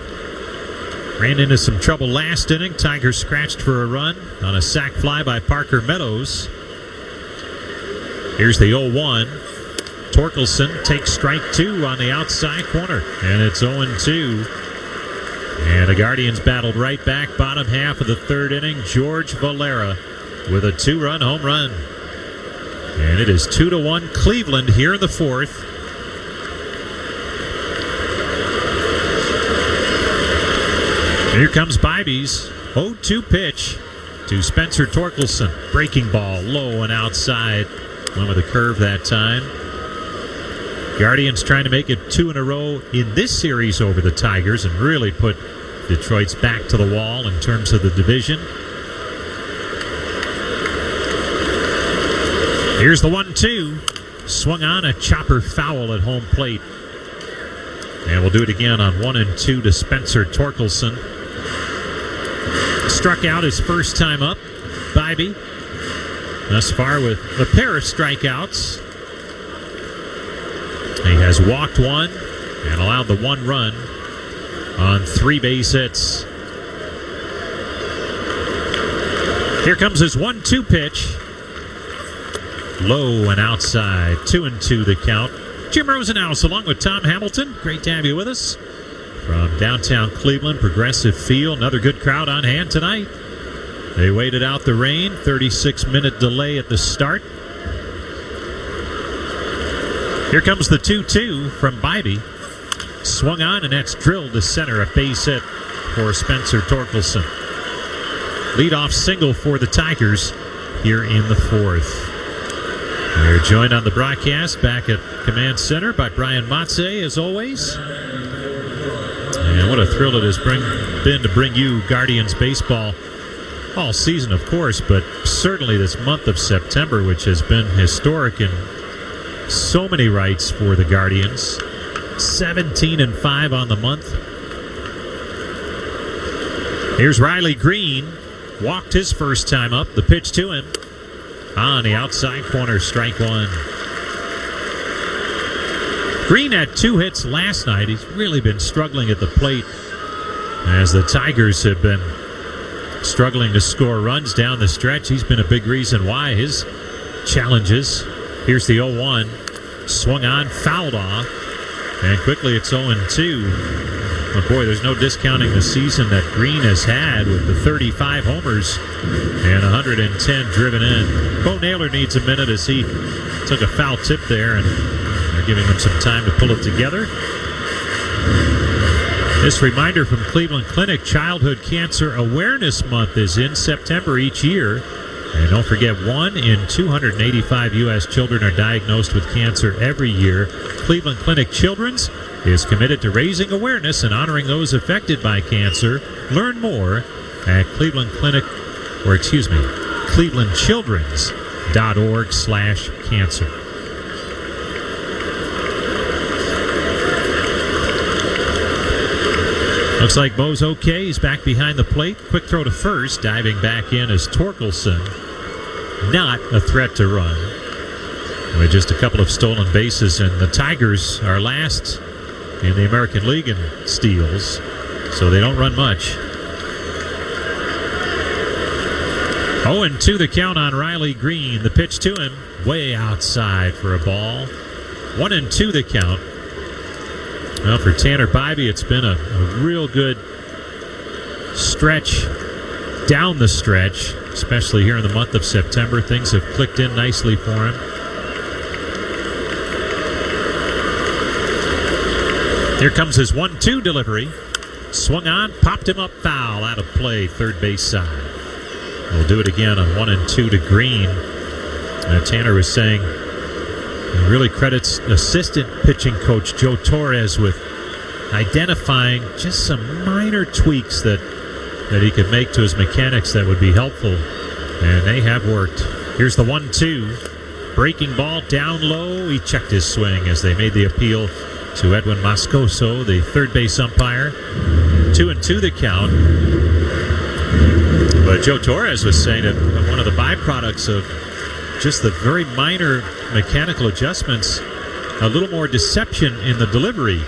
ran into some trouble last inning. Tigers scratched for a run on a sac fly by Parker Meadows. Here's the 0-1. Torkelson takes strike 2 on the outside corner. And it's 0-2. And the Guardians battled right back. Bottom half of the 3rd inning. George Valera with a 2-run home run. And it is 2-1 Cleveland here in the 4th. Here comes Bibee's 0-2 pitch to Spencer Torkelson. Breaking ball, low and outside. Went with a curve that time. Guardians trying to make it 2 in a row in this series over the Tigers and really put Detroit's back to the wall in terms of the division. Here's the 1-2. Swung on a chopper foul at home plate. And we'll do it again on 1-2 to Spencer Torkelson. Struck out his first time up. Bibee thus far with a pair of strikeouts. He has walked 1 and allowed the 1 run on 3 base hits. Here comes his 1-2 pitch. Low and outside. 2-2 the count. Jim Rosenhaus along with Tom Hamilton. Great to have you with us. From downtown Cleveland, Progressive Field. Another good crowd on hand tonight. They waited out the rain. 36-minute delay at the start. Here comes the 2-2 from Bibee. Swung on, and that's drilled to center. A base hit for Spencer Torkelson. Leadoff single for the Tigers here in the 4th. We're joined on the broadcast back at Command Center by Brian Matze, as always. And what a thrill it is been to bring you Guardians baseball all season, of course, but certainly this month of September, which has been historic in so many rights for the Guardians. 17-5 on the month. Here's Riley Green. Walked his first time up. The pitch to him. On the outside corner, strike one. Green had 2 hits last night. He's really been struggling at the plate as the Tigers have been struggling to score runs down the stretch. He's been a big reason why. His challenges. Here's the 0-1. Swung on, fouled off. And quickly it's 0-2. But boy, there's no discounting the season that Green has had with the 35 homers and 110 driven in. Bo Naylor needs a minute as he took a foul tip there, and they're giving him some time to pull it together. This reminder from Cleveland Clinic, Childhood Cancer Awareness Month is in September each year. And don't forget, 1 in 285 U.S. children are diagnosed with cancer every year. Cleveland Clinic Children's is committed to raising awareness and honoring those affected by cancer. Learn more at clevelandchildrens.org/cancer. Looks like Bo's okay. He's back behind the plate. Quick throw to first. Diving back in is Torkelson. Not a threat to run. With just a couple of stolen bases. And the Tigers are last in the American League in steals. So they don't run much. 0-2 the count on Riley Green. The pitch to him. Way outside for a ball. 1-2 the count. Well, for Tanner Bibee, it's been a real good stretch down the stretch, especially here in the month of September. Things have clicked in nicely for him. Here comes his 1-2 delivery. Swung on, popped him up, foul, out of play, third base side. We'll do it again on 1-2 to Green. Tanner was saying he really credits assistant pitching coach Joe Torres with identifying just some minor tweaks that he could make to his mechanics that would be helpful, and they have worked. Here's the 1-2. Breaking ball down low. He checked his swing as they made the appeal to Edwin Moscoso, the third base umpire. 2-2 the count. But Joe Torres was saying that one of the byproducts of just the very minor mechanical adjustments, a little more deception in the delivery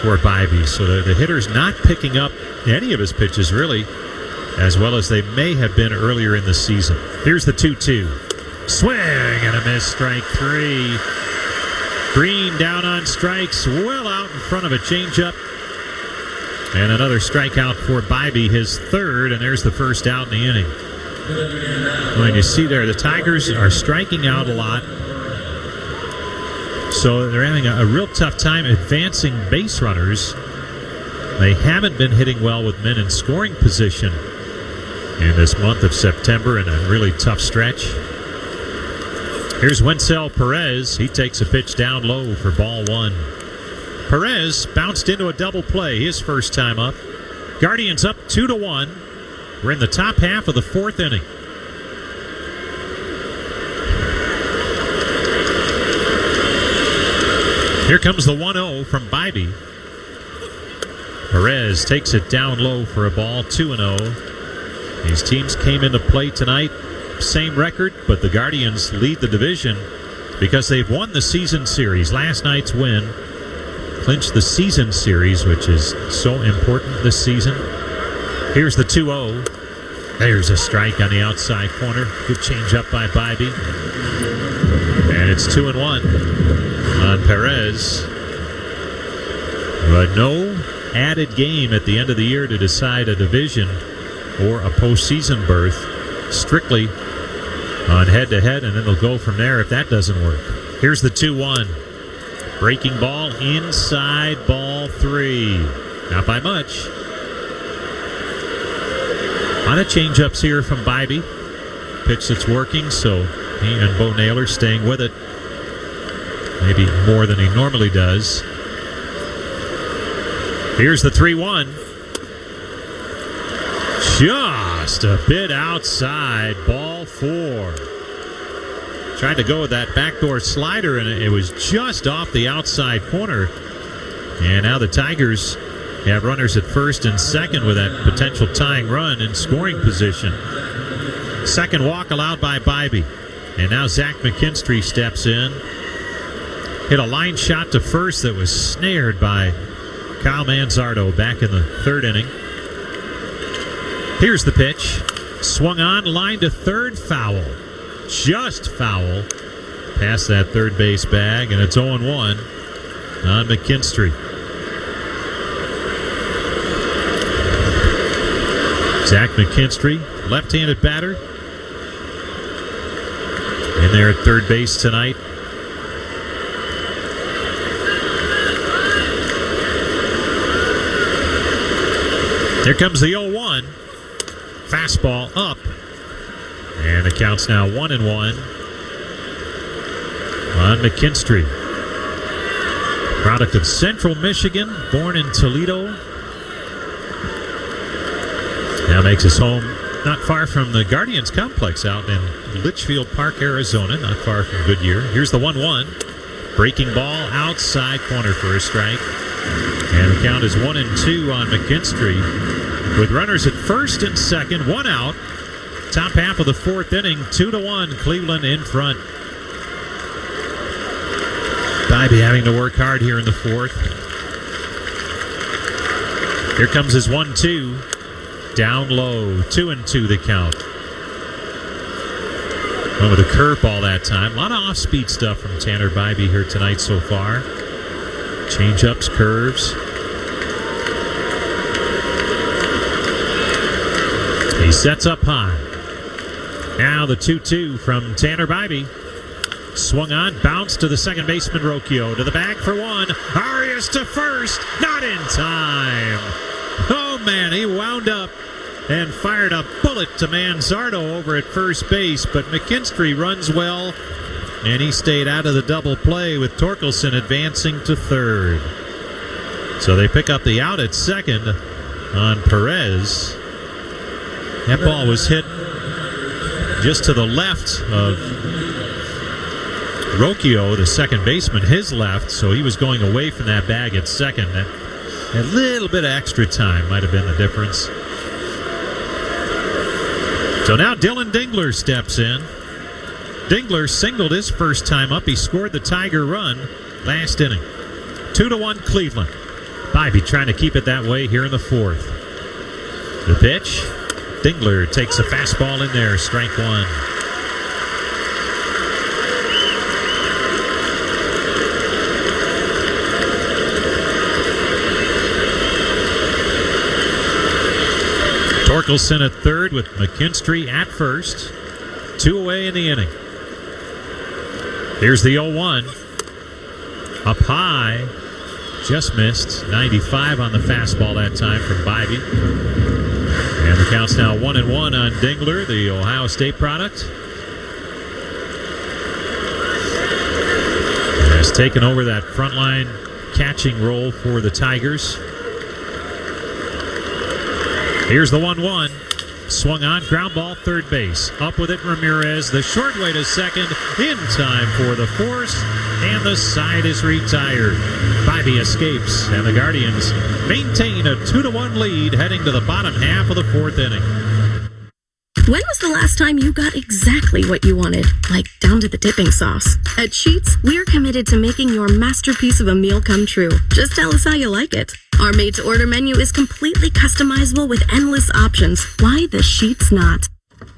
for Bibee. So the hitter's not picking up any of his pitches, really, as well as they may have been earlier in the season. Here's the 2-2. Swing and a miss, strike 3. Green down on strikes, well out in front of a changeup. And another strikeout for Bibee, his third, and there's the first out in the inning. When you see there, the Tigers are striking out a lot. So they're having a real tough time advancing base runners. They haven't been hitting well with men in scoring position in this month of September in a really tough stretch. Here's Wencel Perez. He takes a pitch down low for ball 1. Perez bounced into a double play his first time up. Guardians up 2-1. We're in the top half of the 4th inning. Here comes the 1-0 from Bibee. Perez takes it down low for a ball, 2-0. These teams came into play tonight, same record, but the Guardians lead the division because they've won the season series. Last night's win clinched the season series, which is so important this season. Here's the 2-0. There's a strike on the outside corner. Good change up by Bibee. And it's 2-1 on Perez. But no added game at the end of the year to decide a division or a postseason berth. Strictly on head-to-head, and then they'll go from there if that doesn't work. Here's the 2-1. Breaking ball inside, ball 3. Not by much. A lot of change-ups here from Bibee. Pitch that's working, so he and Bo Naylor staying with it. Maybe more than he normally does. Here's the 3-1. Just a bit outside, ball 4. Tried to go with that backdoor slider, and it was just off the outside corner. And now the Tigers have runners at first and second with that potential tying run in scoring position. Second walk allowed by Bibee. And now Zach McKinstry steps in. Hit a line shot to first that was snared by Kyle Manzardo back in the third inning. Here's the pitch. Swung on, line to third, foul. Just foul. Past that third base bag, and it's 0-1 on McKinstry. Zach McKinstry, left-handed batter. In there at third base tonight. Here comes the 0-1. Fastball up. And the count's now 1-1 on McKinstry. Product of Central Michigan, born in Toledo. Now makes his home not far from the Guardians complex out in Litchfield Park, Arizona, not far from Goodyear. Here's the 1-1. Breaking ball outside corner for a strike. And the count is 1-2 on McKinstry. With runners at first and second, one out. Top half of the fourth inning, 2-1, Cleveland in front. Bibee having to work hard here in the fourth. Here comes his 1-2. Down low, 2-2 the count. Went with a curveball that time. A lot of off-speed stuff from Tanner Bibee here tonight so far. Change-ups, curves. He sets up high. Now the 2-2 from Tanner Bibee. Swung on, bounced to the second baseman, Rocchio. To the bag for one. Arias to first. Not in time. Oh, man, he wound up and fired a bullet to Manzardo over at first base. But McKinstry runs well, and he stayed out of the double play with Torkelson advancing to third. So they pick up the out at second on Perez. That ball was hit just to the left of Rocchio, the second baseman, his left, so he was going away from that bag at second. A little bit of extra time might have been the difference. So now Dylan Dingler steps in. Dingler singled his first time up. He scored the Tiger run last inning. 2-1 Cleveland. Bibee trying to keep it that way here in the fourth. The pitch. Dingler takes a fastball in there, strike one. Torkelson at third with McKinstry at first. 2 away in the inning. Here's the 0-1. Up high. Just missed. 95 on the fastball that time from Bibee. And the count's now 1-1 on Dingler, the Ohio State product. Has taken over that frontline catching role for the Tigers. Here's the 1-1. Swung on, ground ball, third base. Up with it, Ramirez. The short way to second, in time for the force, and the side is retired. Bibee escapes, and the Guardians maintain a 2-1 lead heading to the bottom half of the fourth inning. When was the last time you got exactly what you wanted? Like down to the dipping sauce. At Sheetz, we're committed to making your masterpiece of a meal come true. Just tell us how you like it. Our made-to-order menu is completely customizable with endless options. Why the Sheetz not?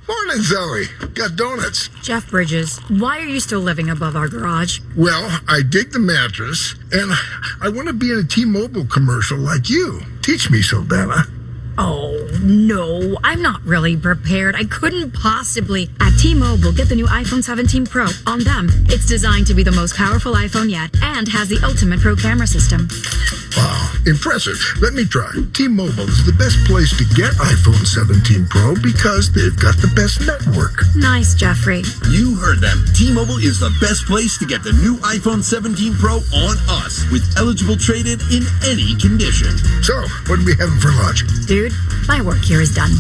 Morning, Zoe. Got donuts. Jeff Bridges, why are you still living above our garage? Well, I dig the mattress, and I want to be in a T-Mobile commercial like you. Teach me, Saldana. Oh, no, I'm not really prepared. I couldn't possibly. At T-Mobile, get the new iPhone 17 Pro. On them, it's designed to be the most powerful iPhone yet and has the ultimate Pro camera system. Wow, impressive. Let me try. T-Mobile is the best place to get iPhone 17 Pro because they've got the best network. Nice, Jeffrey. You heard them. T-Mobile is the best place to get the new iPhone 17 Pro on us with eligible trade-in in any condition. So, what are we having for lunch? Do dude. My work here is done.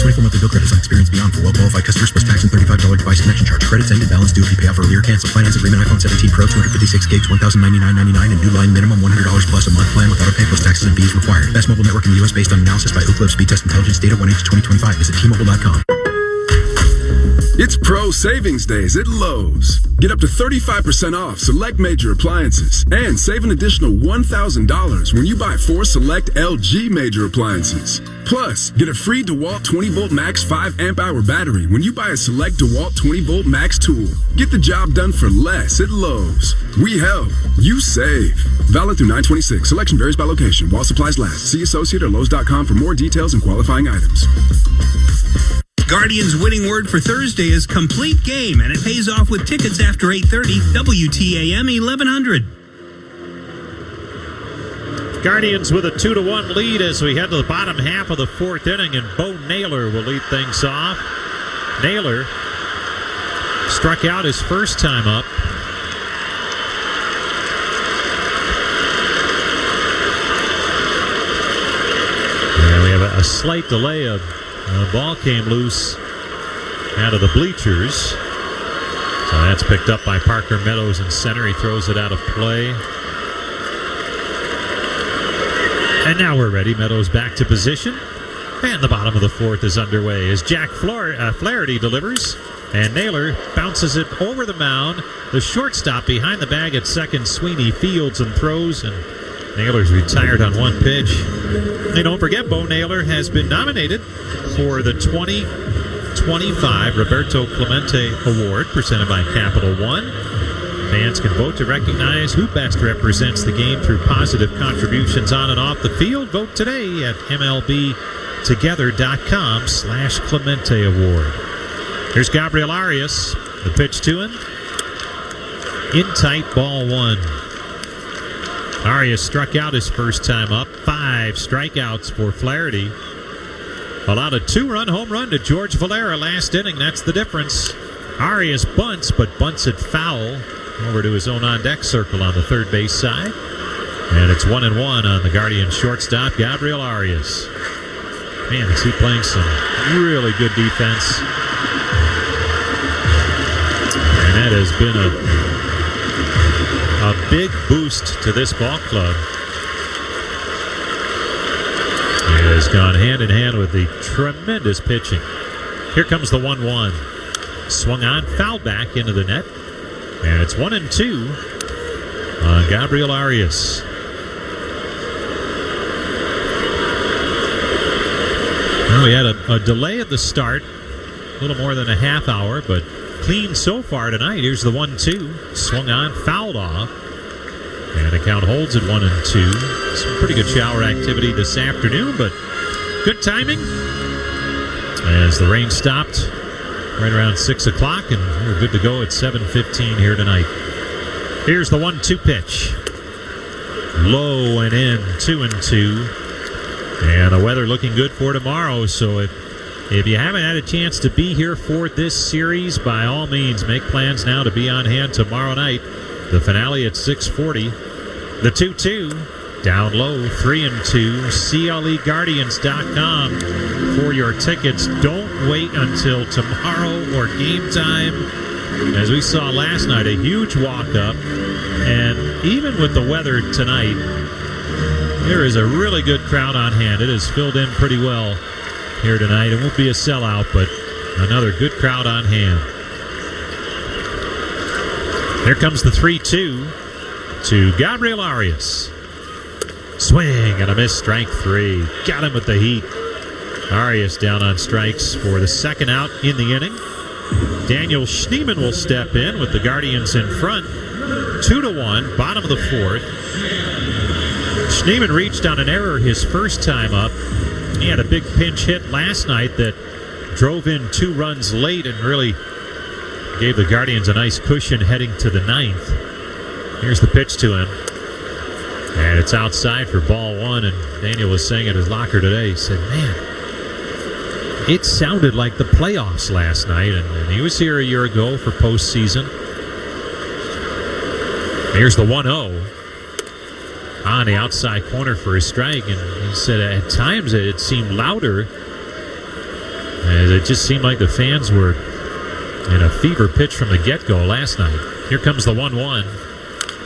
24 monthly bill credits on experience beyond for well-qualified customers plus tax and $35 device connection charge. Credits ended, balance due if you pay off earlier. Cancel finance agreement iPhone 17 Pro, 256 gigs, $1,099.99, and new line minimum $100 plus a month plan with auto pay plus taxes and fees required. Best mobile network in the U.S. based on analysis by Ookla Speed Test Intelligence data 1H2025. Visit T-Mobile.com. It's Pro Savings Days at Lowe's. Get up to 35% off select major appliances and save an additional $1,000 when you buy 4 select LG major appliances. Plus, get a free DeWalt 20-volt max 5 amp-hour battery when you buy a select DeWalt 20-volt max tool. Get the job done for less at Lowe's. We help. You save. Valid through 9/26. Selection varies by location. While supplies last. See Associate or Lowe's.com for more details and qualifying items. Guardians' winning word for Thursday is complete game, and it pays off with tickets after 8:30, WTAM 1100. Guardians with a 2-1 lead as we head to the bottom half of the fourth inning, and Bo Naylor will lead things off. Naylor struck out his first time up. And we have a slight delay of the ball came loose out of the bleachers. So that's picked up by Parker Meadows in center. He throws it out of play. And now we're ready. Meadows back to position. And the bottom of the fourth is underway as Jack Flaherty delivers. And Naylor bounces it over the mound. The shortstop behind the bag at second, Sweeney fields and throws. And Naylor's retired on one pitch. And don't forget, Bo Naylor has been nominated for the 2025 Roberto Clemente Award presented by Capital One. Fans can vote to recognize who best represents the game through positive contributions on and off the field. Vote today at MLBtogether.com/Clemente Award. Here's Gabriel Arias. The pitch to him. In tight, ball one. Arias struck out his first time up. 5 strikeouts for Flaherty. Allowed a 2-run home run to George Valera last inning. That's the difference. Arias bunts, but bunts it foul over to his own on-deck circle on the third base side. And it's 1-1 on the Guardian shortstop, Gabriel Arias. Man, is he playing some really good defense. And that has been a big boost to this ball club. It has gone hand in hand with the tremendous pitching. Here comes the 1-1. Swung on, fouled back into the net. And it's 1-2 on Gabriel Arias. Well, we had a delay at the start, a little more than a half hour, but clean so far tonight. Here's the 1-2. Swung on, fouled off. And the count holds at 1-2. Some pretty good shower activity this afternoon, but good timing as the rain stopped right around 6 o'clock, and we're good to go at 7:15 here tonight. Here's the 1-2 pitch. Low and in, 2-2. And the weather looking good for tomorrow, so if you haven't had a chance to be here for this series, by all means, make plans now to be on hand tomorrow night. The finale at 6:40. The 2-2, down low, 3-2. CLEGuardians.com for your tickets. Don't wait until tomorrow or game time. As we saw last night, a huge walk-up. And even with the weather tonight, there is a really good crowd on hand. It is filled in pretty well here tonight. It won't be a sellout, but another good crowd on hand. Here comes the 3-2 to Gabriel Arias. Swing and a miss, strike 3. Got him with the heat. Arias down on strikes for the second out in the inning. Daniel Schneemann will step in with the Guardians in front. 2-1, bottom of the fourth. Schneemann reached on an error his first time up. He had a big pinch hit last night that drove in 2 runs late and really gave the Guardians a nice cushion heading to the 9th. Here's the pitch to him. And it's outside for ball 1. And Daniel was saying at his locker today, he said, man, it sounded like the playoffs last night. And he was here a year ago for postseason. Here's the 1-0. on the outside corner for a strike, and he said at times it seemed louder, as it just seemed like the fans were in a fever pitch from the get-go last night. Here comes the 1-1.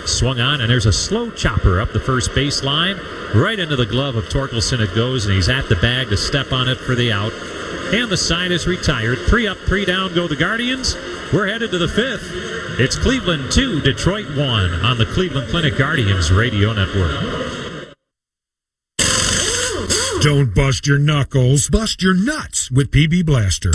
Swung on, and there's a slow chopper up the first baseline. Right into the glove of Torkelson it goes, and he's at the bag to step on it for the out. And the side is retired. 3 up, 3 down go the Guardians. We're headed to the 5th. It's Cleveland 2, Detroit 1 on the Cleveland Clinic Guardians Radio Network. Don't bust your knuckles, bust your nuts with PB Blaster.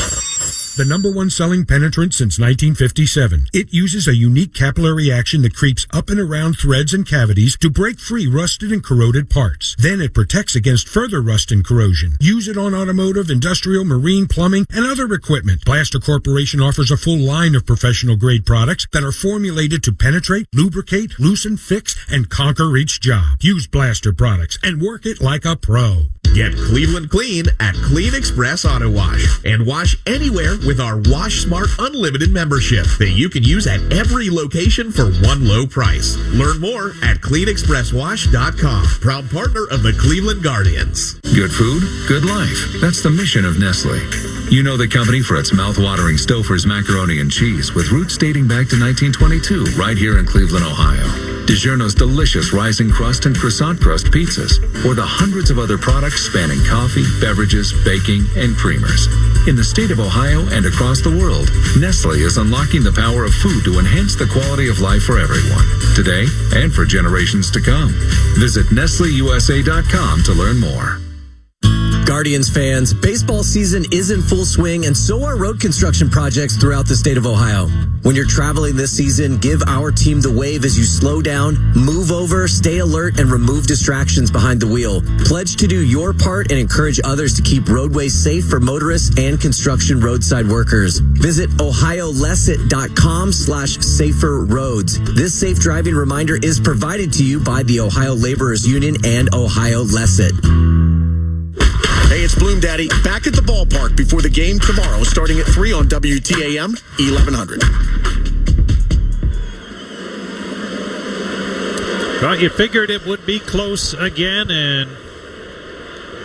The #1 selling penetrant since 1957. It uses a unique capillary action that creeps up and around threads and cavities to break free rusted and corroded parts. Then it protects against further rust and corrosion. Use it on automotive, industrial, marine, plumbing, and other equipment. Blaster Corporation offers a full line of professional-grade products that are formulated to penetrate, lubricate, loosen, fix, and conquer each job. Use Blaster products and work it like a pro. Get Cleveland clean at Clean Express Auto Wash and wash anywhere with our Wash Smart Unlimited membership that you can use at every location for one low price. Learn more at cleanexpresswash.com. Proud partner of the Cleveland Guardians. Good food, good life. That's the mission of Nestle. You know the company for its mouth-watering Stouffer's macaroni and cheese with roots dating back to 1922 right here in Cleveland, Ohio. DiGiorno's delicious rising crust and croissant crust pizzas, or the hundreds of other products spanning coffee, beverages, baking, and creamers. In the state of Ohio and across the world, Nestle is unlocking the power of food to enhance the quality of life for everyone, today and for generations to come. Visit NestleUSA.com to learn more. Guardians fans, baseball season is in full swing, and so are road construction projects throughout the state of Ohio. When you're traveling this season, give our team the wave as you slow down, move over, stay alert, and remove distractions behind the wheel. Pledge to do your part and encourage others to keep roadways safe for motorists and construction roadside workers. Visit ohiolesset.com/safer roads. This safe driving reminder is provided to you by the Ohio Laborers Union and Ohio Lesset. Hey, it's Bloom Daddy, back at the ballpark before the game tomorrow, starting at 3 on WTAM 1100. Well, you figured it would be close again, and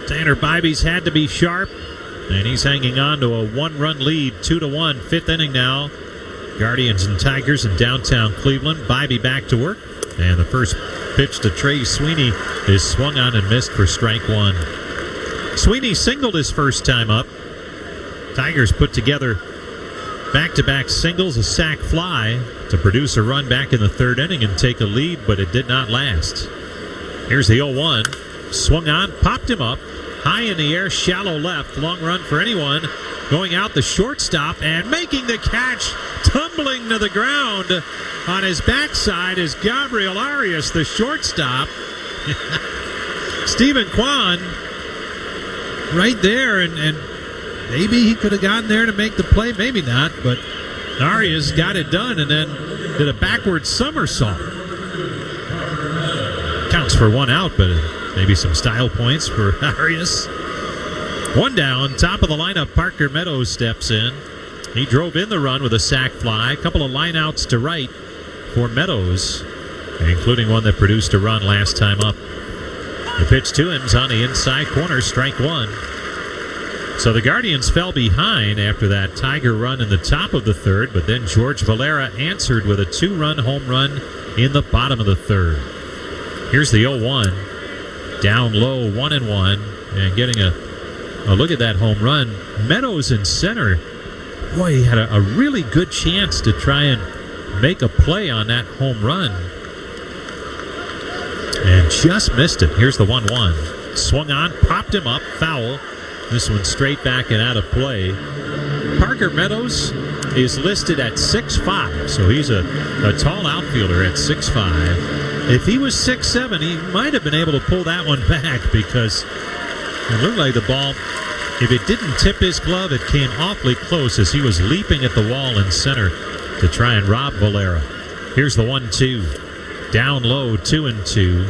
Tanner Bibee's had to be sharp, and he's hanging on to a 1-run lead, 2-1, 5th inning now. Guardians and Tigers in downtown Cleveland. Bibee back to work, and the first pitch to Trey Sweeney is swung on and missed for strike 1. Sweeney singled his first time up. Tigers put together back-to-back singles, a sac fly to produce a run back in the 3rd inning and take a lead, but it did not last. Here's the 0-1. Swung on, popped him up, high in the air, shallow left, long run for anyone. Going out the shortstop and making the catch, tumbling to the ground on his backside is Gabriel Arias, the shortstop. Stephen Kwan right there, and maybe he could have gotten there to make the play, maybe not, but Arias got it done and then did a backward somersault. Counts for 1 out, but maybe some style points for Arias. 1 down, top of the lineup, Parker Meadows steps in. He drove in the run with a sac fly, a couple of lineouts to right for Meadows, including one that produced a run last time up. The pitch to him's on the inside corner, strike 1. So the Guardians fell behind after that Tiger run in the top of the 3rd, but then George Valera answered with a 2-run home run in the bottom of the 3rd. Here's the 0-1. Down low, 1-1, and getting a look at that home run. Meadows in center. Boy, he had a really good chance to try and make a play on that home run, and just missed it. Here's the 1-1. Swung on, popped him up, foul. This one straight back and out of play. Parker Meadows is listed at 6'5", so he's a tall outfielder at 6'5". If he was 6'7", he might have been able to pull that one back, because it looked like the ball, if it didn't tip his glove, it came awfully close as he was leaping at the wall in center to try and rob Valera. Here's the 1-2. Down low, 2-2.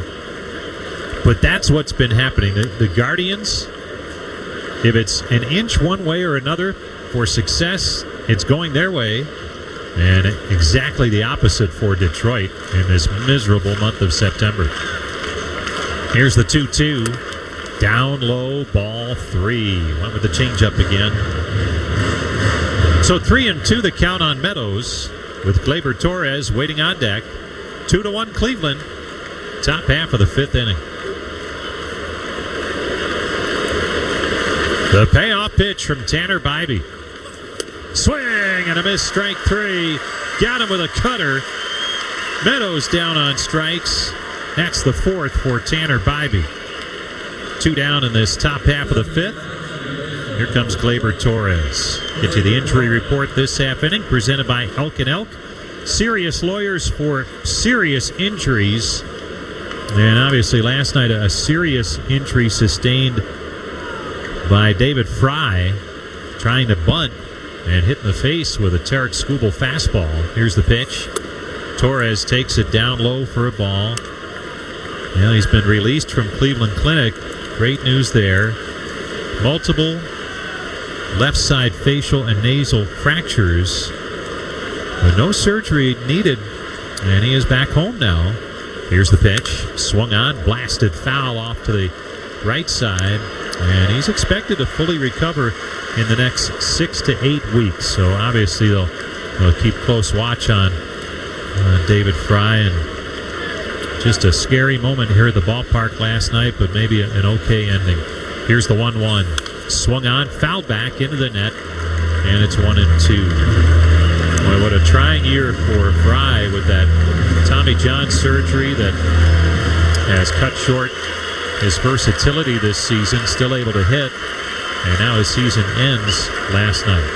But that's what's been happening. The Guardians, if it's an inch one way or another for success, it's going their way. And exactly the opposite for Detroit in this miserable month of September. Here's the 2-2. Down low, ball 3. Went with the changeup again. So 3-2 the count on Meadows, with Gleyber Torres waiting on deck. 2-1 Cleveland. Top half of the 5th inning. The payoff pitch from Tanner Bibee. Swing and a miss, strike 3. Got him with a cutter. Meadows down on strikes. That's the 4th for Tanner Bibee. 2 down in this top half of the 5th. Here comes Gleyber Torres. Get you the injury report this half inning, presented by Elk & Elk. Serious lawyers for serious injuries. And obviously last night a serious injury sustained by David Fry, trying to bunt and hit in the face with a Tarek Skubal fastball. Here's the pitch. Torres takes it down low for a ball. Well, he's been released from Cleveland Clinic. Great news there. Multiple left side facial and nasal fractures, but no surgery needed, and he is back home now. Here's the pitch. Swung on, blasted foul off to the right side, and he's expected to fully recover in the next 6 to 8 weeks. So obviously they'll keep close watch on David Fry, and just a scary moment here at the ballpark last night, but maybe an okay ending. Here's the 1-1. Swung on, fouled back into the net, and it's 1-2. Boy, what a trying year for Fry with that Tommy John surgery that has cut short his versatility this season. Still able to hit, and now his season ends last night.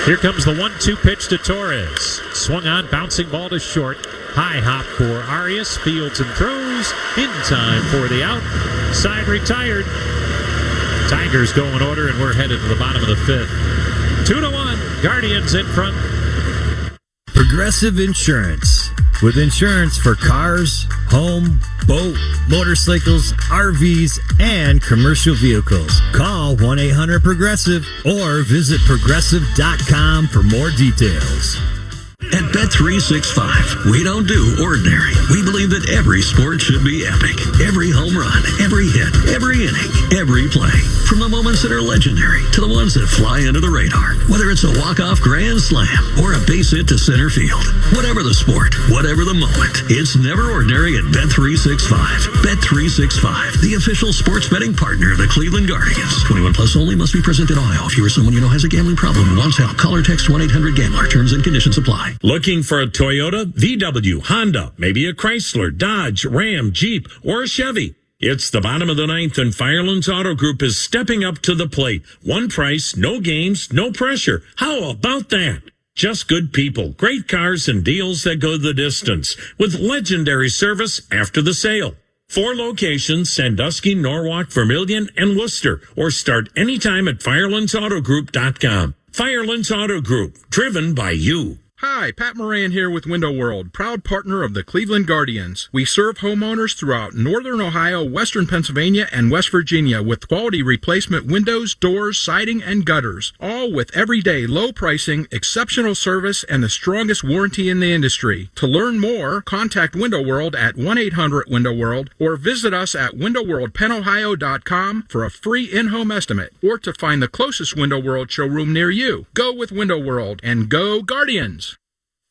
Here comes the 1-2 pitch to Torres. Swung on, bouncing ball to short. High hop for Arias. Fields and throws in time for the out. Side retired. Tigers go in order, and we're headed to the bottom of the 5th. 2-1. Guardians in front. Progressive Insurance. With insurance for cars, home, boat, motorcycles, RVs, and commercial vehicles. Call 1-800-PROGRESSIVE or visit progressive.com for more details. At Bet365, we don't do ordinary. We believe that every sport should be epic. Every home run, every hit, every inning, every play. From the moments that are legendary to the ones that fly under the radar. Whether it's a walk-off grand slam or a base hit to center field. Whatever the sport, whatever the moment, it's never ordinary at Bet365. Bet365, the official sports betting partner of the Cleveland Guardians. 21 plus only, must be present in Ohio. If you or someone you know has a gambling problem and wants help, call or text 1-800-GAMBLER. Terms and conditions apply. Looking for a Toyota, VW, Honda, maybe a Chrysler, Dodge, Ram, Jeep, or a Chevy? It's the bottom of the 9th, and Firelands Auto Group is stepping up to the plate. One price, no games, no pressure. How about that? Just good people, great cars, and deals that go the distance, with legendary service after the sale. 4 locations: Sandusky, Norwalk, Vermilion, and Worcester. Or start anytime at firelandsautogroup.com. Firelands Auto Group, driven by you. Hi, Pat Moran here with Window World, proud partner of the Cleveland Guardians. We serve homeowners throughout northern Ohio, western Pennsylvania, and West Virginia with quality replacement windows, doors, siding, and gutters. All with everyday low pricing, exceptional service, and the strongest warranty in the industry. To learn more, contact Window World at 1-800-WINDOW-WORLD or visit us at windowworldpennohio.com for a free in-home estimate or to find the closest Window World showroom near you. Go with Window World and go Guardians!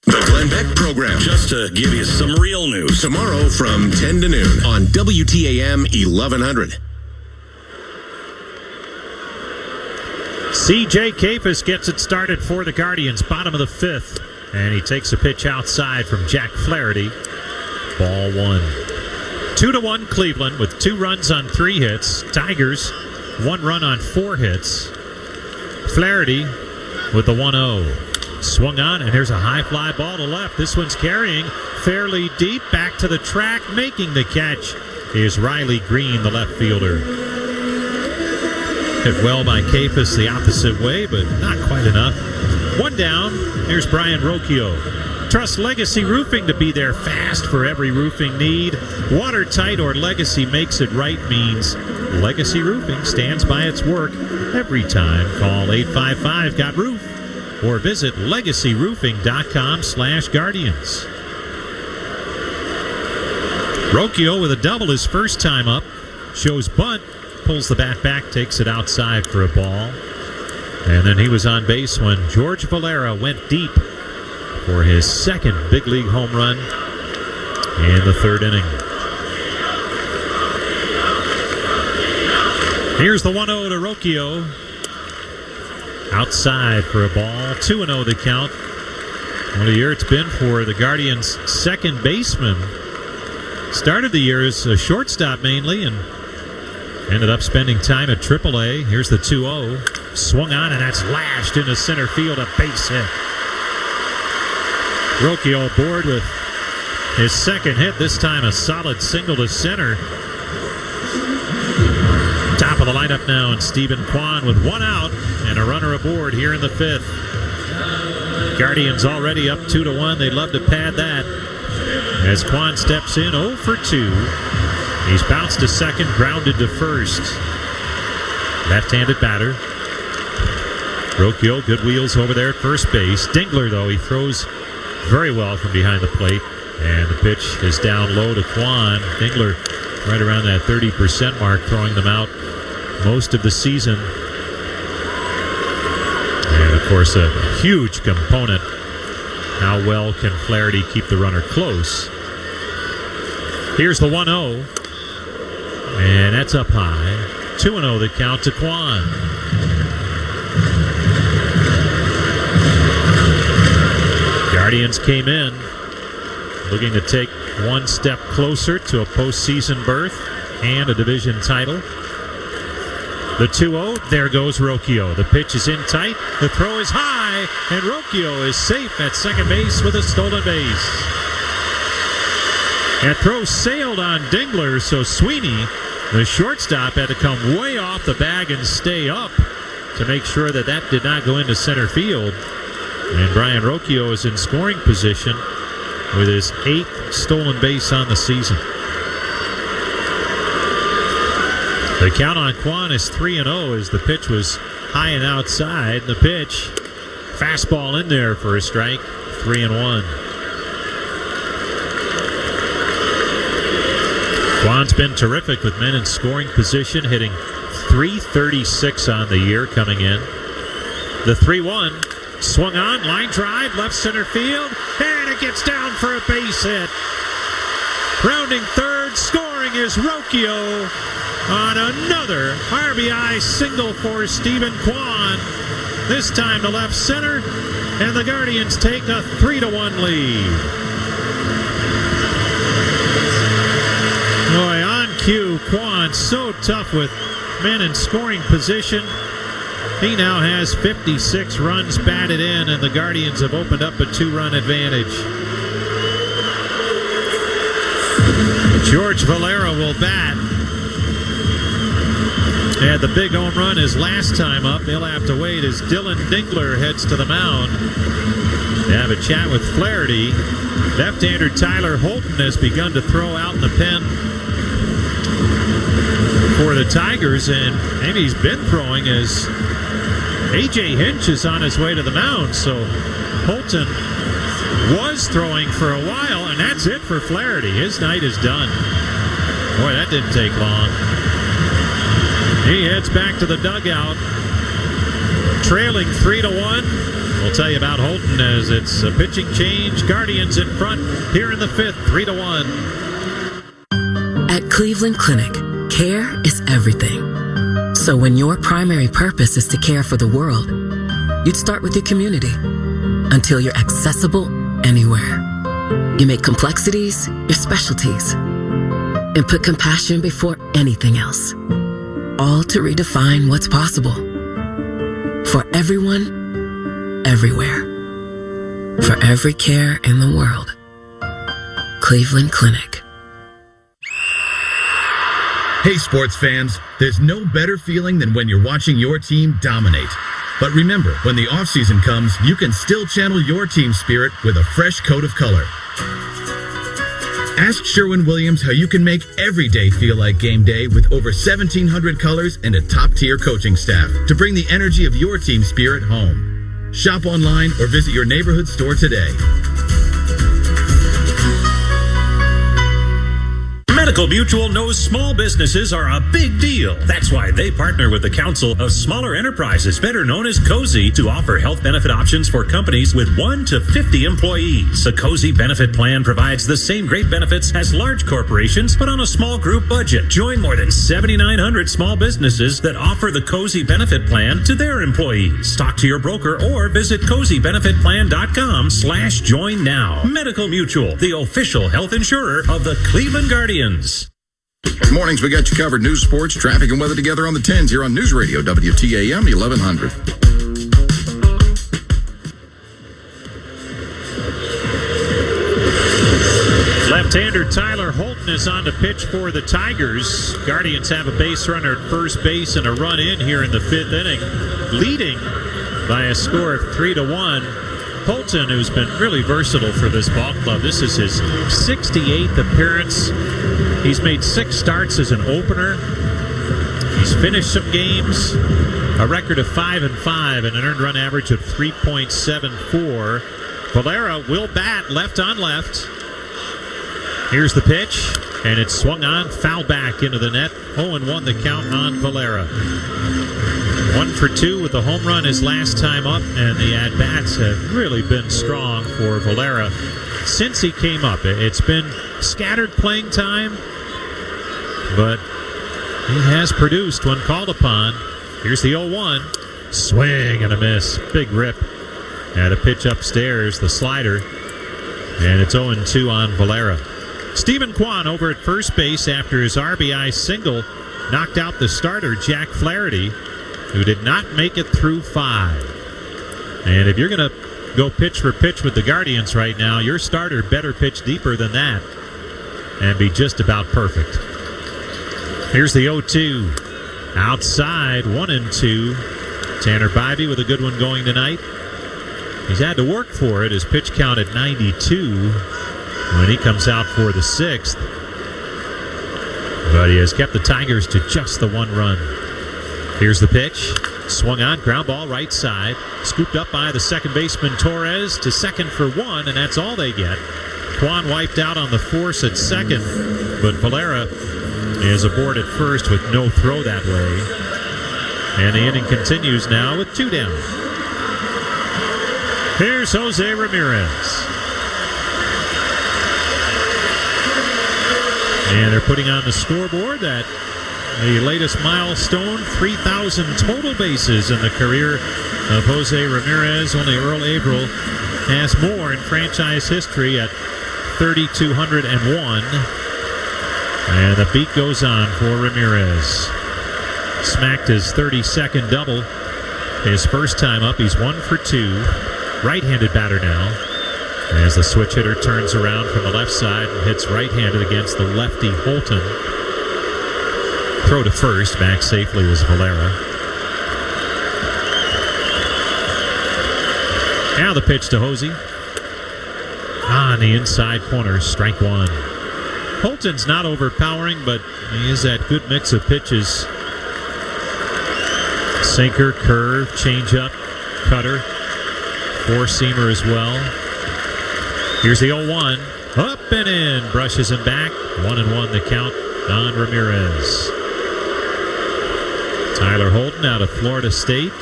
The Glenn Beck Program. Just to give you some real news. Tomorrow from 10 to noon on WTAM 1100. C.J. Kafis gets it started for the Guardians, bottom of the 5th. And he takes a pitch outside from Jack Flaherty. Ball 1. 2-1 Cleveland with 2 runs on 3 hits. Tigers, 1 run on 4 hits. Flaherty with the 1-0. Swung on, and here's a high fly ball to left. This one's carrying fairly deep. Back to the track, making the catch is Riley Green, the left fielder. Hit well by Kafis the opposite way, but not quite enough. 1 down. Here's Brian Rocchio. Trust Legacy Roofing to be there fast for every roofing need. Watertight or Legacy makes it right means Legacy Roofing stands by its work every time. Call 855-GOT-ROOF. or visit legacyroofing.com/Guardians. Rocchio with a double his first time up. Shows bunt. Pulls the bat back. Takes it outside for a ball. And then he was on base when George Valera went deep for his second big league home run in the third inning. Here's the 1-0 to Rocchio. Outside for a ball. 2-0 the count. What a year it's been for the Guardians' second baseman. Started the year as a shortstop mainly and ended up spending time at AAA. Here's the 2-0. Swung on, and that's lashed into center field. A base hit. Rocchio aboard with his second hit. This time a solid single to center. Top of the lineup now, and Stephen Kwan with one out and a runner aboard here in the fifth. Guardians already up 2-1. They'd love to pad that. As Kwan steps in, 0 for 2. He's bounced to second, grounded to first. Left-handed batter. Rocchio, good wheels over there at first base. Dingler, though, he throws very well from behind the plate. And the pitch is down low to Kwan. Dingler right around that 30% mark, throwing them out most of the season. And, of course, a huge component. How well can Flaherty keep the runner close? Here's the 1-0. And that's up high. 2-0 the count to Kwan. Guardians came in looking to take one step closer to a postseason berth and a division title. The 2-0, there goes Rocchio. The pitch is in tight, the throw is high, and Rocchio is safe at second base with a stolen base. That throw sailed on Dingler, so Sweeney, the shortstop, had to come way off the bag and stay up to make sure that that did not go into center field. And Brian Rocchio is in scoring position with his 8th stolen base on the season. The count on Kwan is 3-0 as the pitch was high and outside. The pitch, fastball in there for a strike, 3-1. Kwan's been terrific with men in scoring position, hitting .336 on the year coming in. The 3-1, swung on, line drive, left center field, and it gets down for a base hit. Rounding third, scoring is Rocchio on another RBI single for Stephen Kwan. This time to left center, and the Guardians take a 3-1 lead. Boy, on cue, Kwan so tough with men in scoring position. He now has 56 runs batted in, and the Guardians have opened up a 2-run advantage. George Valera will bat. Had the big home run his last time up. He'll have to wait as Dylan Dingler heads to the mound. They have a chat with Flaherty. Left-hander Tyler Holton has begun to throw out in the pen for the Tigers, and maybe he's been throwing as A.J. Hinch is on his way to the mound. So Holton was throwing for a while, and that's it for Flaherty. His night is done. Boy, that didn't take long. He heads back to the dugout, trailing 3-1. We'll tell you about Holton as it's a pitching change. Guardians in front here in the fifth, 3-1. At Cleveland Clinic, care is everything. So when your primary purpose is to care for the world, you'd start with your community until you're accessible anywhere. You make complexities your specialties and put compassion before anything else. All to redefine what's possible. For everyone, everywhere. For every care in the world. Cleveland Clinic. Hey sports fans, there's no better feeling than when you're watching your team dominate. But remember, when the offseason comes, you can still channel your team spirit with a fresh coat of color. Ask Sherwin-Williams how you can make every day feel like game day with over 1,700 colors and a top-tier coaching staff to bring the energy of your team spirit home. Shop online or visit your neighborhood store today. Medical Mutual knows small businesses are a big deal. That's why they partner with the Council of Smaller Enterprises, better known as COSI, to offer health benefit options for companies with 1 to 50 employees. The COSI benefit plan provides the same great benefits as large corporations, but on a small group budget. Join more than 7,900 small businesses that offer the COSI benefit plan to their employees. Talk to your broker or visit COSIbenefitplan.com/join now. Medical Mutual, the official health insurer of the Cleveland Guardians. Mornings, we got you covered. News, sports, traffic, and weather together on the 10s here on News Radio, WTAM 1100. Left-hander Tyler Holton is on the pitch for the Tigers. Guardians have a base runner at first base and a run in here in the 5th inning, leading by a score of 3-1. Holton, who's been really versatile for this ball club. This is his 68th appearance. He's made 6 starts as an opener. He's finished some games, a record of 5-5 and an earned run average of 3.74. Valera will bat left on left. Here's the pitch, and it's swung on, foul back into the net. 0-1 the count on Valera. 1 for 2 with the home run his last time up, and the at-bats have really been strong for Valera since he came up. It's been scattered playing time, but he has produced when called upon. Here's the 0-1. Swing and a miss. Big rip. At a pitch upstairs, the slider, and it's 0-2 on Valera. Stephen Kwan over at first base after his RBI single knocked out the starter, Jack Flaherty, who did not make it through 5. And if you're going to go pitch for pitch with the Guardians right now, your starter better pitch deeper than that and be just about perfect. Here's the 0-2. Outside, 1-2. Tanner Bibee with a good one going tonight. He's had to work for it. His pitch count at 92 when he comes out for the 6th. But he has kept the Tigers to just the 1 run. Here's the pitch. Swung on, ground ball right side. Scooped up by the second baseman Torres to second for 1, and that's all they get. Kwan wiped out on the force at second, but Valera is aboard at first with no throw that way. And the inning continues now with 2 down. Here's Jose Ramirez. And they're putting on the scoreboard that the latest milestone, 3,000 total bases in the career of Jose Ramirez. Only Earl Averill has more in franchise history at 3,201. And the beat goes on for Ramirez. Smacked his 32nd double. His first time up, he's 1 for 2. Right-handed batter now. As the switch hitter turns around from the left side and hits right-handed against the lefty Holton. Throw to first, back safely was Valera. Now the pitch to Hosey. On the inside corner, strike 1. Holton's not overpowering, but he has that good mix of pitches. Sinker, curve, changeup, cutter, four-seamer as well. Here's the 0-1. Up and in. Brushes him back. 1-1 the count on Ramirez. Tyler Holton out of Florida State.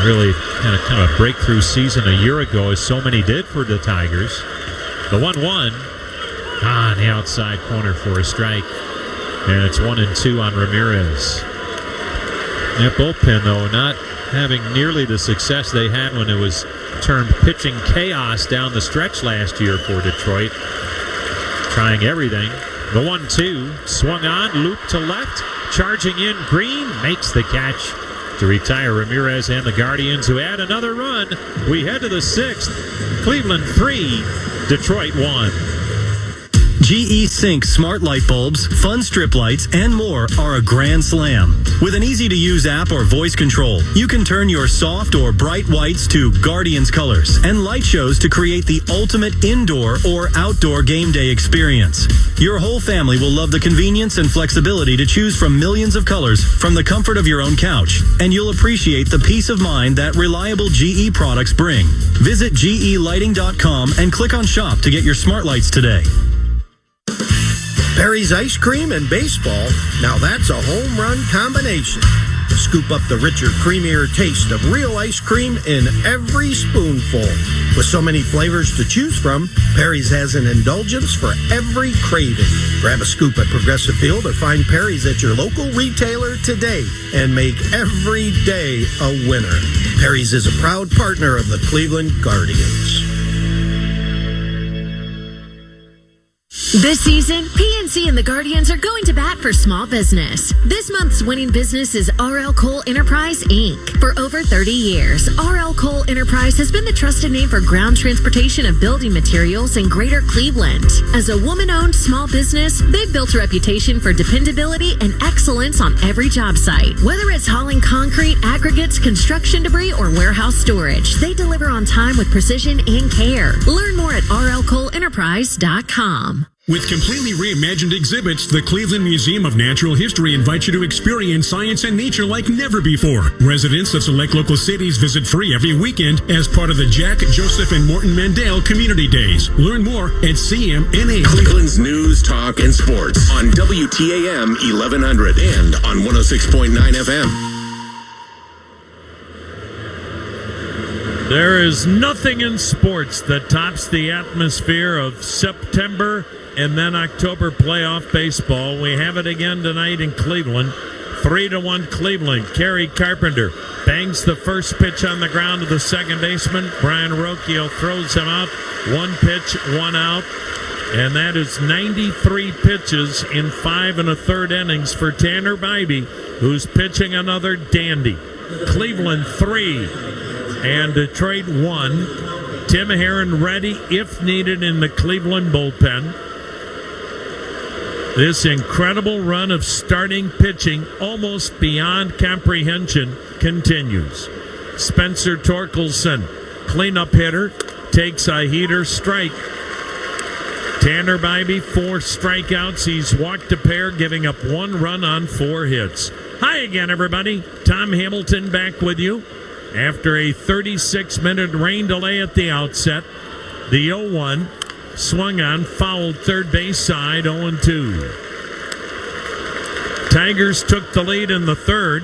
Really had a kind of breakthrough season a year ago, as so many did for the Tigers. The 1-1 on the outside corner for a strike. And it's 1-2 on Ramirez. That bullpen, though, not having nearly the success they had when it was termed pitching chaos down the stretch last year for Detroit. Trying everything. The 1-2 swung on, looped to left, charging in. Green makes the catch to retire Ramirez and the Guardians, who add another run. We head to the 6th. Cleveland 3, Detroit 1. GE Sync smart light bulbs, fun strip lights, and more are a grand slam. With an easy-to-use app or voice control, you can turn your soft or bright whites to Guardians colors and light shows to create the ultimate indoor or outdoor game day experience. Your whole family will love the convenience and flexibility to choose from millions of colors from the comfort of your own couch, and you'll appreciate the peace of mind that reliable GE products bring. Visit GElighting.com and click on shop to get your smart lights today. Perry's ice cream and baseball, now that's a home run combination. Scoop up the richer, creamier taste of real ice cream in every spoonful. With so many flavors to choose from, Perry's has an indulgence for every craving. Grab a scoop at Progressive Field or find Perry's at your local retailer today and make every day a winner. Perry's is a proud partner of the Cleveland Guardians. This season, PNC and the Guardians are going to bat for small business. This month's winning business is RL Cole Enterprise, Inc. For over 30 years, RL Cole Enterprise has been the trusted name for ground transportation of building materials in Greater Cleveland. As a woman-owned small business, they've built a reputation for dependability and excellence on every job site. Whether it's hauling concrete, aggregates, construction debris, or warehouse storage, they deliver on time with precision and care. Learn more at rlcoleenterprise.com. With completely reimagined exhibits, the Cleveland Museum of Natural History invites you to experience science and nature like never before. Residents of select local cities visit free every weekend as part of the Jack, Joseph, and Morton Mandel Community Days. Learn more at CMNA. Cleveland's news, talk, and sports on WTAM 1100 and on 106.9 FM. There is nothing in sports that tops the atmosphere of September and then October playoff baseball. We have it again tonight in Cleveland. 3-1 Cleveland. Kerry Carpenter bangs the first pitch on the ground to the second baseman. Brian Rocchio throws him out. 1 pitch, 1 out. And that is 93 pitches in 5 1/3 innings for Tanner Bibee, who's pitching another dandy. Cleveland 3 and Detroit 1. Tim Herron ready if needed in the Cleveland bullpen. This incredible run of starting pitching, almost beyond comprehension, continues. Spencer Torkelson, cleanup hitter, takes a heater strike. Tanner Bibee, 4 strikeouts. He's walked a pair, giving up 1 run on 4 hits. Hi again, everybody. Tom Hamilton back with you. After a 36-minute rain delay at the outset, the 0-1 swung on, fouled third base side, 0-2. Tigers took the lead in the third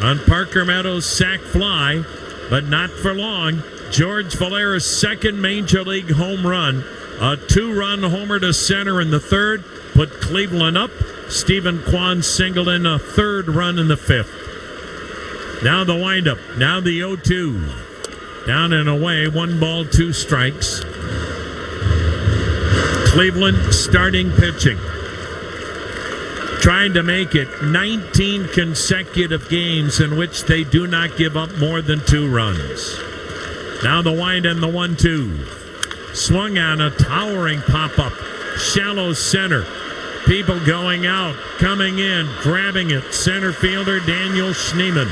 on Parker Meadows' sac fly, but not for long. George Valera's second major league home run, a 2-run homer to center in the third, put Cleveland up. Stephen Kwan singled in a 3rd run in the 5th. Now the windup, now the 0-2. Down and away, 1 ball, 2 strikes. Cleveland starting pitching, trying to make it 19 consecutive games in which they do not give up more than 2 runs. Now the wind and the 1-2. Swung on, a towering pop-up. Shallow center. People going out, coming in, grabbing it. Center fielder Daniel Schneemann.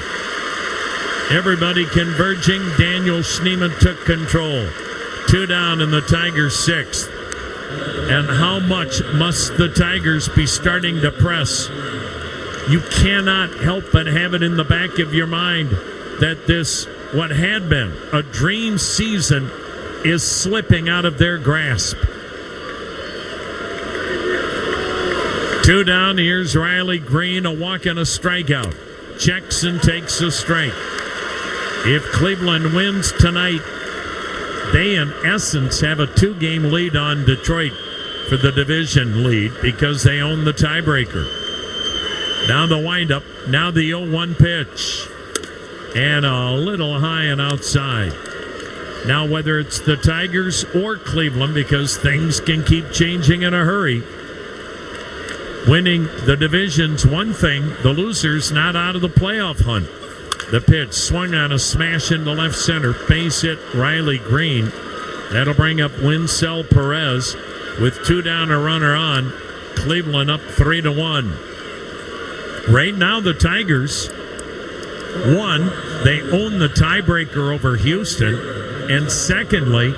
Everybody converging. Daniel Schneemann took control. 2 down in the Tigers' 6th. And how much must the Tigers be starting to press? You cannot help but have it in the back of your mind that this, what had been a dream season, is slipping out of their grasp. 2 down, here's Riley Green, a walk and a strikeout. Checks and takes a strike. If Cleveland wins tonight, they in essence have a 2-game lead on Detroit for the division lead because they own the tiebreaker. Now the windup, now the 0-1 pitch. And a little high and outside. Now whether it's the Tigers or Cleveland, because things can keep changing in a hurry, winning the division's one thing, the loser's not out of the playoff hunt. The pitch swung on, a smash into left center. Base hit Riley Green. That'll bring up Winsell Perez with 2 down, a runner on. Cleveland up 3-1. Right now the Tigers, 1, they own the tiebreaker over Houston. And secondly,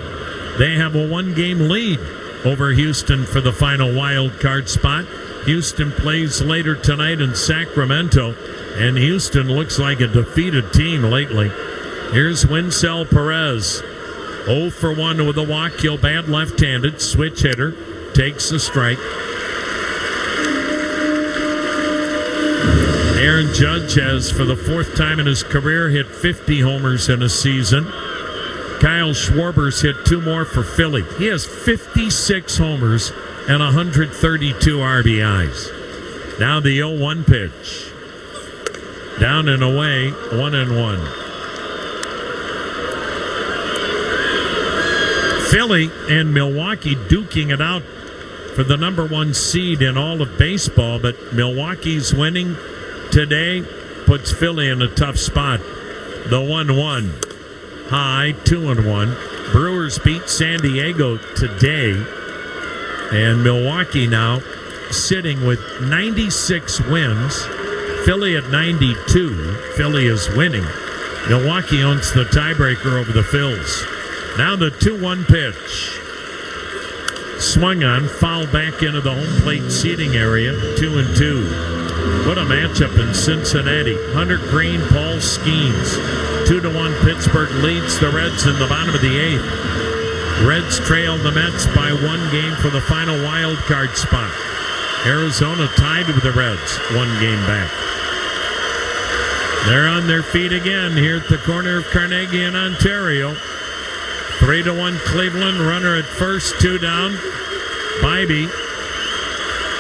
they have a 1-game lead over Houston for the final wild card spot. Houston plays later tonight in Sacramento. And Houston looks like a defeated team lately. Here's Winsell Perez. 0 for 1 with a walk. He'll bat left-handed. Switch hitter. Takes a strike. Aaron Judge has, for the fourth time in his career, hit 50 homers in a season. Kyle Schwarber's hit 2 more for Philly. He has 56 homers and 132 RBIs. Now the 0-1 pitch. Down and away, 1-1. Philly and Milwaukee duking it out for the number 1 seed in all of baseball, but Milwaukee's winning today puts Philly in a tough spot. The 1-1. High, 2-1. Brewers beat San Diego today, and Milwaukee now sitting with 96 wins. Philly at 92. Philly is winning. Milwaukee owns the tiebreaker over the Phils. Now the 2-1 pitch. Swung on, foul back into the home plate seating area. 2-2. What a matchup in Cincinnati. Hunter Green, Paul Skeens. 2-1 Pittsburgh leads the Reds in the bottom of the 8th. Reds trail the Mets by 1 game for the final wild card spot. Arizona tied with the Reds, 1 game back. They're on their feet again here at the corner of Carnegie and Ontario. 3-1 Cleveland, runner at first, 2 down. Bibee,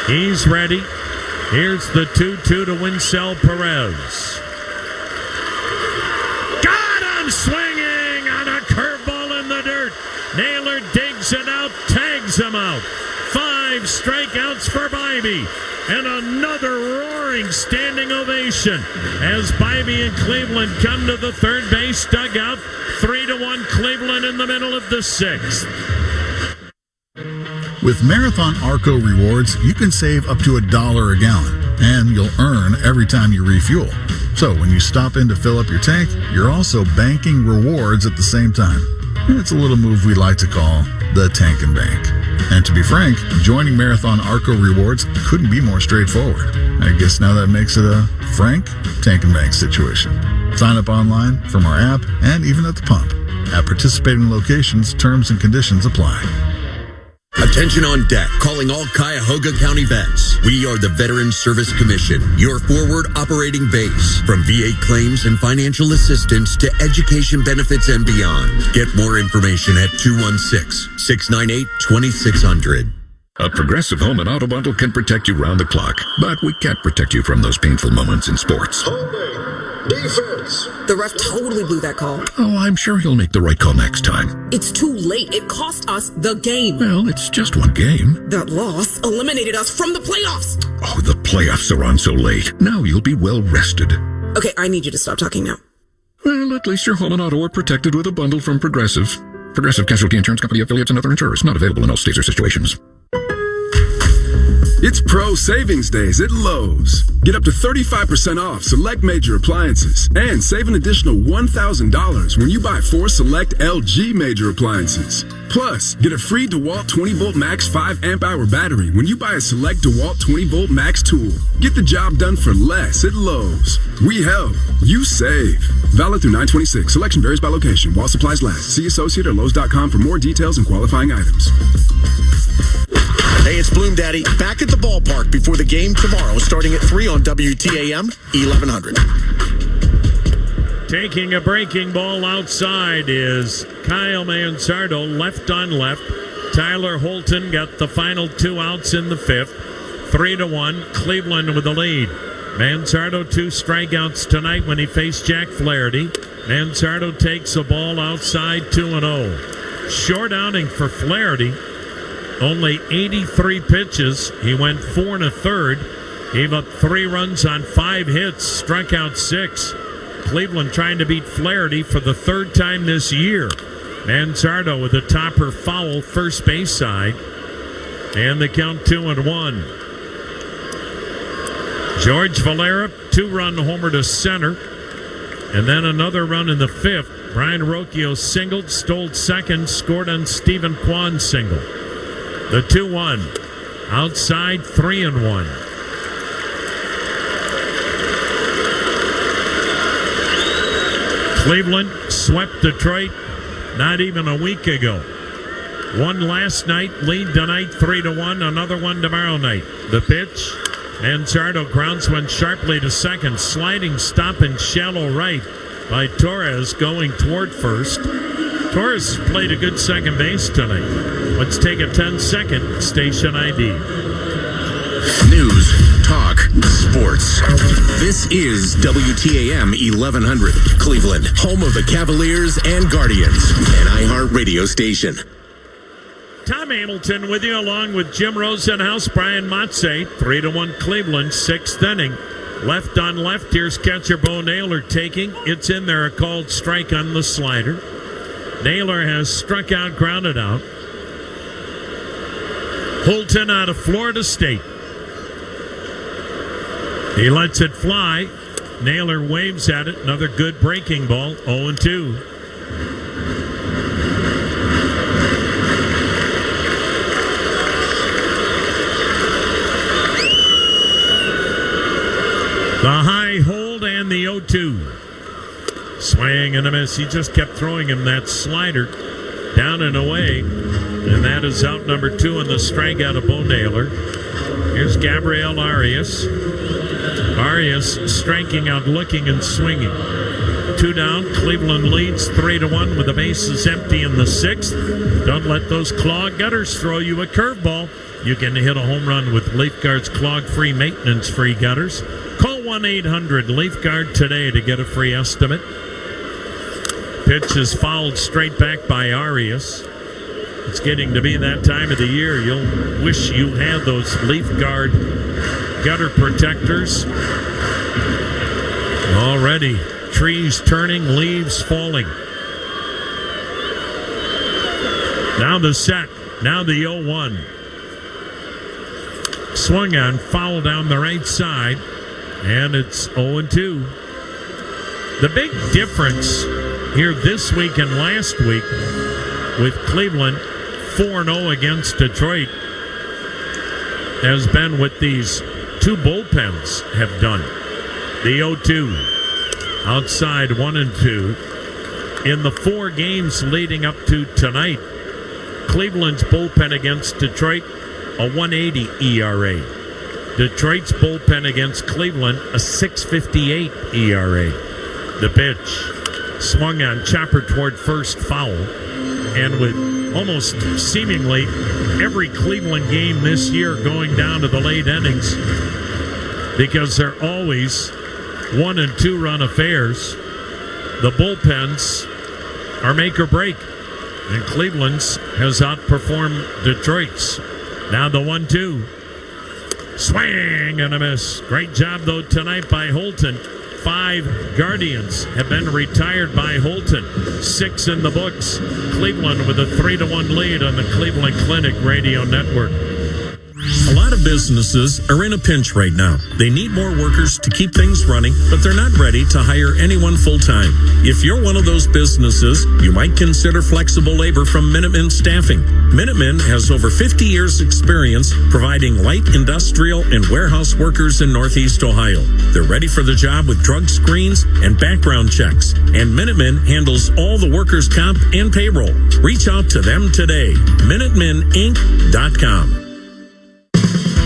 he's ready. Here's the 2-2 to Winsell Perez. Got him swinging on a curveball in the dirt. Naylor digs it out, tags him out. 5 strikeouts for Bibee. And another roaring standing ovation as Bibee and Cleveland come to the third base dugout. 3-1 Cleveland in the middle of the 6th. With Marathon Arco rewards, you can save up to $1 a gallon, and you'll earn every time you refuel. So when you stop in to fill up your tank, you're also banking rewards at the same time. It's a little move we like to call the Tank and Bank. And to be frank, joining Marathon Arco rewards couldn't be more straightforward. I guess now that makes it a frank Tank and Bank situation. Sign up online, from our app, and even at the pump. At participating locations, terms and conditions apply. Attention on deck, calling all Cuyahoga County vets. We are the Veterans Service Commission, your forward operating base. From VA claims and financial assistance to education benefits and beyond. Get more information at 216-698-2600. A Progressive Home and Auto Bundle can protect you round the clock, but we can't protect you from those painful moments in sports. Defense! The ref totally blew that call. Oh, I'm sure he'll make the right call next time. It's too late. It cost us the game. Well, it's just one game. That loss eliminated us from the playoffs. Oh, the playoffs are on so late. Now you'll be well rested. Okay, I need you to stop talking now. Well, at least your home and auto are protected with a bundle from Progressive. Progressive Casualty Insurance Company affiliates and other insurers. Not available in all states or situations. It's Pro Savings Days at Lowe's. Get up to 35% off select major appliances and save an additional $1,000 when you buy 4 select LG major appliances. Plus, get a free DeWalt 20-volt max 5 amp-hour battery when you buy a select DeWalt 20-volt max tool. Get the job done for less at Lowe's. We help. You save. Valid through 9/26. Selection varies by location. While supplies last. See associate or Lowe's.com for more details and qualifying items. Hey, it's Bloom Daddy, back at the ballpark before the game tomorrow, starting at 3 on WTAM 1100. Taking a breaking ball outside is Kyle Mansardo, left on left. Tyler Holton got the final 2 outs in the 5th. 3-1, Cleveland with the lead. Mansardo 2 strikeouts tonight when he faced Jack Flaherty. Mansardo takes a ball outside, 2-0. Short outing for Flaherty. Only 83 pitches. He went 4 1/3. Gave up 3 runs on 5 hits. Struck out 6. Cleveland trying to beat Flaherty for the 3rd time this year. Mansardo with a topper foul first base side. And the count 2-1. George Valera, 2-run homer to center. And then another run in the 5th. Brian Rocchio singled, stole second, scored on Stephen Kwan's single. The 2-1. Outside, 3-1. Cleveland swept Detroit not even a week ago. Won last night, lead tonight 3-1, another one tomorrow night. The pitch, And Zardo grounds one sharply to second. Sliding stop in shallow right by Torres going toward first. Torres played a good second base tonight. Let's take a 10-second station ID. News, talk, sports. This is WTAM 1100, Cleveland, home of the Cavaliers and Guardians, an iHeart radio station. Tom Hamilton with you, along with Jim Rosenhaus, Brian Motze. 3-1 Cleveland, 6th inning. Left on left, here's catcher Bo Naylor taking. It's in there, a called strike on the slider. Naylor has struck out, grounded out. Holton out of Florida State. He lets it fly. Naylor waves at it. Another good breaking ball. 0-2. The high hold and the 0-2. Swing and a miss. He just kept throwing him that slider down and away. And that is out number 2 on the strikeout of Bo Naylor. Here's Gabriel Arias. Arias striking out, looking and swinging. 2 down. Cleveland leads 3-1 with the bases empty in the 6th. Don't let those clogged gutters throw you a curveball. You can hit a home run with Leaf Guard's clog-free, maintenance-free gutters. Call 1-800-LEAF GUARD today to get a free estimate. Pitch is fouled straight back by Arias. It's getting to be that time of the year. You'll wish you had those Leaf Guard gutter protectors. Already, trees turning, leaves falling. Now the set. Now the 0-1. Swung on, foul down the right side, and it's 0-2. The big difference here this week and last week with Cleveland 4-0 against Detroit has been what these 2 bullpens have done. The 0-2 outside 1-2. In the 4 games leading up to tonight, Cleveland's bullpen against Detroit, a 1.80 ERA. Detroit's bullpen against Cleveland, a 6.58 ERA. The pitch swung on, chopper toward first, foul. And with almost seemingly every Cleveland game this year going down to the late innings, because they're always 1 and 2 run affairs, the bullpens are make or break. And Cleveland's has outperformed Detroit's. Now the 1-2. Swing and a miss. Great job, though, tonight by Holton. 5 Guardians have been retired by Holton. 6 in the books. Cleveland with a 3-1 lead on the Cleveland Clinic Radio Network. A lot of businesses are in a pinch right now. They need more workers to keep things running, but they're not ready to hire anyone full-time. If you're one of those businesses, you might consider flexible labor from Minuteman Staffing. Minuteman has over 50 years experience providing light industrial and warehouse workers in Northeast Ohio. They're ready for the job with drug screens and background checks. And Minuteman handles all the workers' comp and payroll. Reach out to them today. MinutemenInc.com.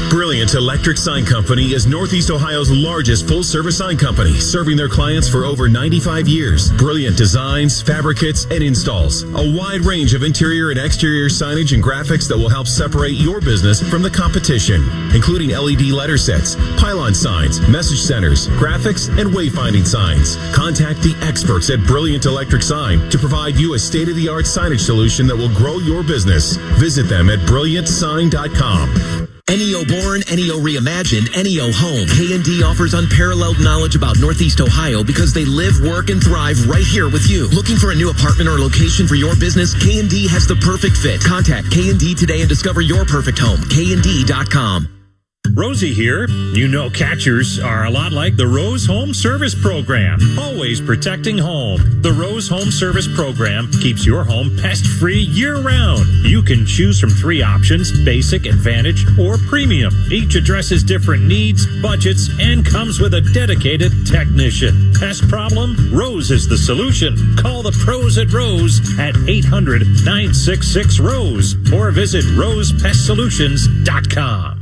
Brilliant Electric Sign Company is Northeast Ohio's largest full-service sign company, serving their clients for over 95 years. Brilliant designs, fabricates, and installs. A wide range of interior and exterior signage and graphics that will help separate your business from the competition, including LED letter sets, pylon signs, message centers, graphics, and wayfinding signs. Contact the experts at Brilliant Electric Sign to provide you a state-of-the-art signage solution that will grow your business. Visit them at brilliantsign.com. NEO Born, NEO Reimagined, NEO Home. K&D offers unparalleled knowledge about Northeast Ohio because they live, work, and thrive right here with you. Looking for a new apartment or location for your business? K&D has the perfect fit. Contact K&D today and discover your perfect home. KND.com. Rosie here. You know catchers are a lot like the Rose Home Service Program, always protecting home. The Rose Home Service Program keeps your home pest-free year-round. You can choose from 3 options, basic, advantage, or premium. Each addresses different needs, budgets, and comes with a dedicated technician. Pest problem? Rose is the solution. Call the pros at Rose at 800-966-ROSE or visit rosepestsolutions.com.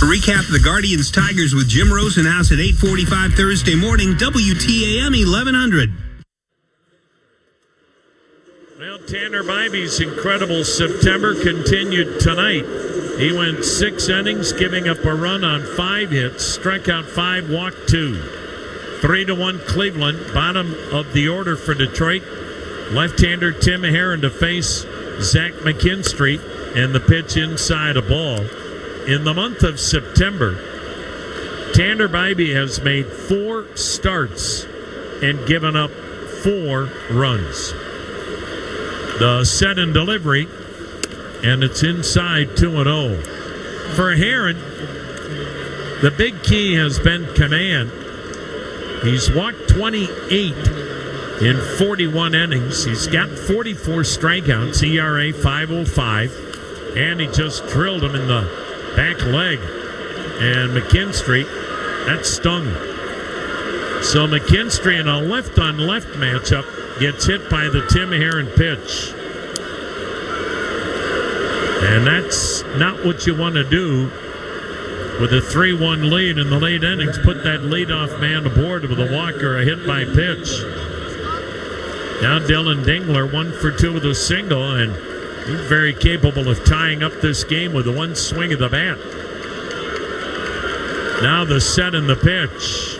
A recap of the Guardians-Tigers with Jim Rosenhaus at 8:45 Thursday morning, WTAM 1100. Well, Tanner Bibee's incredible September continued tonight. He went 6 innings, giving up a run on 5 hits, struck out 5, walked 2. 3-1 Cleveland, bottom of the order for Detroit. Left-hander Tim Herron to face Zach McKinstry, and the pitch inside a ball. In the month of September, Tanner Bibee has made 4 starts and given up 4 runs. The set and delivery, and it's inside 2-0. For Herron, the big key has been command. He's walked 28 in 41 innings. He's got 44 strikeouts, ERA 5.05, and he just drilled him in the back leg. And McKinstry, that stung. So McKinstry in a left-on-left matchup gets hit by the Tim Herron pitch. And that's not what you want to do with a 3-1 lead in the late innings. Put that leadoff man aboard with a walk or a hit by pitch. Now Dylan Dingler 1 for 2 with a single, and he's very capable of tying up this game with one swing of the bat. Now the set and the pitch.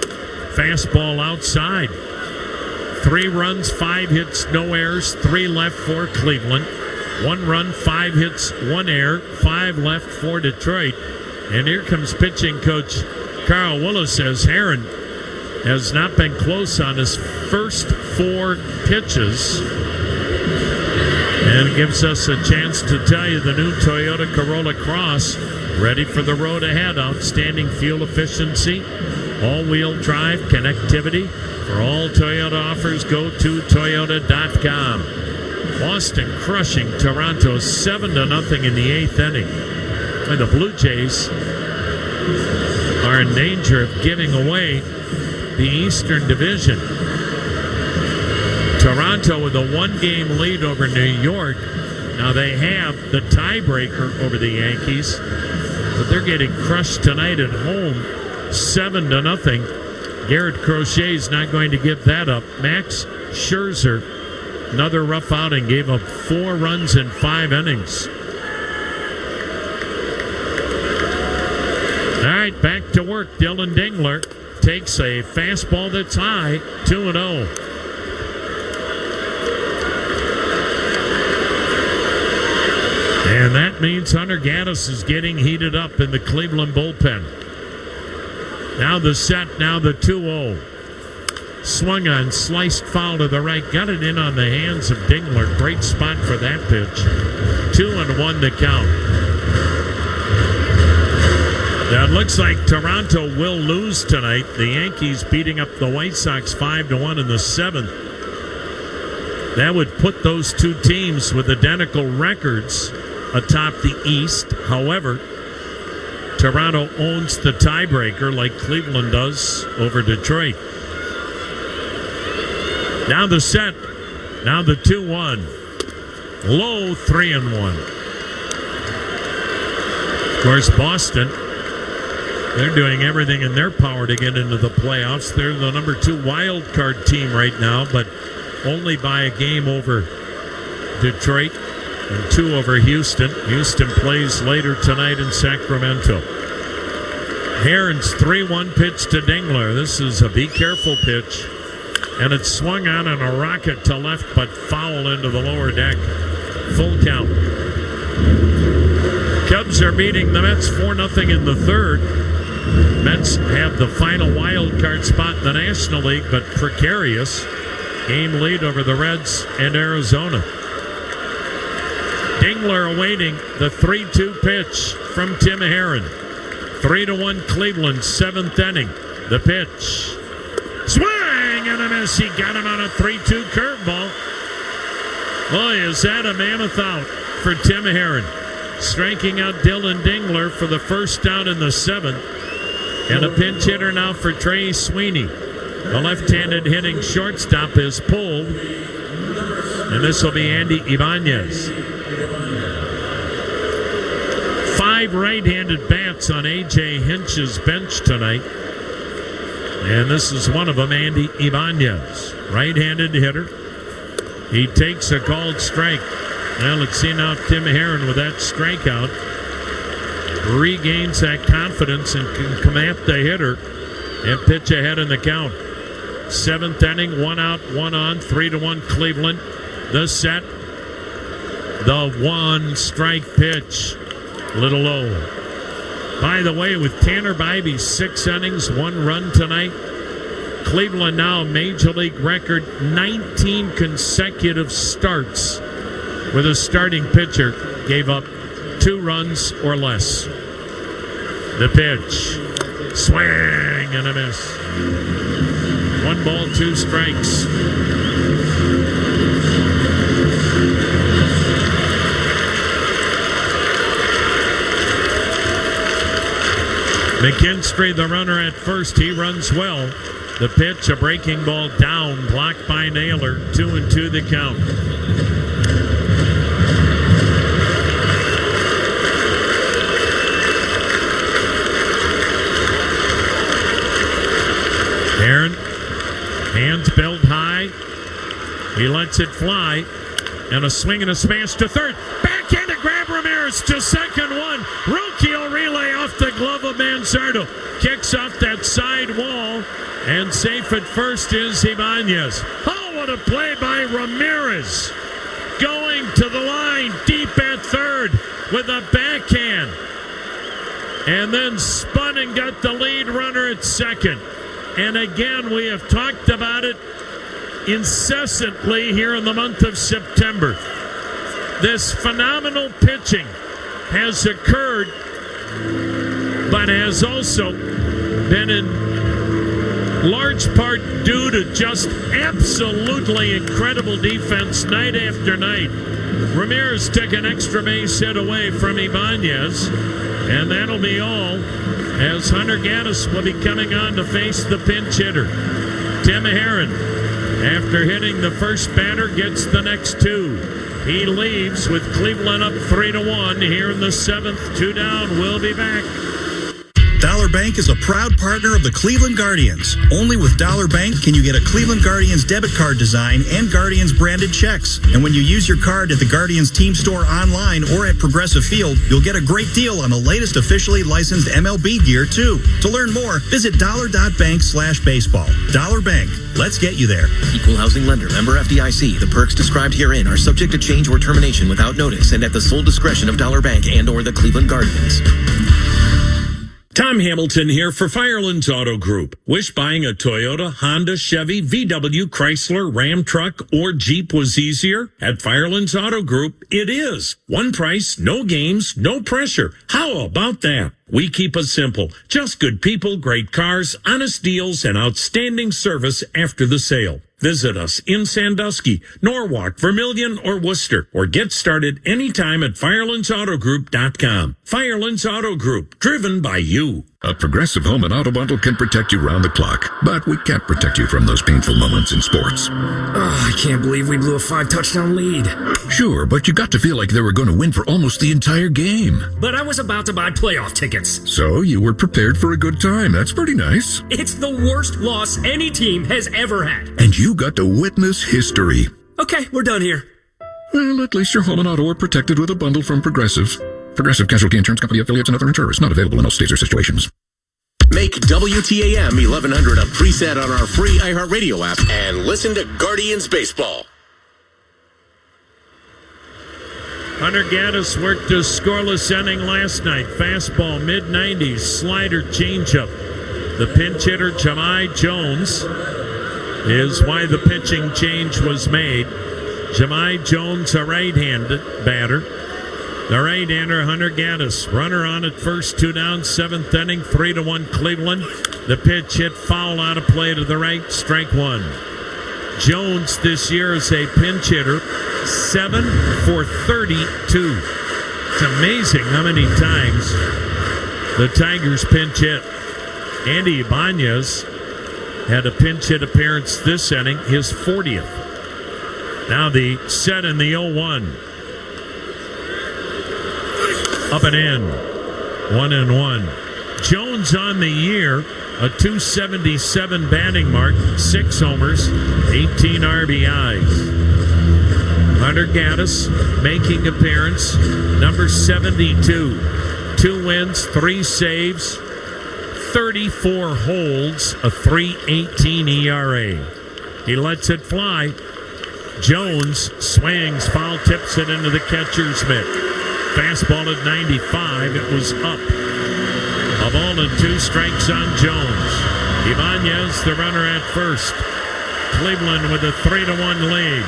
Fastball outside. 3 runs, 5 hits, no errors, 3 left for Cleveland. 1 run, 5 hits, 1 error, 5 left for Detroit. And here comes pitching coach Carl Willis as Herron has not been close on his first 4 pitches. And it gives us a chance to tell you the new Toyota Corolla Cross, ready for the road ahead. Outstanding fuel efficiency, all-wheel drive connectivity. For all Toyota offers, go to Toyota.com. Boston crushing Toronto 7-0 in the 8th inning. And the Blue Jays are in danger of giving away the Eastern Division. Toronto with a 1-game lead over New York. Now they have the tiebreaker over the Yankees, but they're getting crushed tonight at home 7-0. Garrett Crochet's not going to give that up. Max Scherzer, another rough outing, gave up 4 runs in 5 innings. All right, back to work. Dylan Dingler takes a fastball that's high, 2-0. And that means Hunter Gaddis is getting heated up in the Cleveland bullpen. Now the set, now the 2-0. Swung on, sliced foul to the right, got it in on the hands of Dingler. Great spot for that pitch. 2-1 to count. Now it looks like Toronto will lose tonight. The Yankees beating up the White Sox 5-1 in the 7th. That would put those 2 teams with identical records atop the East. However, Toronto owns the tiebreaker like Cleveland does over Detroit. Now the set. Now the 2-1. Low 3-1. Of course, Boston, they're doing everything in their power to get into the playoffs. They're the number 2 wild card team right now, but only by a game over Detroit and 2 over Houston. Houston plays later tonight in Sacramento. Herron's 3-1 pitch to Dingler. This is a be careful pitch, and it's swung on a rocket to left, but foul into the lower deck. Full count. Cubs are beating the Mets 4-0 in the 3rd. Mets have the final wild card spot in the National League, but precarious. Game lead over the Reds and Arizona. Dingler awaiting the 3-2 pitch from Tim Herron. 3-1 Cleveland, 7th inning. The pitch. Swing and a miss. He got him on a 3-2 curveball. Boy, is that a mammoth out for Tim Herron. Striking out Dylan Dingler for the first out in the 7th. And a pinch hitter now for Trey Sweeney. The left-handed hitting shortstop is pulled. And this will be Andy Ibanez. 5 right-handed bats on A.J. Hinch's bench tonight. And this is one of them, Andy Ibanez. Right-handed hitter. He takes a called strike. Well, let's see now if Tim Herron with that strikeout regains that confidence and can come at the hitter and pitch ahead in the count. 7th inning, 1 out, 1 on, 3-1 Cleveland. The set. The 1 strike pitch. A little low. By the way, with Tanner Bibee, 6 innings, 1 run tonight. Cleveland now Major League record 19 consecutive starts with a starting pitcher gave up 2 runs or less. The pitch. Swing and a miss. 1 ball, 2 strikes. McKinstry, the runner at first, he runs well. The pitch, a breaking ball down, blocked by Naylor. 2-2 the count. Aaron, hands belt high. He lets it fly. And a swing and a smash to third. Backhanded grab, Ramirez to second one. Rookie relay off the glove of Manzardo. Kicks off that side wall. And safe at first is Ibanez. Oh, what a play by Ramirez. Going to the line deep at third with a backhand. And then spun and got the lead runner at second. And again, we have talked about it incessantly here in the month of September. This phenomenal pitching has occurred, but has also been in large part due to just absolutely incredible defense night after night. Ramirez took an extra base hit away from Ibanez, and that'll be all as Hunter Gaddis will be coming on to face the pinch hitter. Tim Herron, after hitting the first batter, gets the next 2. He leaves with Cleveland up 3-1 here in the 7th. 2 down. We'll be back. Dollar Bank is a proud partner of the Cleveland Guardians. Only with Dollar Bank can you get a Cleveland Guardians debit card design and Guardians branded checks. And when you use your card at the Guardians team store online or at Progressive Field, you'll get a great deal on the latest officially licensed MLB gear too. To learn more, visit dollar.bank/baseball. Dollar Bank. Let's get you there. Equal housing lender. Member FDIC. The perks described herein are subject to change or termination without notice and at the sole discretion of Dollar Bank and or the Cleveland Guardians. Tom Hamilton here for Firelands Auto Group. Wish buying a Toyota, Honda, Chevy, VW, Chrysler, Ram truck, or Jeep was easier? At Firelands Auto Group, it is. One price, no games, no pressure. How about that? We keep it simple. Just good people, great cars, honest deals, and outstanding service after the sale. Visit us in Sandusky, Norwalk, Vermilion, or Worcester, or get started anytime at FirelandsAutoGroup.com. Firelands Auto Group, driven by you. A Progressive Home and Auto Bundle can protect you round the clock, but we can't protect you from those painful moments in sports. Oh, I can't believe we blew a 5-touchdown lead. Sure, but you got to feel like they were going to win for almost the entire game. But I was about to buy playoff tickets. So you were prepared for a good time. That's pretty nice. It's the worst loss any team has ever had. And you got to witness history. Okay, we're done here. Well, at least your home and auto are protected with a bundle from Progressive. Progressive Casualty Insurance Company affiliates and other insurers. Not available in all states or situations. Make WTAM 1100 a preset on our free iHeartRadio app and listen to Guardians Baseball. Hunter Gaddis worked a scoreless inning last night. Fastball, mid-90s, slider, changeup. The pinch hitter, Jahmai Jones, is why the pitching change was made. Jahmai Jones, a right-handed batter. The right-hander, Hunter Gaddis. Runner on at first, 2 down, 7th inning, 3-1 Cleveland. The pitch hit foul out of play to the right, strike 1. Jones this year is a pinch hitter, 7 for 32. It's amazing how many times the Tigers pinch hit. Andy Ibanez had a pinch hit appearance this inning, his 40th. Now the set in the 0-1. Up and in. 1-1. Jones on the year, a .277 batting mark, 6 homers, 18 RBIs. Hunter Gaddis making appearance, number 72. 2 wins, 3 saves, 34 holds, a .318 ERA. He lets it fly. Jones swings, foul tips it into the catcher's mitt. Fastball at 95, it was up. A ball and 2 strikes on Jones. Ibanez, the runner at first. Cleveland with a 3-1 lead.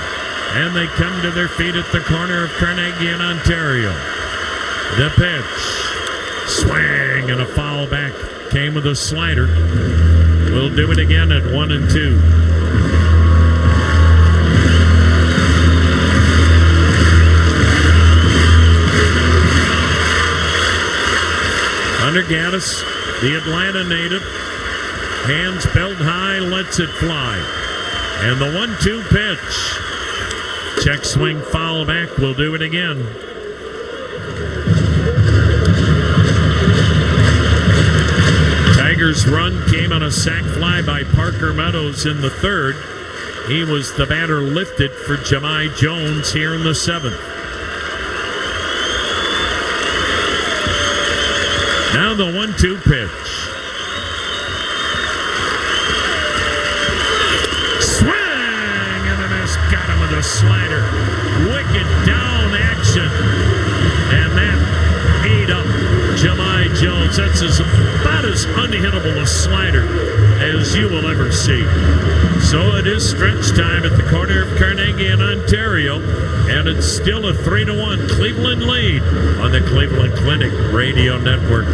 And they come to their feet at the corner of Carnegie and Ontario. The pitch. Swing and a foul back. Came with a slider. We'll do it again at 1-2. Hunter Gaddis, the Atlanta native, hands belt high, lets it fly. And the 1-2 pitch. Check swing, foul back. We'll do it again. Tigers' run came on a sac fly by Parker Meadows in the 3rd. He was the batter lifted for Jemai Jones here in the 7th. Now the 1-2 pitch. Swing and a miss. Got him with a slider. Wicked down action. And that ate up Jemai Jones. That's about as unhittable a slider as you will ever see. So it is stretch time at the corner of Carnegie and Ontario. And it's still a 3-1 Cleveland lead on the Cleveland Clinic Radio Network.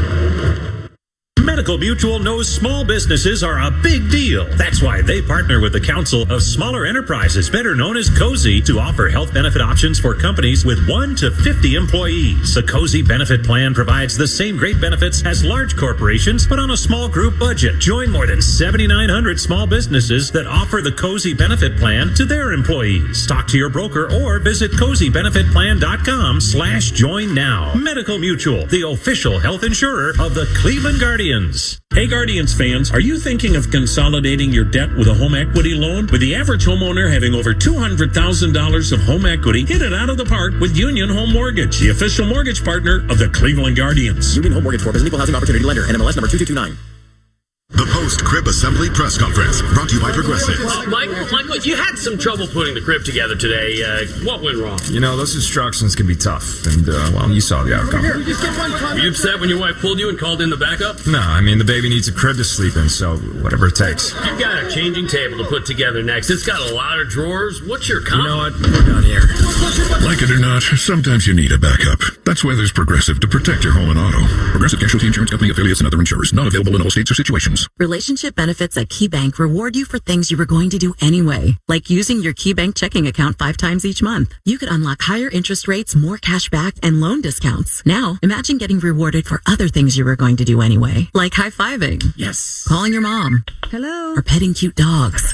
Medical Mutual knows small businesses are a big deal. That's why they partner with the Council of Smaller Enterprises, better known as COSI, to offer health benefit options for companies with 1 to 50 employees. The COSI benefit plan provides the same great benefits as large corporations, but on a small group budget. Join more than 7,900 small businesses that offer the COSI benefit plan to their employees. Talk to your broker or visit COSIbenefitplan.com/join now. Medical Mutual, the official health insurer of the Cleveland Guardians. Hey Guardians fans, are you thinking of consolidating your debt with a home equity loan? With the average homeowner having over $200,000 of home equity, hit it out of the park with Union Home Mortgage, the official mortgage partner of the Cleveland Guardians. Union Home Mortgage Corp is an equal housing opportunity lender, NMLS number 2229. The post-crib assembly press conference, brought to you by Progressive. Michael, you had some trouble putting the crib together today. What went wrong? You know, those instructions can be tough, and, well, you saw the outcome. Were you upset when your wife pulled you and called in the backup? No, I mean, the baby needs a crib to sleep in, so whatever it takes. You've got a changing table to put together next. It's got a lot of drawers. What's your comment? You know what? We're done here. Like it or not, sometimes you need a backup. That's why there's Progressive to protect your home and auto. Progressive Casualty Insurance Company affiliates and other insurers. Not available in all states or situations. Relationship benefits at KeyBank reward you for things you were going to do anyway, like using your KeyBank checking account 5 times each month. You could unlock higher interest rates, more cash back, and loan discounts. Now, imagine getting rewarded for other things you were going to do anyway, like high-fiving. Yes. Calling your mom. Hello. Or petting cute dogs.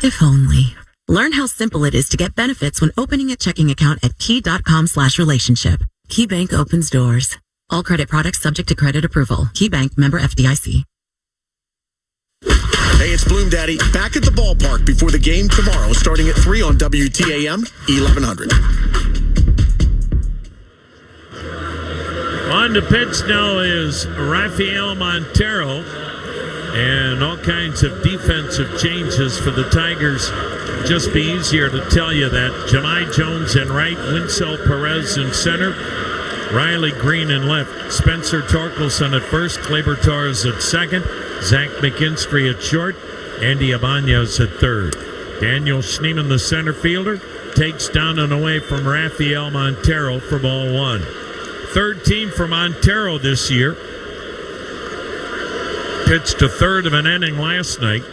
If only. Learn how simple it is to get benefits when opening a checking account at key.com/relationship. KeyBank opens doors. All credit products subject to credit approval. KeyBank, member FDIC. Hey, it's Bloom Daddy back at the ballpark before the game tomorrow, starting at 3 on WTAM 1100. On the pitch now is Rafael Montero, and all kinds of defensive changes for the Tigers. Just be easier to tell you that. Jemai Jones in right, Winsell Perez in center, Riley Green in left, Spencer Torkelson at first, Kleber Torres at second, Zach McKinstry at short, Andy Ibanez at third. Daniel Schneemann, the center fielder, takes down and away from Rafael Montero for ball 1. Third team for Montero this year. Pitched a third of an inning last night.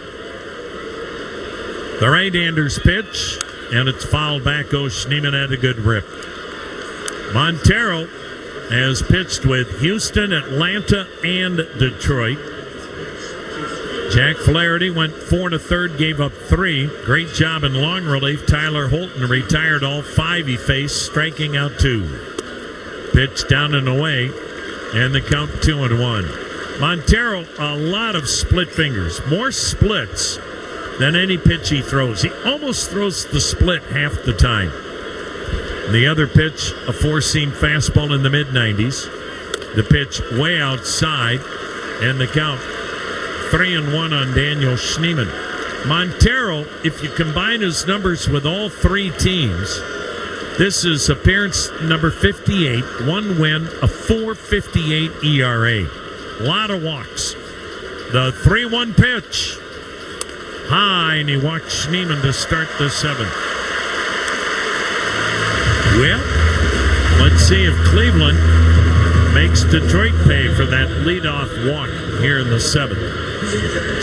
The right-hander's pitch, and it's fouled back. Schneemann had a good rip. Montero has pitched with Houston, Atlanta, and Detroit. Jack Flaherty went 4 1/3, gave up 3. Great job in long relief. Tyler Holton retired all 5 he faced, striking out 2. Pitch down and away. And the count 2-1. Montero, a lot of split fingers. More splits than any pitch he throws. He almost throws the split half the time. The other pitch, a four-seam fastball in the mid-90s. The pitch way outside. And the count 3-1 on Daniel Schneemann. Montero, if you combine his numbers with all three teams, this is appearance number 58, one win, a 4.58 ERA. A lot of walks. The 3-1 pitch. High, and he walked Schneemann to start the seventh. Well, let's see if Cleveland makes Detroit pay for that leadoff walk here in the seventh.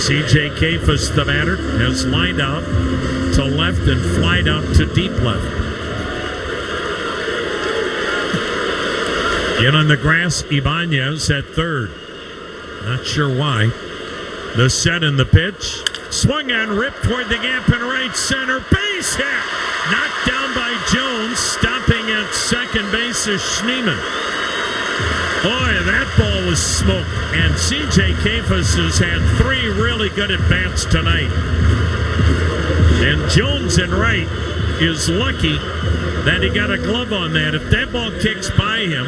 C.J. Kafus, the batter, has lined out to left and flied out to deep left. In on the grass, Ibanez at third. Not sure why. The set and the pitch. Swung on, ripped toward the gap in right center. Base hit! Knocked down by Jones. Stopping at second base is Schneemann. Boy, that ball was smoke. And C.J. Kafus has had three really good at-bats tonight. And Jones in right is lucky that he got a glove on that. If that ball kicks by him,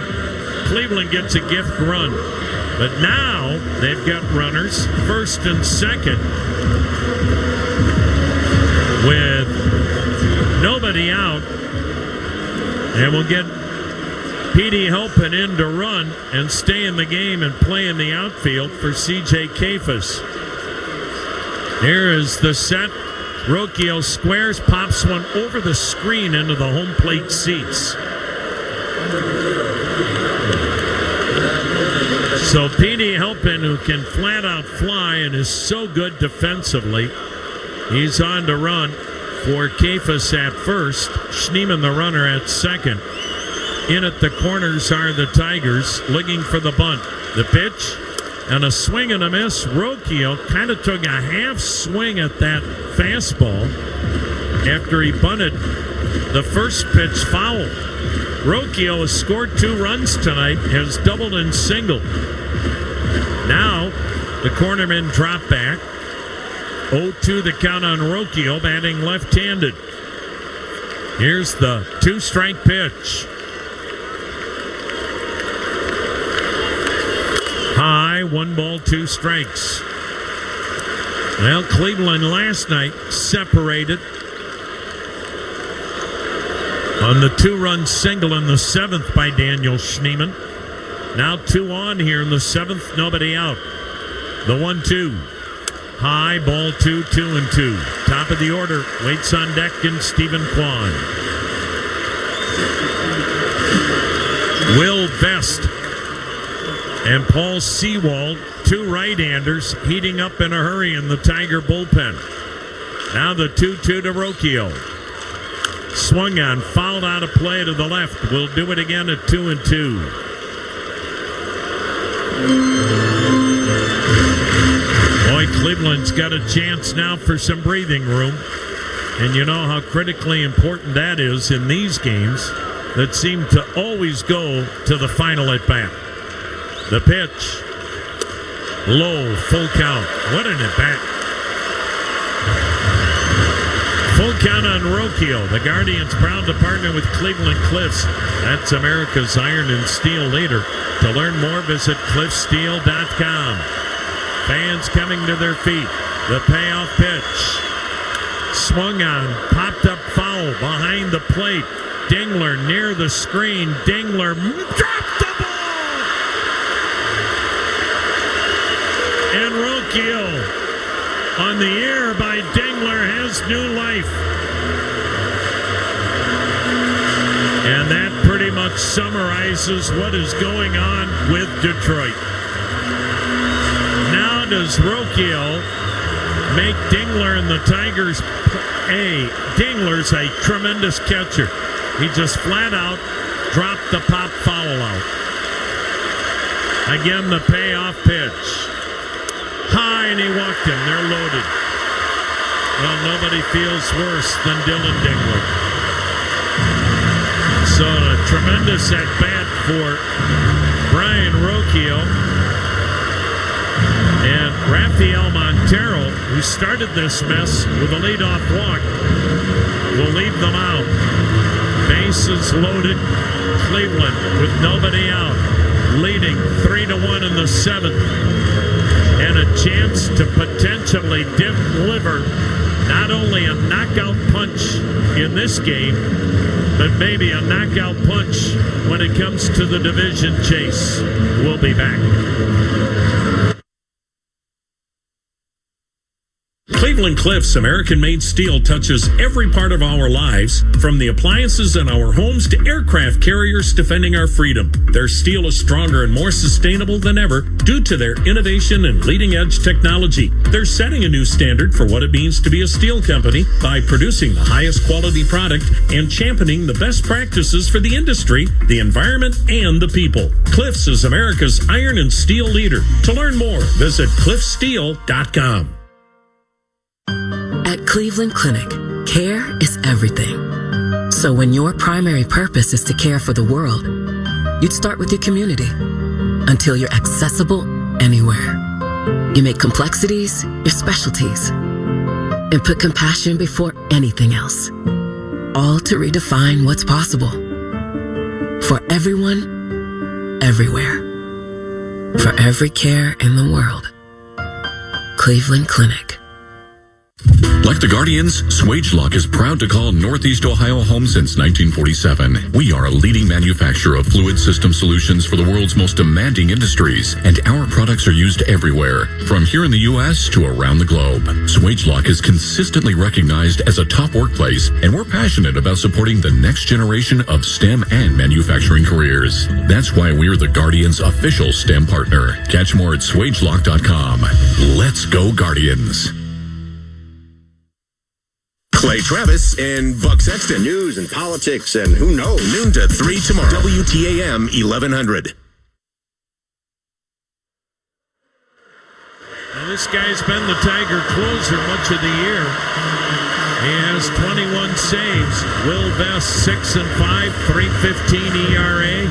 Cleveland gets a gift run. But now they've got runners first and second with nobody out. And we'll get Petey Halpin in to run and stay in the game and play in the outfield for C.J. Kafus. Here is the set. Rocchio squares, pops one over the screen into the home plate seats. So Petey Halpin, who can flat out fly and is so good defensively, he's on to run for Kafus at first. Schneemann, the runner, at second. In at the corners are the Tigers looking for the bunt. The pitch and a swing and a miss. Rocchio kind of took a half swing at that fastball after he bunted the first pitch foul. Rocchio has scored 2 runs tonight, has doubled and singled. Now the cornermen drop back. 0-2 the count on Rocchio, batting left-handed. Here's the 2-strike pitch. High, 1 ball, 2 strikes. Well, Cleveland last night separated on the 2-run single in the 7th by Daniel Schneemann. Now 2 on here in the 7th, nobody out. The 1-2. High, ball 2, 2-2. Top of the order, waits on deck and Stephen Kwan. Will Vest and Paul Sewald, 2 right-handers, heating up in a hurry in the Tiger bullpen. Now the 2-2 to Rocchio. Swung on, fouled out of play to the left. We'll do it again at 2-2. Boy, Cleveland's got a chance now for some breathing room. And you know how critically important that is in these games that seem to always go to the final at-bat. The pitch. Low, full count. What an at-bat. Full count on Rocchio. The Guardians proud to partner with Cleveland Cliffs. That's America's iron and steel leader. To learn more, visit cliffsteel.com. Fans coming to their feet. The payoff pitch. Swung on, popped up foul behind the plate. Dingler near the screen. Dingler dropped the ball! And Rocchio on the air by Dingler has new life. And that pretty much summarizes what is going on with Detroit. Now does Rocchio make Dingler and the Tigers pay? Dingler's a tremendous catcher. He just flat out dropped the pop foul out. Again, the payoff pitch. High, and he walked him. They're loaded. Well, nobody feels worse than Dylan Dingler. So a tremendous at-bat for Brian Rocchio. And Rafael Montero, who started this mess with a leadoff walk, will leave them out. Bases loaded. Cleveland with nobody out, leading 3-1 in the 7th. And a chance to potentially deliver not only a knockout punch in this game, but maybe a knockout punch when it comes to the division chase. We'll be back. Cleveland Cliffs American-made steel touches every part of our lives, from the appliances in our homes to aircraft carriers defending our freedom. Their steel is stronger and more sustainable than ever due to their innovation and leading-edge technology. They're setting a new standard for what it means to be a steel company by producing the highest quality product and championing the best practices for the industry, the environment, and the people. Cliffs is America's iron and steel leader. To learn more, visit cliffsteel.com. At Cleveland Clinic, care is everything. So when your primary purpose is to care for the world, you'd start with your community until you're accessible anywhere. You make complexities your specialties and put compassion before anything else, all to redefine what's possible. For everyone, everywhere. For every care in the world. Cleveland Clinic. Like the Guardians, Swagelok is proud to call Northeast Ohio home since 1947. We are a leading manufacturer of fluid system solutions for the world's most demanding industries, and our products are used everywhere, from here in the U.S. to around the globe. Swagelok is consistently recognized as a top workplace, and we're passionate about supporting the next generation of STEM and manufacturing careers. That's why we're the Guardians' official STEM partner. Catch more at swagelok.com. Let's go Guardians. Clay Travis and Buck Sexton. News and politics and who knows. Noon to 3 tomorrow. WTAM 1100. Now this guy's been the Tiger closer much of the year. He has 21 saves. Will Vest 6-5, 3.15 ERA,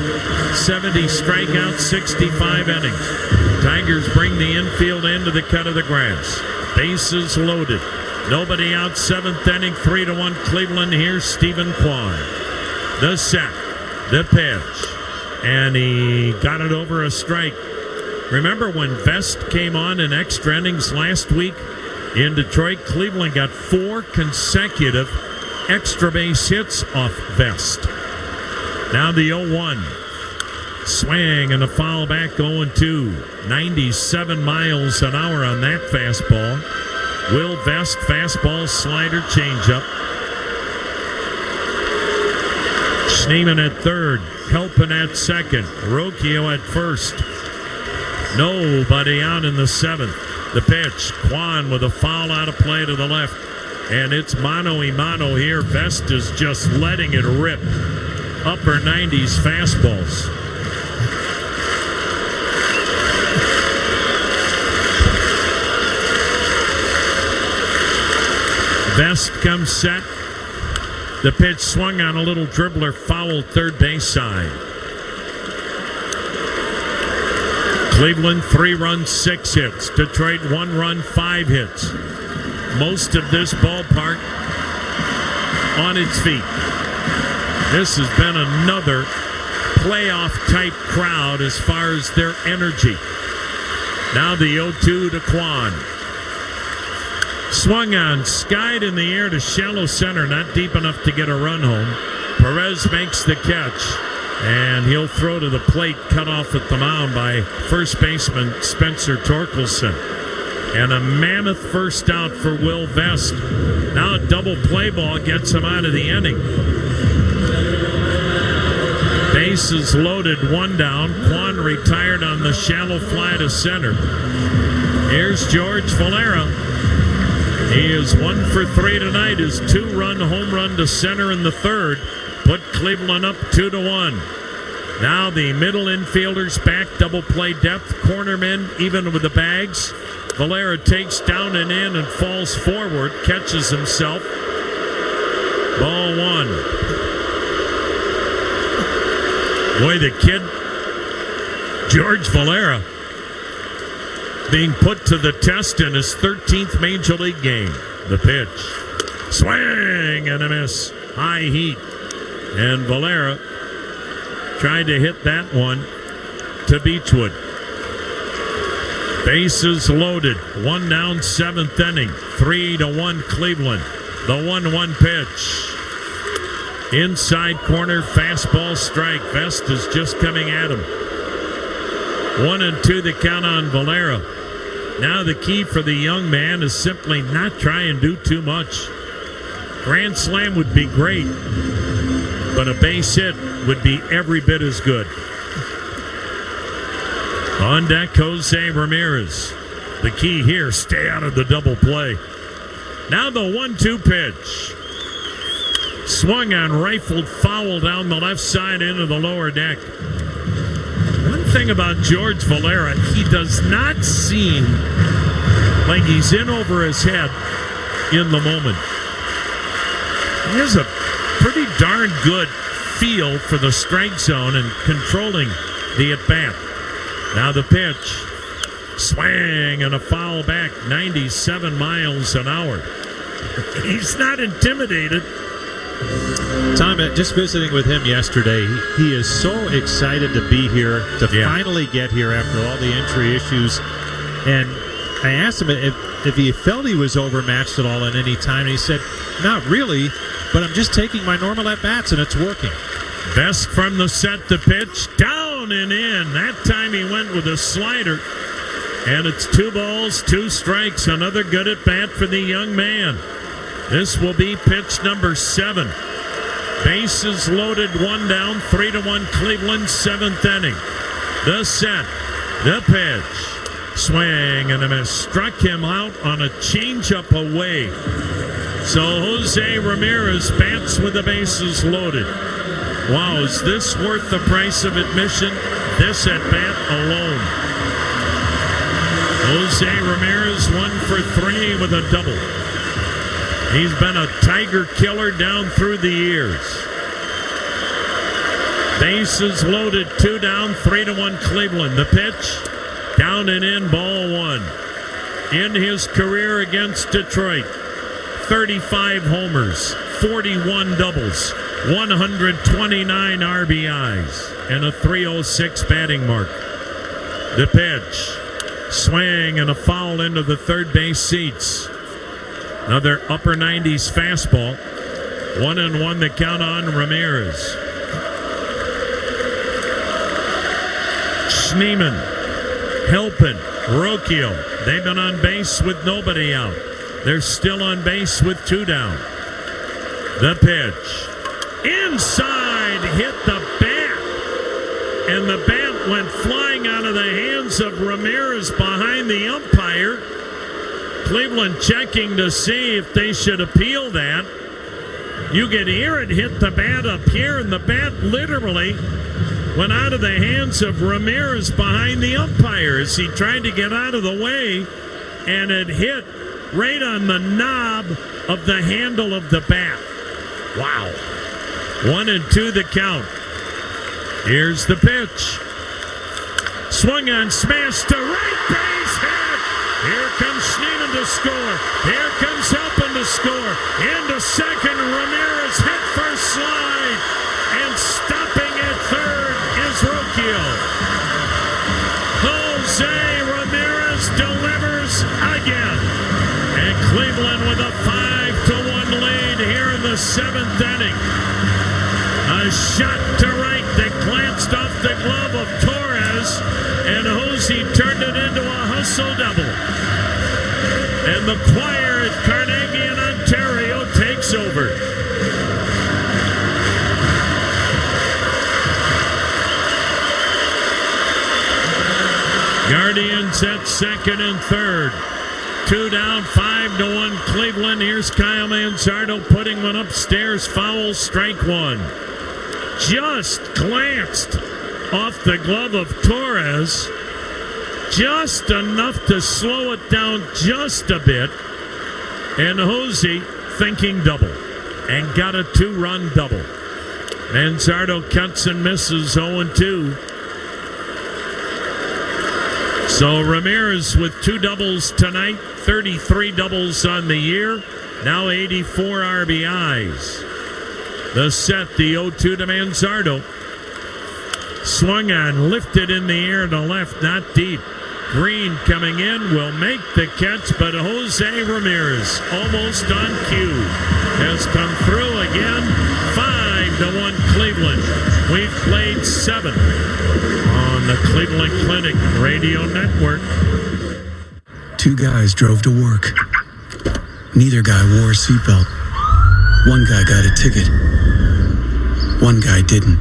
70 strikeouts, 65 innings. Tigers bring the infield into the cut of the grass. Bases loaded. Nobody out, 7th inning, 3-1 Cleveland. Here's Stephen Kwan. The set, the pitch, and he got it over a strike. Remember when Vest came on in extra innings last week in Detroit? Cleveland got 4 consecutive extra base hits off Vest. Now the 0-1. Swing and a foul back 0-2. 97 miles an hour on that fastball. Will Vest, fastball, slider, changeup. Schneemann at third, Helpin at second, Rocchio at first. Nobody out in the 7th. The pitch, Kwan with a foul out of play to the left. And it's mano-a-mano here. Vest is just letting it rip. Upper 90s fastballs. Vest comes set. The pitch swung on a little dribbler, fouled third base side. Cleveland 3 runs, 6 hits. Detroit 1 run, 5 hits. Most of this ballpark on its feet. This has been another playoff type crowd as far as their energy. Now the 0-2 to Kwan. Swung on, skied in the air to shallow center, not deep enough to get a run home. Perez makes the catch, and he'll throw to the plate, cut off at the mound by first baseman Spencer Torkelson. And a mammoth first out for Will Vest. Now a double play ball gets him out of the inning. Bases loaded, 1 down. Kwan retired on the shallow fly to center. Here's George Valera. He is 1 for 3 tonight. His 2-run home run to center in the 3rd put Cleveland up 2-1. Now the middle infielders back, double play depth, cornermen even with the bags. Valera takes down and in and falls forward, catches himself. Ball 1. Boy, the kid George Valera being put to the test in his 13th Major League game. The pitch. Swing and a miss. High heat. And Valera tried to hit that one to Beechwood. Bases loaded. 1 down, 7th inning. 3-1 Cleveland. The 1-1 pitch. Inside corner, fastball strike. Vest is just coming at him. 1-2 the count on Valera. Now the key for the young man is simply not try and do too much. Grand slam would be great, but a base hit would be every bit as good. On deck, Jose Ramirez. The key here, stay out of the double play. Now the 1-2 pitch. Swung on, rifled foul down the left side into the lower deck. One thing about George Valera, he does not seem like he's in over his head in the moment. He has a pretty darn good feel for the strike zone and controlling the at-bat. Now the pitch. Swing and a foul back, 97 miles an hour. He's not intimidated. Tom, just visiting with him yesterday, he is so excited to be here, to finally get here after all the injury issues. And I asked him if he felt he was overmatched at all at any time, and he said, not really, but I'm just taking my normal at-bats, and it's working. Vest from the set, the pitch, down and in. That time he went with a slider. And it's 2 balls, 2 strikes. Another good at-bat for the young man. This will be pitch number 7. Bases loaded, 1 down, 3-1 Cleveland, 7th inning. The set, the pitch, swing and a miss. Struck him out on a changeup away. So Jose Ramirez bats with the bases loaded. Wow, is this worth the price of admission? This at bat alone. Jose Ramirez 1 for 3 with a double. He's been a Tiger killer down through the years. Bases loaded, 2 down, 3-1 Cleveland. The pitch, down and in, ball 1. In his career against Detroit, 35 homers, 41 doubles, 129 RBIs, and a .306 batting mark. The pitch, swing and a foul into the third base seats. Another upper 90s fastball. 1-1 the count on Ramirez. Schneemann, Helpin, Rocchio. They've been on base with nobody out. They're still on base with 2 down. The pitch. Inside, hit the bat. And the bat went flying out of the hands of Ramirez behind the umpire. Cleveland checking to see if they should appeal that. You could hear it hit the bat up here, and the bat literally went out of the hands of Ramirez behind the umpire as he tried to get out of the way, and it hit right on the knob of the handle of the bat. Wow. 1-2 the count. Here's the pitch. Swung on, smashed to right base, hit. Here comes Schneemann to score. Here comes Helpin to score. Into second, Ramirez hit first slide. And stopping at third is Rocchio. Jose Ramirez delivers again. And Cleveland with a 5-1 lead here in the 7th inning. A shot to right that glanced off the glove of Torres, and Jose turned it into a hustle double. And the choir at Carnegie in Ontario takes over. Guardians at second and third. 2 down, 5-1 Cleveland. Here's Kyle Manzardo putting one upstairs. Foul, strike 1. Just glanced off the glove of Torres. Just enough to slow it down just a bit. And Jose thinking double. And got a 2-run double. Manzardo cuts and misses 0-2. So Ramirez with 2 doubles tonight, 33 doubles on the year, now 84 RBIs. The set, the 0-2 to Manzardo. Swung on, lifted in the air to left, not deep. Green coming in, will make the catch, but Jose Ramirez, almost on cue, has come through again. 5-1 Cleveland. We've played 7 on the Cleveland Clinic Radio Network. 2 guys drove to work. Neither guy wore a seatbelt. One guy got a ticket. One guy didn't.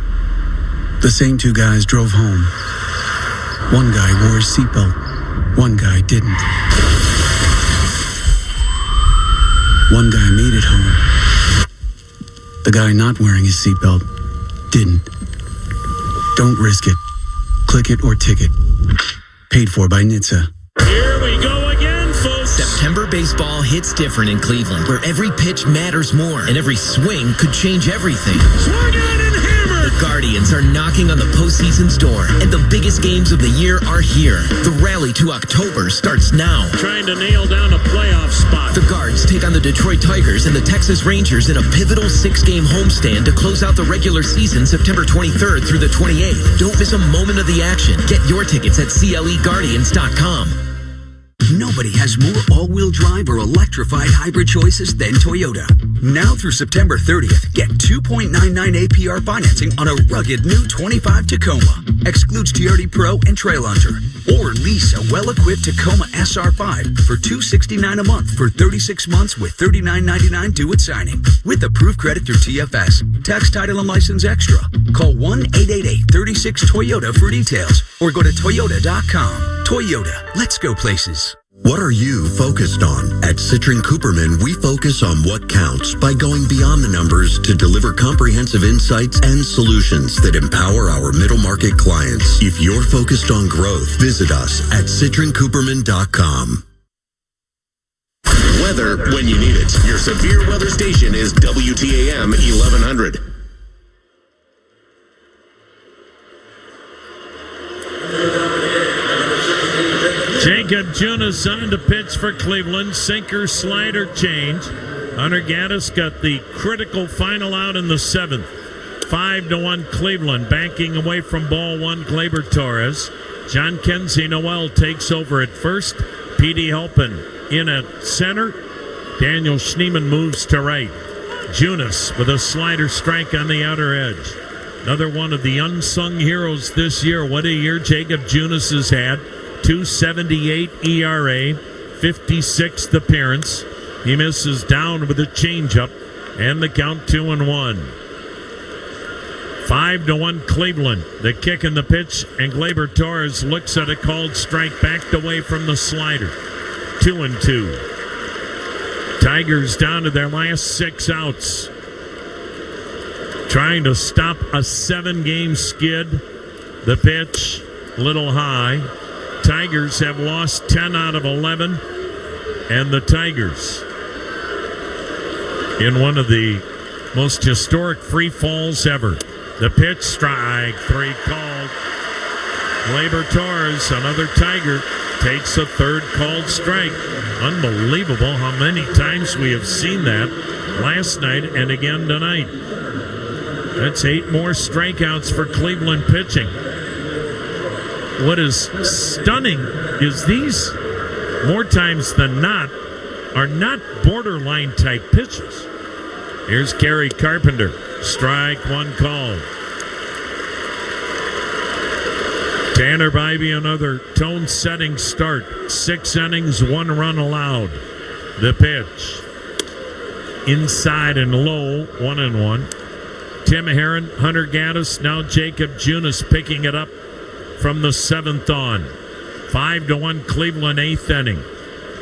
The same 2 guys drove home. One guy wore his seatbelt. One guy didn't. One guy made it home. The guy not wearing his seatbelt didn't. Don't risk it. Click it or ticket. Paid for by NHTSA. Here we go again, folks. September baseball hits different in Cleveland, where every pitch matters more and every swing could change everything. Swung on and hammered. The Guardians are knocking on the postseason's door, and the biggest games of the year are here. The rally to October starts now. Trying to nail down a playoff spot. The Guards take on the Detroit Tigers and the Texas Rangers in a pivotal 6-game homestand to close out the regular season September 23rd through the 28th. Don't miss a moment of the action. Get your tickets at CLEGuardians.com. Nobody has more all-wheel drive or electrified hybrid choices than Toyota. Now through September 30th, get 2.99 APR financing on a rugged new 25 Tacoma. Excludes TRD Pro and Trail Hunter. Or lease a well-equipped Tacoma SR5 for $269 a month for 36 months with $39.99 due at signing. With approved credit through TFS. Tax, title, and license extra. Call 1-888-36-TOYOTA for details. Or go to Toyota.com. Toyota. Let's go places. What are you focused on? At Citrin Cooperman, we focus on what counts by going beyond the numbers to deliver comprehensive insights and solutions that empower our middle market clients. If you're focused on growth, visit us at citrincooperman.com. Weather when you need it. Your severe weather station is WTAM 1100. Jacob Junis on to pitch for Cleveland. Sinker, slider change. Hunter Gaddis got the critical final out in the 7th. 5-1 Cleveland. Banking away from ball 1, Gleyber Torres. John Kenzie Noel takes over at first. Petey Halpin in at center. Daniel Schneemann moves to right. Junis with a slider strike on the outer edge. Another one of the unsung heroes this year. What a year Jacob Junis has had. 2.78 ERA, 56th appearance. He misses down with a changeup, and the count 2-1. 5-1 Cleveland. The kick and the pitch, and Gleyber Torres looks at a called strike, backed away from the slider. 2-2. Tigers down to their last 6 outs, trying to stop a 7-game skid. The pitch, little high. Tigers have lost 10 out of 11, and the Tigers in one of the most historic free falls ever. The pitch, strike 3 called. Gleyber Torres, another Tiger, takes a 3rd called strike. Unbelievable how many times we have seen that last night and again tonight. That's 8 more strikeouts for Cleveland pitching. What is stunning is these, more times than not, are not borderline type pitches. Here's Kerry Carpenter. Strike 1 called. Tanner Bibee, another tone-setting start. 6 innings, 1 run allowed. The pitch. Inside and low, 1-1. Tim Herron, Hunter Gaddis, now Jacob Junis picking it up from the 7th on. 5-1 Cleveland, 8th inning.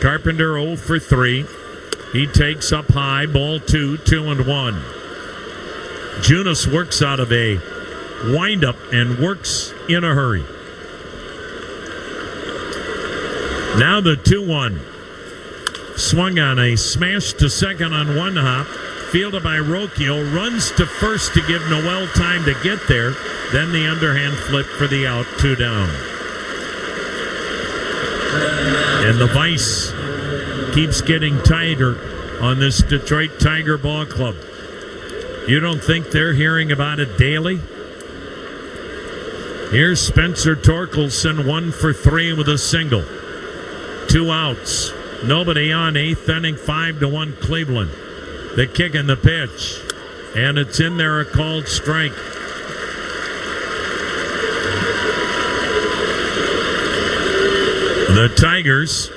Carpenter 0 for 3. He takes up high, ball 2, 2-1. Junis works out of a windup and works in a hurry. Now the 2-1. Swung on a smash to second on 1 hop. Fielded by Rocchio, runs to first to give Noel time to get there. Then the underhand flip for the out, 2 down. And the vice keeps getting tighter on this Detroit Tiger Ball Club. You don't think they're hearing about it daily? Here's Spencer Torkelson, 1 for 3 with a single. 2 outs. Nobody on, 8th inning, 5-1 Cleveland. The kick and the pitch. And it's in there, a called strike. The Tigers,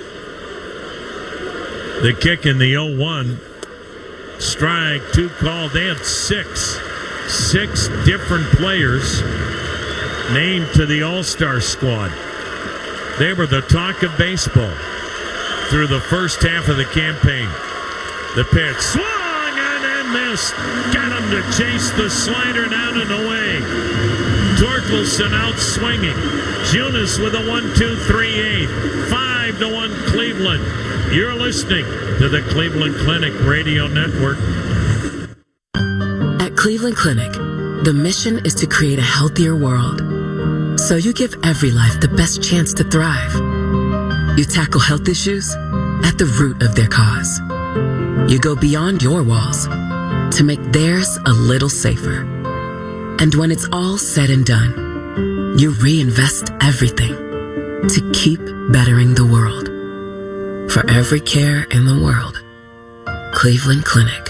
the kick in the 0-1. Strike, 2 called. They had 6 different players named to the All-Star squad. They were the talk of baseball through the first half of the campaign. The pitch, swung and missed. Got him to chase the slider down and away. Torkelson out swinging. Junis with a 1-2-3-8. 5-1 Cleveland. You're listening to the Cleveland Clinic Radio Network. At Cleveland Clinic, the mission is to create a healthier world. So you give every life the best chance to thrive. You tackle health issues at the root of their cause. You go beyond your walls to make theirs a little safer. And when it's all said and done, you reinvest everything to keep bettering the world. For every care in the world, Cleveland Clinic.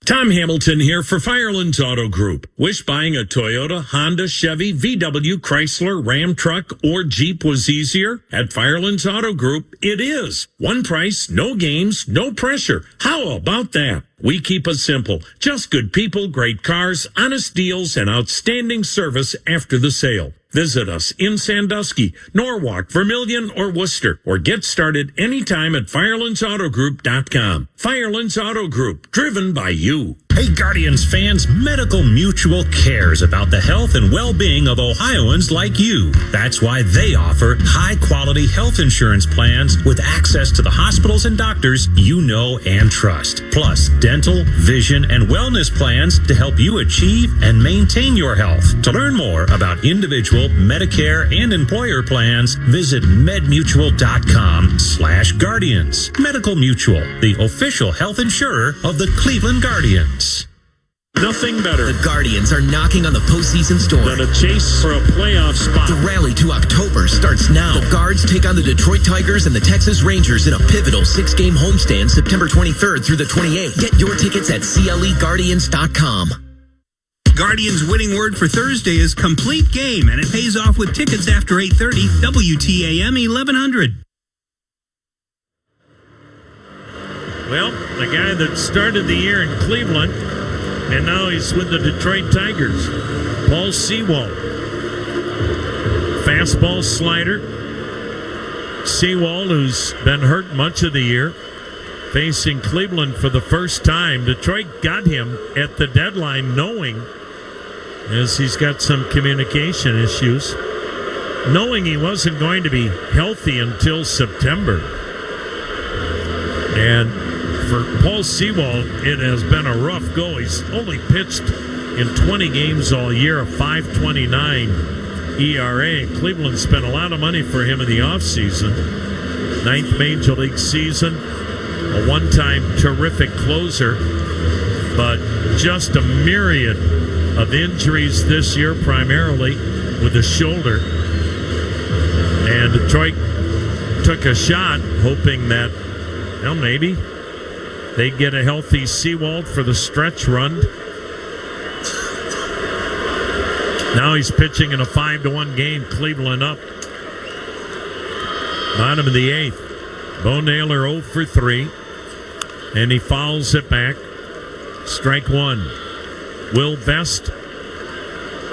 Tom Hamilton here for Firelands Auto Group. Wish buying a Toyota, Honda, Chevy, VW, Chrysler, Ram truck, or Jeep was easier? At Firelands Auto Group, it is. One price, no games, no pressure. How about that? We keep it simple. Just good people, great cars, honest deals, and outstanding service after the sale. Visit us in Sandusky, Norwalk, Vermilion, or Worcester, or get started anytime at FirelandsAutoGroup.com. Firelands Auto Group, driven by you. Hey, Guardians fans, Medical Mutual cares about the health and well-being of Ohioans like you. That's why they offer high-quality health insurance plans with access to the hospitals and doctors you know and trust. Plus, dental, vision, and wellness plans to help you achieve and maintain your health. To learn more about individual, Medicare, and employer plans, visit medmutual.com/Guardians. Medical Mutual, the official health insurer of the Cleveland Guardians. Nothing better. The Guardians are knocking on the postseason door. Than a chase for a playoff spot. The rally to October starts now. The Guards take on the Detroit Tigers and the Texas Rangers in a pivotal 6-game homestand September 23rd through the 28th. Get your tickets at CLEGuardians.com. Guardians' winning word for Thursday is complete game, and it pays off with tickets after 8:30, WTAM 1100. Well, the guy that started the year in Cleveland, and now he's with the Detroit Tigers, Paul Sewald. Fastball slider. Sewald, who's been hurt much of the year, facing Cleveland for the first time. Detroit got him at the deadline knowing, as he's got some communication issues, knowing he wasn't going to be healthy until September. And for Paul Sewald, it has been a rough go. He's only pitched in 20 games all year, a 5.29 ERA. Cleveland spent a lot of money for him in the offseason. 9th Major League season, a one-time terrific closer, but just a myriad of injuries this year, primarily with the shoulder. And Detroit took a shot, hoping that, well, maybe they get a healthy Sewald for the stretch run. Now he's pitching in a 5-1 game. Cleveland up. Bottom of the 8th. Bo Naylor 0 for 3. And he fouls it back. Strike 1. Will Vest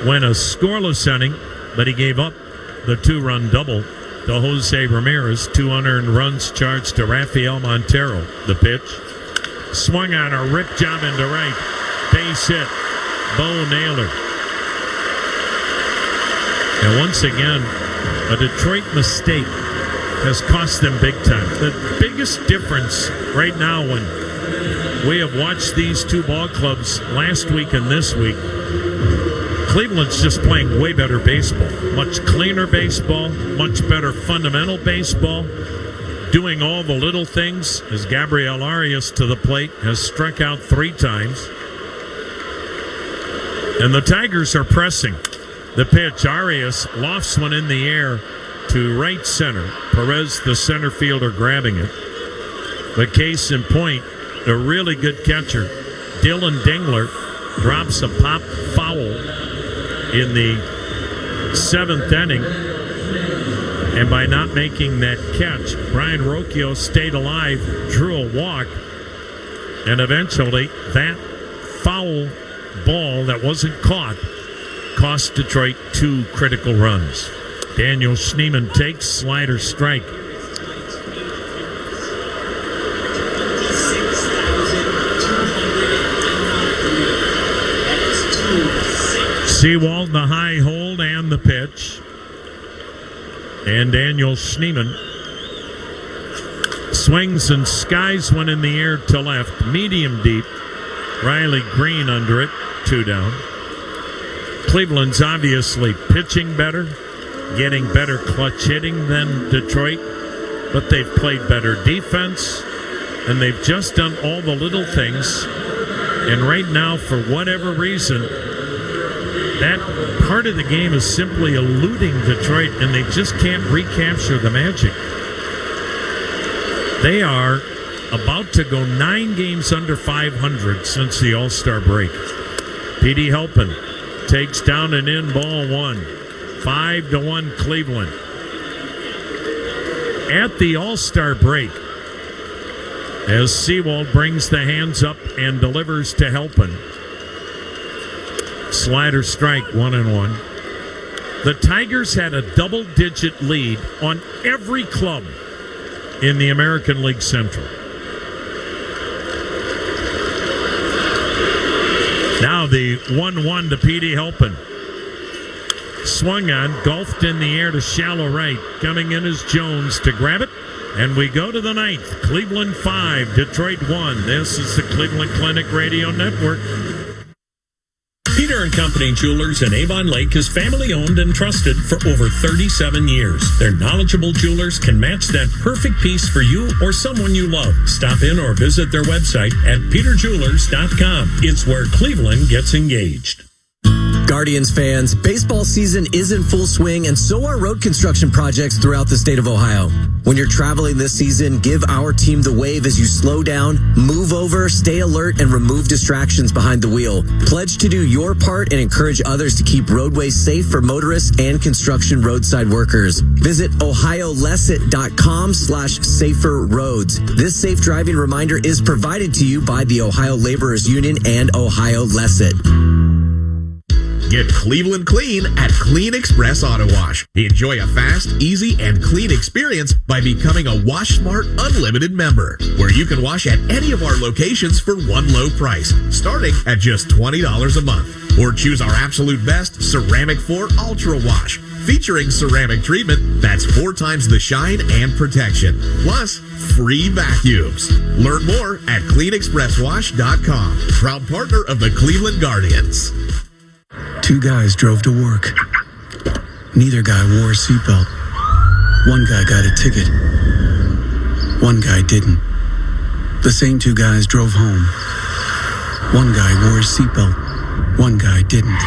went a scoreless inning, but he gave up the 2-run double to Jose Ramirez. 2 unearned runs charged to Rafael Montero. The pitch. Swung on a rip job into right. Base hit. Bo Naylor. And once again, a Detroit mistake has cost them big time. The biggest difference right now when we have watched these two ball clubs last week and this week, Cleveland's just playing way better baseball. Much cleaner baseball, much better fundamental baseball. Doing all the little things as Gabriel Arias to the plate has struck out 3 times. And the Tigers are pressing. The pitch, Arias lofts one in the air to right center. Perez, the center fielder, grabbing it. But case in point, a really good catcher, Dylan Dingler, drops a pop foul in the 7th inning. And by not making that catch, Brian Rocchio stayed alive, drew a walk, and eventually that foul ball that wasn't caught cost Detroit 2 critical runs. Daniel Schneemann takes, slider strike. Sewald, the high hold and the pitch. And Daniel Schneemann swings and skies one in the air to left, medium deep. Riley Green under it, 2 down. Cleveland's obviously pitching better, getting better clutch hitting than Detroit, but they've played better defense, and they've just done all the little things. And right now, for whatever reason, that part of the game is simply eluding Detroit, and they just can't recapture the magic. They are about to go 9 games under 500 since the All-Star break. Petey Halpin takes down and in ball 1. 5-1 Cleveland. At the All-Star break, as Sewald brings the hands up and delivers to Halpin. Slider strike, 1-1. The Tigers had a double-digit lead on every club in the American League Central. Now the 1-1 to Petey Halpin. Swung on, golfed in the air to shallow right. Coming in is Jones to grab it. And we go to the 9th. Cleveland 5, Detroit 1. This is the Cleveland Clinic Radio Network. Peter & Company Jewelers in Avon Lake is family-owned and trusted for over 37 years. Their knowledgeable jewelers can match that perfect piece for you or someone you love. Stop in or visit their website at peterjewelers.com. It's where Cleveland gets engaged. Guardians fans, baseball season is in full swing, and so are road construction projects throughout the state of Ohio. When you're traveling this season, give our team the wave as you slow down, move over, stay alert, and remove distractions behind the wheel. Pledge to do your part and encourage others to keep roadways safe for motorists and construction roadside workers. Visit ohiolesset.com/safer roads. This safe driving reminder is provided to you by the Ohio Laborers Union and Ohio Lesset. Get Cleveland clean at Clean Express Auto Wash. Enjoy a fast, easy, and clean experience by becoming a Wash Smart Unlimited member, where you can wash at any of our locations for one low price, starting at just $20 a month. Or choose our absolute best Ceramic 4 Ultra Wash, featuring ceramic treatment that's 4 times the shine and protection, plus free vacuums. Learn more at cleanexpresswash.com. Proud partner of the Cleveland Guardians. 2 guys drove to work. Neither guy wore a seatbelt. One guy got a ticket. One guy didn't. The same 2 guys drove home. One guy wore a seatbelt. One guy didn't.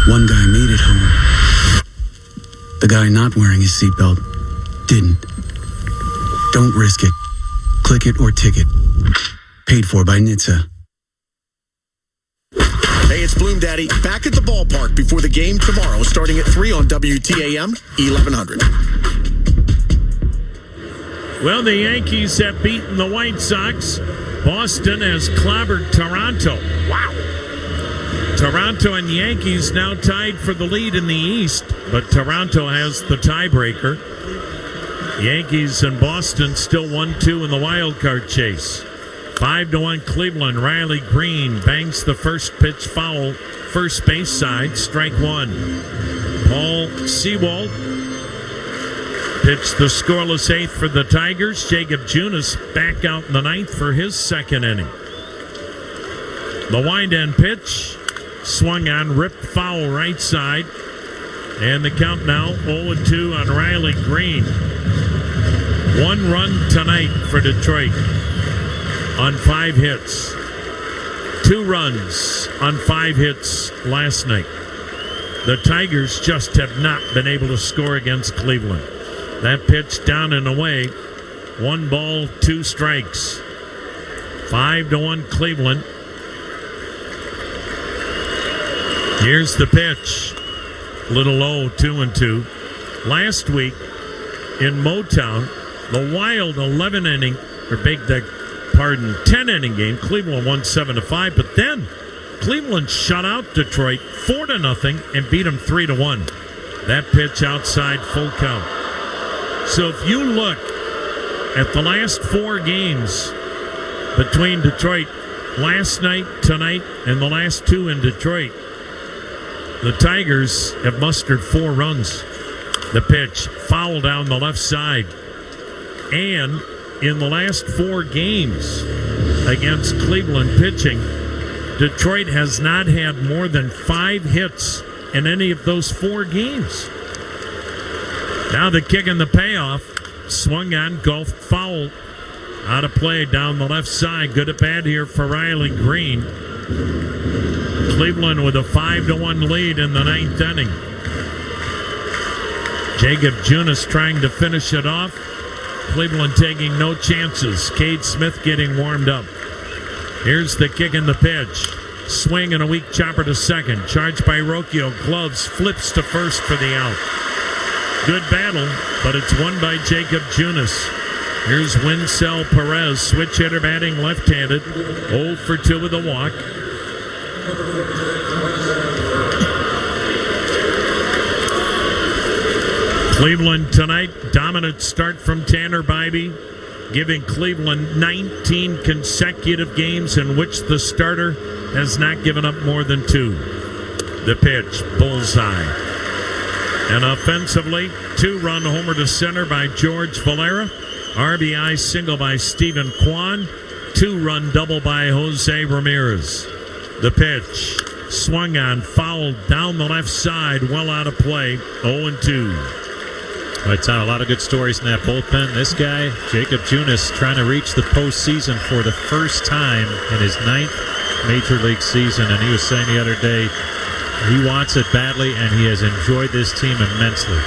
One guy made it home. The guy not wearing his seatbelt didn't. Don't risk it. Click it or ticket. Paid for by NHTSA. Hey, it's Bloom Daddy, back at the ballpark before the game tomorrow, starting at 3 on WTAM 1100. Well, the Yankees have beaten the White Sox. Boston has clobbered Toronto. Wow. Toronto and Yankees now tied for the lead in the East, but Toronto has the tiebreaker. Yankees and Boston still 1-2 in the wild card chase. 5-1 Cleveland. Riley Green bangs the first pitch foul, first base side, strike 1. Paul Sewald pitched the scoreless 8th for the Tigers. Jacob Junis back out in the 9th for his second inning. The wind-end pitch, swung on, ripped foul right side. And the count now 0-2 on Riley Green. 1 run tonight for Detroit on 5 hits. 2 runs on 5 hits last night. The Tigers just have not been able to score against Cleveland. That pitch down and away. 1 ball, 2 strikes. 5-1 Cleveland. Here's the pitch. Little low, 2-2. Last week in Motown, the Wild 10-inning game. Cleveland won 7-5, but then Cleveland shut out Detroit 4-0 and beat them 3-1. That pitch outside, full count. So if you look at the last 4 games between Detroit last night, tonight, and the last 2 in Detroit, the Tigers have mustered 4 runs. The pitch, foul down the left side. And in the last 4 games against Cleveland pitching, Detroit has not had more than 5 hits in any of those 4 games. Now the kick and the payoff. Swung on, golf foul. Out of play down the left side. Good at bat here for Riley Green. Cleveland with a 5-1 lead in the 9th inning. Jacob Junis trying to finish it off. Cleveland taking no chances. Cade Smith getting warmed up. Here's the kick and the pitch. Swing and a weak chopper to second. Charged by Rocchio. Gloves. Flips to first for the out. Good battle, but it's won by Jacob Junis. Here's Winsell Perez. Switch hitter batting left-handed. 0-2 with a walk. Cleveland tonight, dominant start from Tanner Bibee, giving Cleveland 19 consecutive games in which the starter has not given up more than 2. The pitch, bullseye. And offensively, 2-run homer to center by George Valera. RBI single by Stephen Kwan. 2-run double by Jose Ramirez. The pitch, swung on, fouled down the left side, well out of play, 0-2. Well, Tom, a lot of good stories in that bullpen. This guy, Jacob Junis, trying to reach the postseason for the first time in his 9th Major League season. And he was saying the other day he wants it badly, and he has enjoyed this team immensely.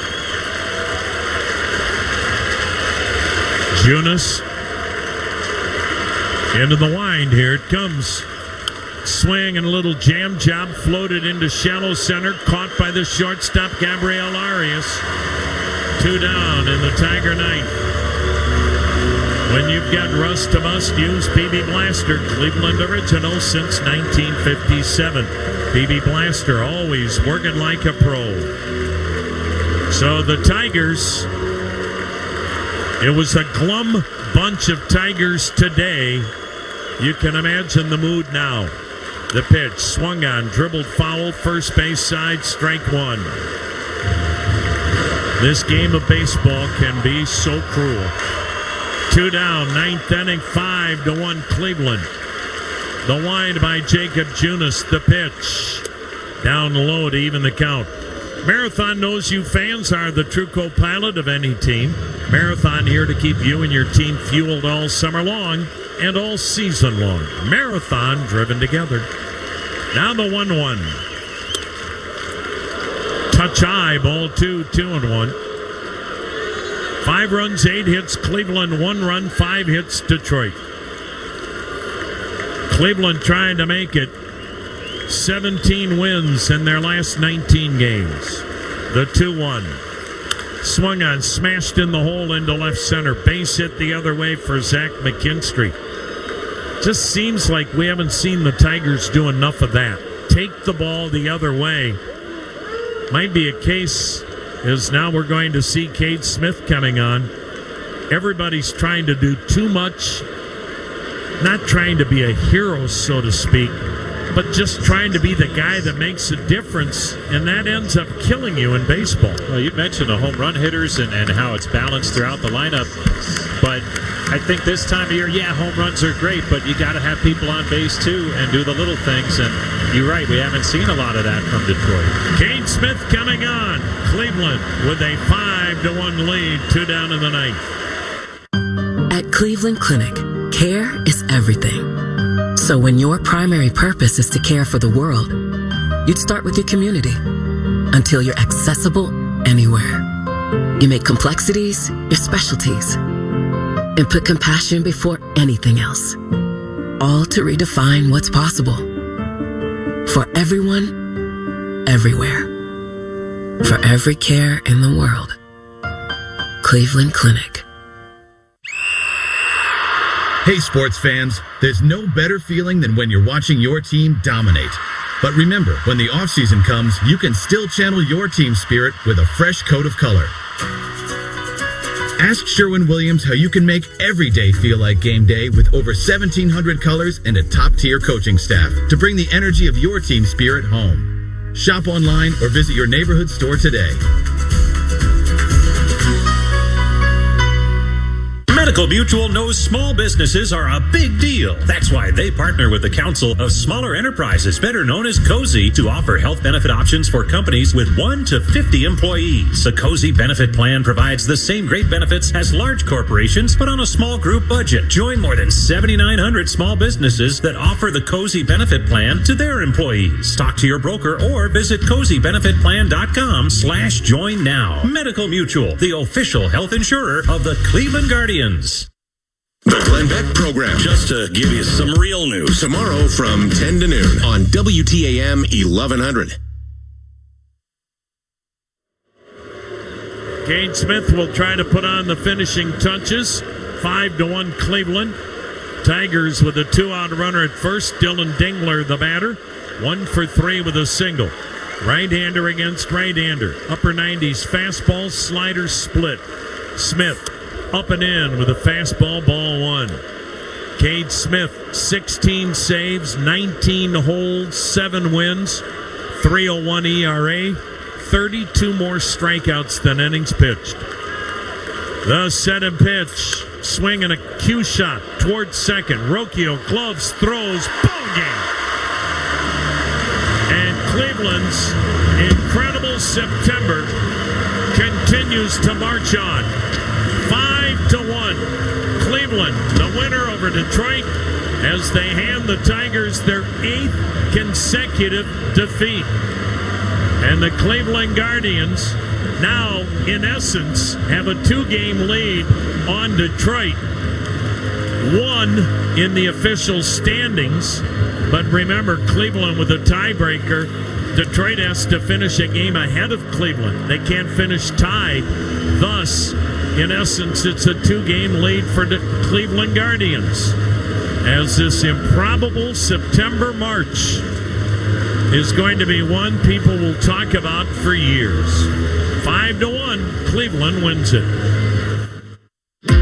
Junis into the wind. Here it comes. Swing and a little jam job, floated into shallow center, caught by the shortstop Gabriel Arias. 2 down in the Tiger 9th. When you've got Russ to must, use Bibee Blaster, Cleveland original since 1957. Bibee Blaster, always working like a pro. So the Tigers, it was a glum bunch of Tigers today. You can imagine the mood now. The pitch, swung on, dribbled foul, first base side, strike 1. This game of baseball can be so cruel. 2 down, 9th inning, 5-1 Cleveland. The wind by Jacob Junis, the pitch. Down low to even the count. Marathon knows you fans are the true co-pilot of any team. Marathon here to keep you and your team fueled all summer long and all season long. Marathon driven together. Now the 1-1. Touch high, ball 2, 2-1. 5 runs, 8 hits, Cleveland, 1 run, 5 hits, Detroit. Cleveland trying to make it 17 wins in their last 19 games. The 2-1. Swung on, smashed in the hole into left center. Base hit the other way for Zach McKinstry. Just seems like we haven't seen the Tigers do enough of that. Take the ball the other way. Might be a case as now we're going to see Cade Smith coming on. Everybody's trying to do too much. Not trying to be a hero, so to speak, but just trying to be the guy that makes a difference, and that ends up killing you in baseball. Well, you mentioned the home run hitters and how it's balanced throughout the lineup, but I think this time of year, home runs are great, but you got to have people on base too and do the little things. And you're right, we haven't seen a lot of that from Detroit. Kane Smith coming on. Cleveland with a 5-1 lead, 2 down in the ninth. At Cleveland Clinic, care is everything. So when your primary purpose is to care for the world, you'd start with your community until you're accessible anywhere. You make complexities your specialties and put compassion before anything else, all to redefine what's possible for everyone, everywhere, for every care in the world. Cleveland Clinic. Hey, sports fans, there's no better feeling than when you're watching your team dominate. But remember, when the offseason comes, you can still channel your team spirit with a fresh coat of color. Ask Sherwin-Williams how you can make every day feel like game day with over 1,700 colors and a top-tier coaching staff to bring the energy of your team spirit home. Shop online or visit your neighborhood store today. Medical Mutual knows small businesses are a big deal. That's why they partner with the Council of Smaller Enterprises, better known as COSI, to offer health benefit options for companies with 1 to 50 employees. The COSI benefit plan provides the same great benefits as large corporations, but on a small group budget. Join more than 7,900 small businesses that offer the COSI benefit plan to their employees. Talk to your broker or visit COSIbenefitplan.com/join now. Medical Mutual, the official health insurer of the Cleveland Guardians. The Glenn Beck Program. Just to give you some real news. Tomorrow from 10 to noon on WTAM 1100. Kane Smith will try to put on the finishing touches. 5-1 Cleveland. Tigers with a 2-out runner at first. Dylan Dingler, the batter. 1 for 3 with a single. Right-hander against right-hander. Upper 90s fastball, slider split. Smith up and in with a fastball, ball 1. Cade Smith, 16 saves, 19 holds, 7 wins, 3.01 ERA, 32 more strikeouts than innings pitched. The set and pitch, swing and a cue shot towards second. Rocchio gloves, throws, ball game. And Cleveland's incredible September continues to march on. 5-1. Cleveland, the winner over Detroit, as they hand the Tigers their 8th consecutive defeat. And the Cleveland Guardians now, in essence, have a 2-game lead on Detroit. 1 in the official standings. But remember, Cleveland with a tiebreaker. Detroit has to finish a game ahead of Cleveland. They can't finish tied. Thus, in essence, it's a 2-game lead for the Cleveland Guardians, as this improbable September March is going to be one people will talk about for years. 5-1, Cleveland wins it.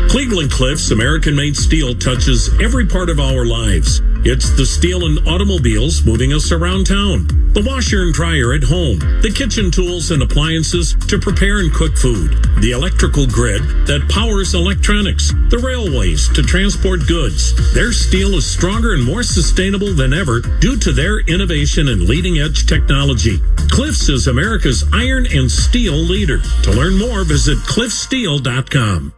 Cleveland Cliffs American-made steel touches every part of our lives. It's the steel in automobiles moving us around town, the washer and dryer at home, the kitchen tools and appliances to prepare and cook food, the electrical grid that powers electronics, the railways to transport goods. Their steel is stronger and more sustainable than ever due to their innovation and leading-edge technology. Cliffs is America's iron and steel leader. To learn more, visit cliffsteel.com.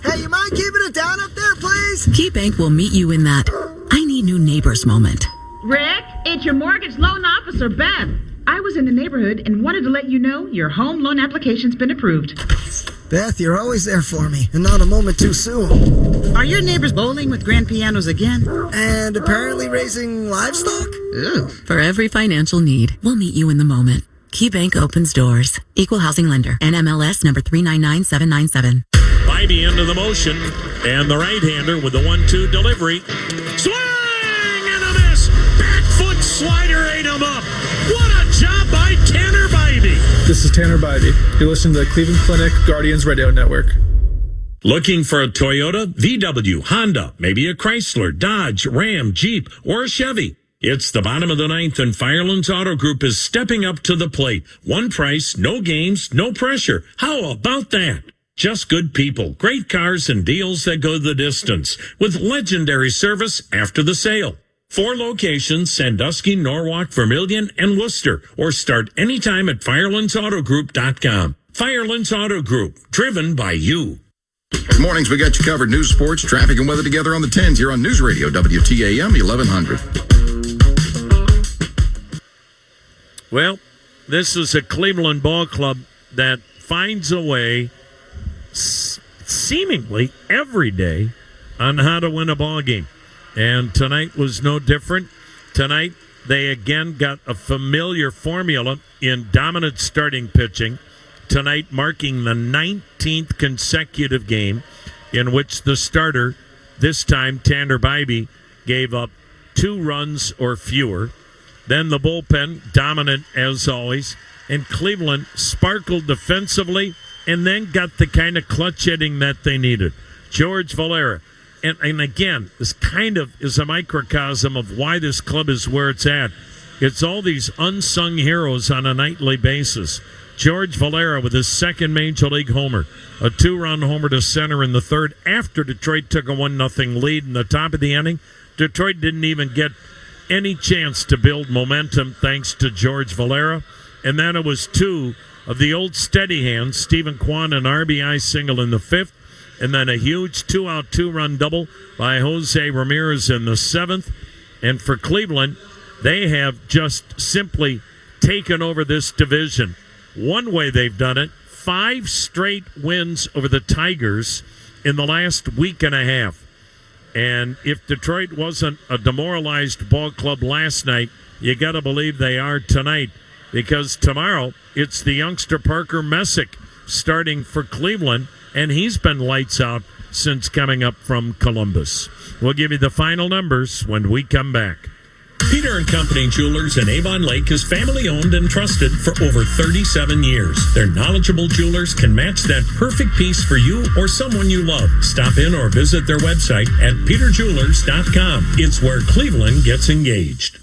Hey, you mind keeping it down up there, please? KeyBank will meet you in that I need new neighbors moment. Rick, it's your mortgage loan officer, Beth. I was in the neighborhood and wanted to let you know your home loan application's been approved. Beth, you're always there for me, and not a moment too soon. Are your neighbors bowling with grand pianos again? And apparently raising livestock? Ew. For every financial need, we'll meet you in the moment. KeyBank opens doors. Equal housing lender. NMLS number 399797. Bibee into the motion, and the right-hander with the 1-2 delivery. Swing and a miss. Back foot slider ate him up. What a job by Tanner Bibee. This is Tanner Bibee. You're listening to the Cleveland Clinic Guardians Radio Network. Looking for a Toyota, VW, Honda, maybe a Chrysler, Dodge, Ram, Jeep, or a Chevy? It's the bottom of the ninth, and Firelands Auto Group is stepping up to the plate. One price, no games, no pressure. How about that? Just good people, great cars, and deals that go the distance with legendary service after the sale. 4 locations, Sandusky, Norwalk, Vermilion, and Worcester, or start anytime at FirelandsAutoGroup.com. Firelands Auto Group, driven by you. Mornings, we got you covered. News, sports, traffic, and weather together on the 10s here on News Radio, WTAM 1100. Well, this is a Cleveland ball club that finds a way seemingly every day on how to win a ball game. And tonight was no different. Tonight, they again got a familiar formula in dominant starting pitching. Tonight marking the 19th consecutive game in which the starter, this time Tanner Bibee, gave up 2 runs or fewer. Then the bullpen, dominant as always. And Cleveland sparkled defensively and then got the kind of clutch hitting that they needed. George Valera. And again, this kind of is a microcosm of why this club is where it's at. It's all these unsung heroes on a nightly basis. George Valera with his second Major League homer, a 2-run homer to center in the third after Detroit took a 1-0 lead in the top of the inning. Detroit didn't even get any chance to build momentum thanks to George Valera. And then it was 2 of the old steady hands, Stephen Kwan, an RBI single in the 5th. And then a huge 2-out, 2-run double by Jose Ramirez in the 7th. And for Cleveland, they have just simply taken over this division. One way they've done it, 5 straight wins over the Tigers in the last week and a half. And if Detroit wasn't a demoralized ball club last night, you got to believe they are tonight. Because tomorrow, it's the youngster Parker Messick starting for Cleveland. And he's been lights out since coming up from Columbus. We'll give you the final numbers when we come back. Peter & Company Jewelers in Avon Lake is family-owned and trusted for over 37 years. Their knowledgeable jewelers can match that perfect piece for you or someone you love. Stop in or visit their website at peterjewelers.com. It's where Cleveland gets engaged.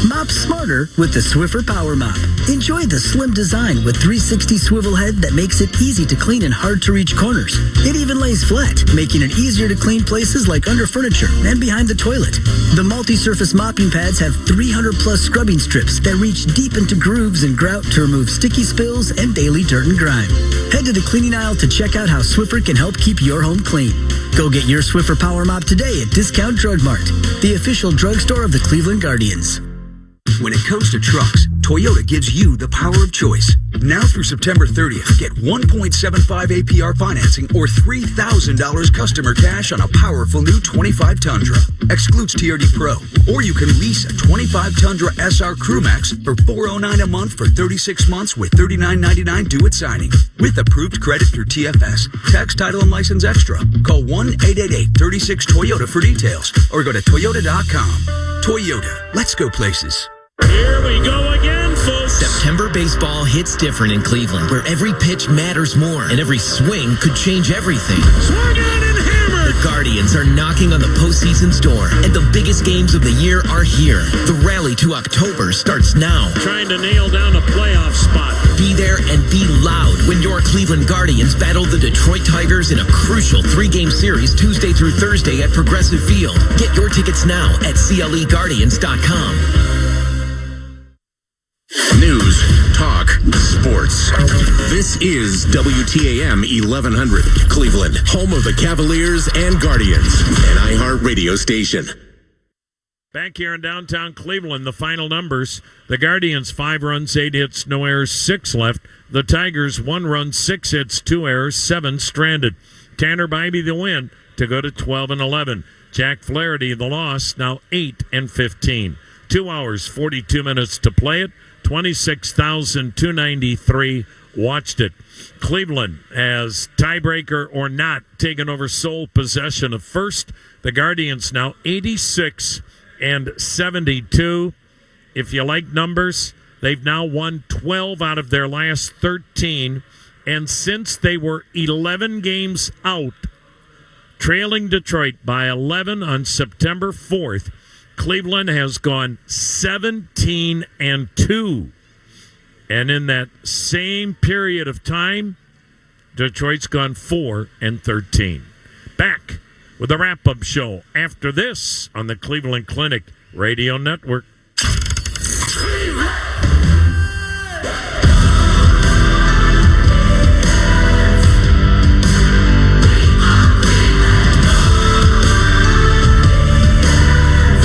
Mop smarter with the Swiffer Power Mop. Enjoy the slim design with 360 swivel head that makes it easy to clean in hard-to-reach corners. It even lays flat, making it easier to clean places like under furniture and behind the toilet. The multi-surface mopping pads have 300-plus scrubbing strips that reach deep into grooves and grout to remove sticky spills and daily dirt and grime. Head to the cleaning aisle to check out how Swiffer can help keep your home clean. Go get your Swiffer Power Mop today at Discount Drug Mart, the official drugstore of the Cleveland Guardians. When it comes to trucks, Toyota gives you the power of choice. Now through September 30th, get 1.75 APR financing or $3,000 customer cash on a powerful new 25 Tundra. Excludes TRD Pro. Or you can lease a 25 Tundra SR Crewmax for $409 a month for 36 months with $39.99 due at signing. With approved credit through TFS. Tax, title, and license extra. Call 1-888-36-TOYOTA for details or go to toyota.com. Toyota. Let's go places. Here we go again, folks. September baseball hits different in Cleveland, where every pitch matters more and every swing could change everything. Swung on and hammered. The Guardians are knocking on the postseason's door, and the biggest games of the year are here. The rally to October starts now. Trying to nail down a playoff spot. Be there and be loud when your Cleveland Guardians battle the Detroit Tigers in a crucial 3-game series Tuesday through Thursday at Progressive Field. Get your tickets now at CLEGuardians.com. News, talk, sports. This is WTAM 1100, Cleveland, home of the Cavaliers and Guardians, an iHeart radio station. Back here in downtown Cleveland, the final numbers. The Guardians, 5 runs, 8 hits, no errors, 6 left. The Tigers, 1 run, 6 hits, 2 errors, 7 stranded. Tanner Bibee the win to go to 12-11. Jack Flaherty the loss, now 8-15. 2 hours, 42 minutes to play it. 26,293 watched it. Cleveland has, tiebreaker or not, taken over sole possession of first. The Guardians now 86-72. If you like numbers, they've now won 12 out of their last 13. And since they were 11 games out, trailing Detroit by 11 on September 4th, Cleveland has gone 17-2. And in that same period of time, Detroit's gone 4-13. Back with a wrap-up show after this on the Cleveland Clinic Radio Network.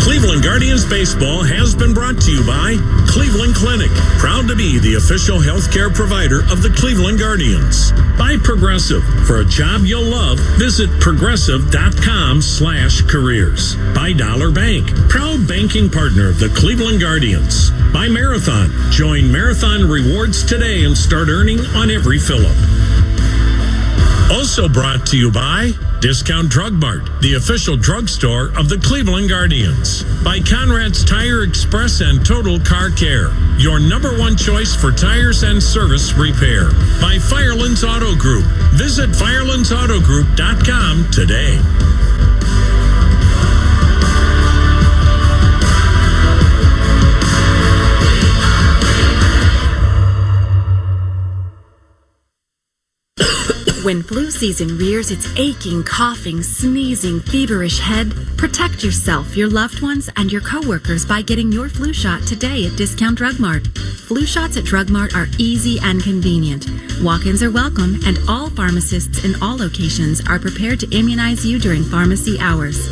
Cleveland Guardians Baseball has been brought to you by Cleveland Clinic, proud to be the official healthcare provider of the Cleveland Guardians. By Progressive, for a job you'll love, visit progressive.com/careers. By Dollar Bank, proud banking partner of the Cleveland Guardians. By Marathon, join Marathon Rewards today and start earning on every fill-up. Also brought to you by Discount Drug Mart, the official drugstore of the Cleveland Guardians. By Conrad's Tire Express and Total Car Care, your number one choice for tires and service repair. By Firelands Auto Group. Visit firelandsautogroup.com today. When flu season rears its aching, coughing, sneezing, feverish head, protect yourself, your loved ones, and your coworkers by getting your flu shot today at Discount Drug Mart. Flu shots at Drug Mart are easy and convenient. Walk-ins are welcome, and all pharmacists in all locations are prepared to immunize you during pharmacy hours.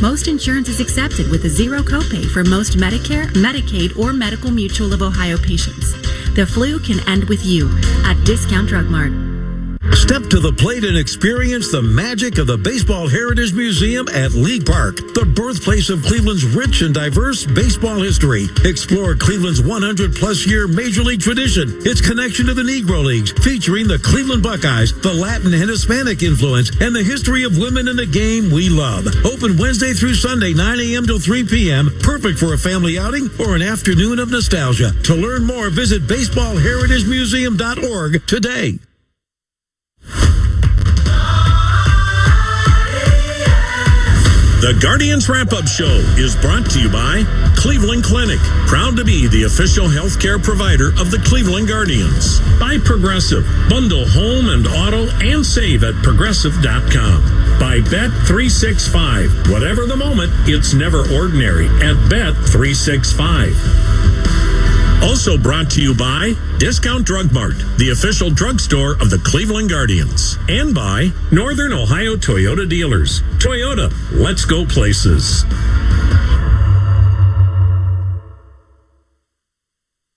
Most insurance is accepted with a zero copay for most Medicare, Medicaid, or Medical Mutual of Ohio patients. The flu can end with you at Discount Drug Mart. Step to the plate and experience the magic of the Baseball Heritage Museum at League Park, the birthplace of Cleveland's rich and diverse baseball history. Explore Cleveland's 100-plus year Major League tradition, its connection to the Negro Leagues, featuring the Cleveland Buckeyes, the Latin and Hispanic influence, and the history of women in the game we love. Open Wednesday through Sunday, 9 a.m. till 3 p.m., perfect for a family outing or an afternoon of nostalgia. To learn more, visit baseballheritagemuseum.org today. The Guardians Wrap-Up Show is brought to you by Cleveland Clinic, proud to be the official healthcare provider of the Cleveland Guardians. By Progressive, bundle home and auto and save at progressive.com. By Bet365, whatever the moment, it's never ordinary at Bet365. Also brought to you by Discount Drug Mart, the official drugstore of the Cleveland Guardians. And by Northern Ohio Toyota Dealers. Toyota, let's go places.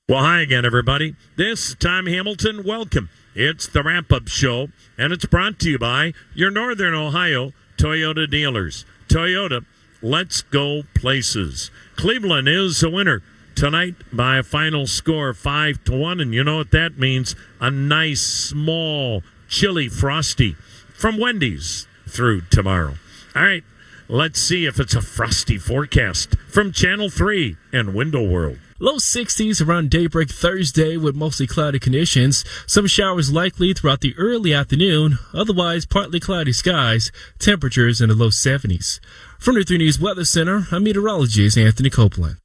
Well, hi again, everybody. This is Tom Hamilton. Welcome. It's the wrap-up show, and it's brought to you by your Northern Ohio Toyota Dealers. Toyota, let's go places. Cleveland is a winner tonight by a final score of 5-1, and you know what that means? A nice, small, chilly frosty from Wendy's through tomorrow. All right, let's see if it's a frosty forecast from Channel 3 and Window World. Low 60s around daybreak Thursday with mostly cloudy conditions. Some showers likely throughout the early afternoon. Otherwise, partly cloudy skies. Temperatures in the low 70s. From the 3 News Weather Center, I'm meteorologist Anthony Copeland.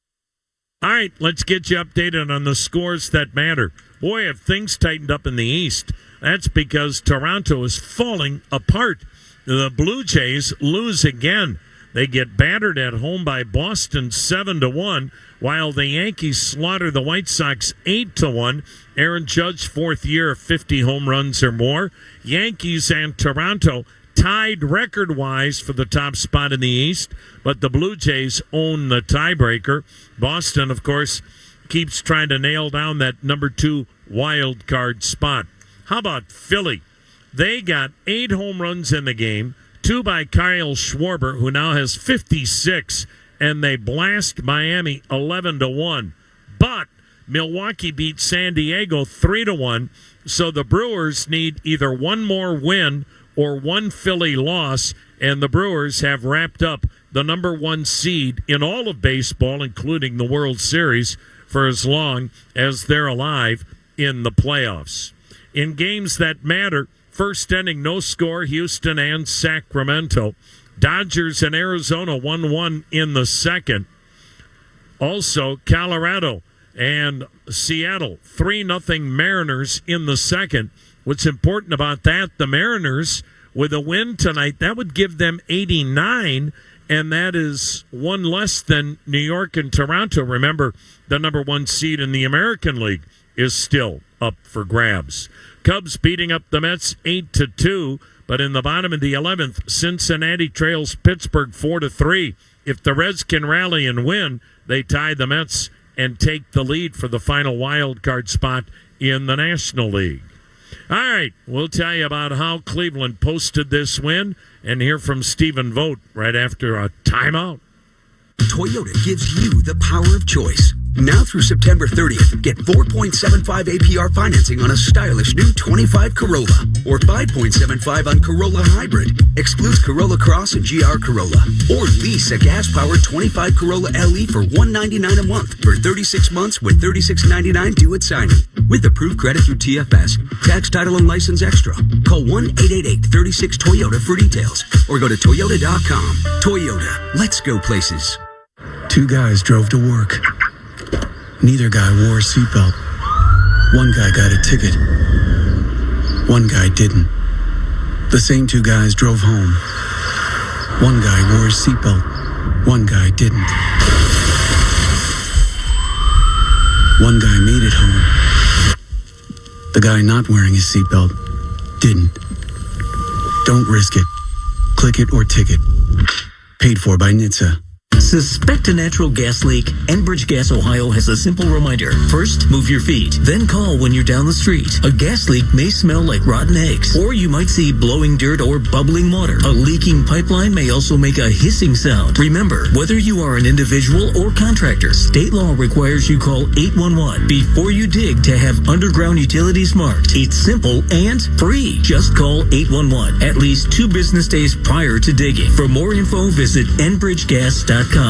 All right, let's get you updated on the scores that matter. Boy, have things tightened up in the East. That's because Toronto is falling apart. The Blue Jays lose again. They get battered at home by Boston 7-1, while the Yankees slaughter the White Sox 8-1. Aaron Judge, fourth year of 50 home runs or more. Yankees and Toronto tied record-wise for the top spot in the East, but the Blue Jays own the tiebreaker. Boston, of course, keeps trying to nail down that number 2 wild card spot. How about Philly? They got 8 home runs in the game, 2 by Kyle Schwarber, who now has 56, and they blast Miami 11-1. But Milwaukee beat San Diego 3-1, so the Brewers need either one more win or one Philly loss, and the Brewers have wrapped up the number 1 seed in all of baseball, including the World Series, for as long as they're alive in the playoffs. In games that matter, first inning, no score, Houston and Sacramento. Dodgers and Arizona 1-1 in the second. Also, Colorado and Seattle 3-0 Mariners in the second, what's important about that, the Mariners, with a win tonight, that would give them 89, and that is one less than New York and Toronto. Remember, the number one seed in the American League is still up for grabs. Cubs beating up the Mets 8-2, but in the bottom of the 11th, Cincinnati trails Pittsburgh 4-3. If the Reds can rally and win, they tie the Mets and take the lead for the final wild card spot in the National League. All right, we'll tell you about how Cleveland posted this win and hear from Stephen Vogt right after a timeout. Toyota gives you the power of choice. Now through September 30th, get 4.75 APR financing on a stylish new 25 Corolla or 5.75 on Corolla Hybrid. Excludes Corolla Cross and GR Corolla. Or lease a gas-powered 25 Corolla LE for $199 a month for 36 months with $36.99 due at signing. With approved credit through TFS, tax, title, and license extra. Call 1-888-36-TOYOTA for details or go to Toyota.com. Toyota, let's go places. Two guys drove to work. Neither guy wore a seatbelt. One guy got a ticket. One guy didn't. The same two guys drove home. One guy wore his seatbelt. One guy didn't. One guy made it home. The guy not wearing his seatbelt didn't. Don't risk it. Click it or ticket. Paid for by NHTSA. Suspect a natural gas leak? Enbridge Gas Ohio has a simple reminder. First, move your feet. Then call when you're down the street. A gas leak may smell like rotten eggs, or you might see blowing dirt or bubbling water. A leaking pipeline may also make a hissing sound. Remember, whether you are an individual or contractor, state law requires you call 811 before you dig to have underground utilities marked. It's simple and free. Just call 811 at least 2 business days prior to digging. For more info, visit enbridgegas.com.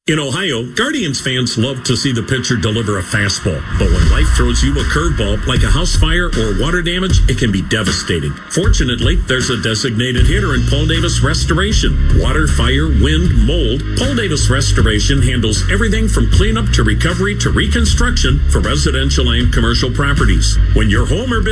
In Ohio, Guardians fans love to see the pitcher deliver a fastball. But when life throws you a curveball, like a house fire or water damage, it can be devastating. Fortunately, there's a designated hitter in Paul Davis Restoration. Water, fire, wind, mold. Paul Davis Restoration handles everything from cleanup to recovery to reconstruction for residential and commercial properties. When your home or business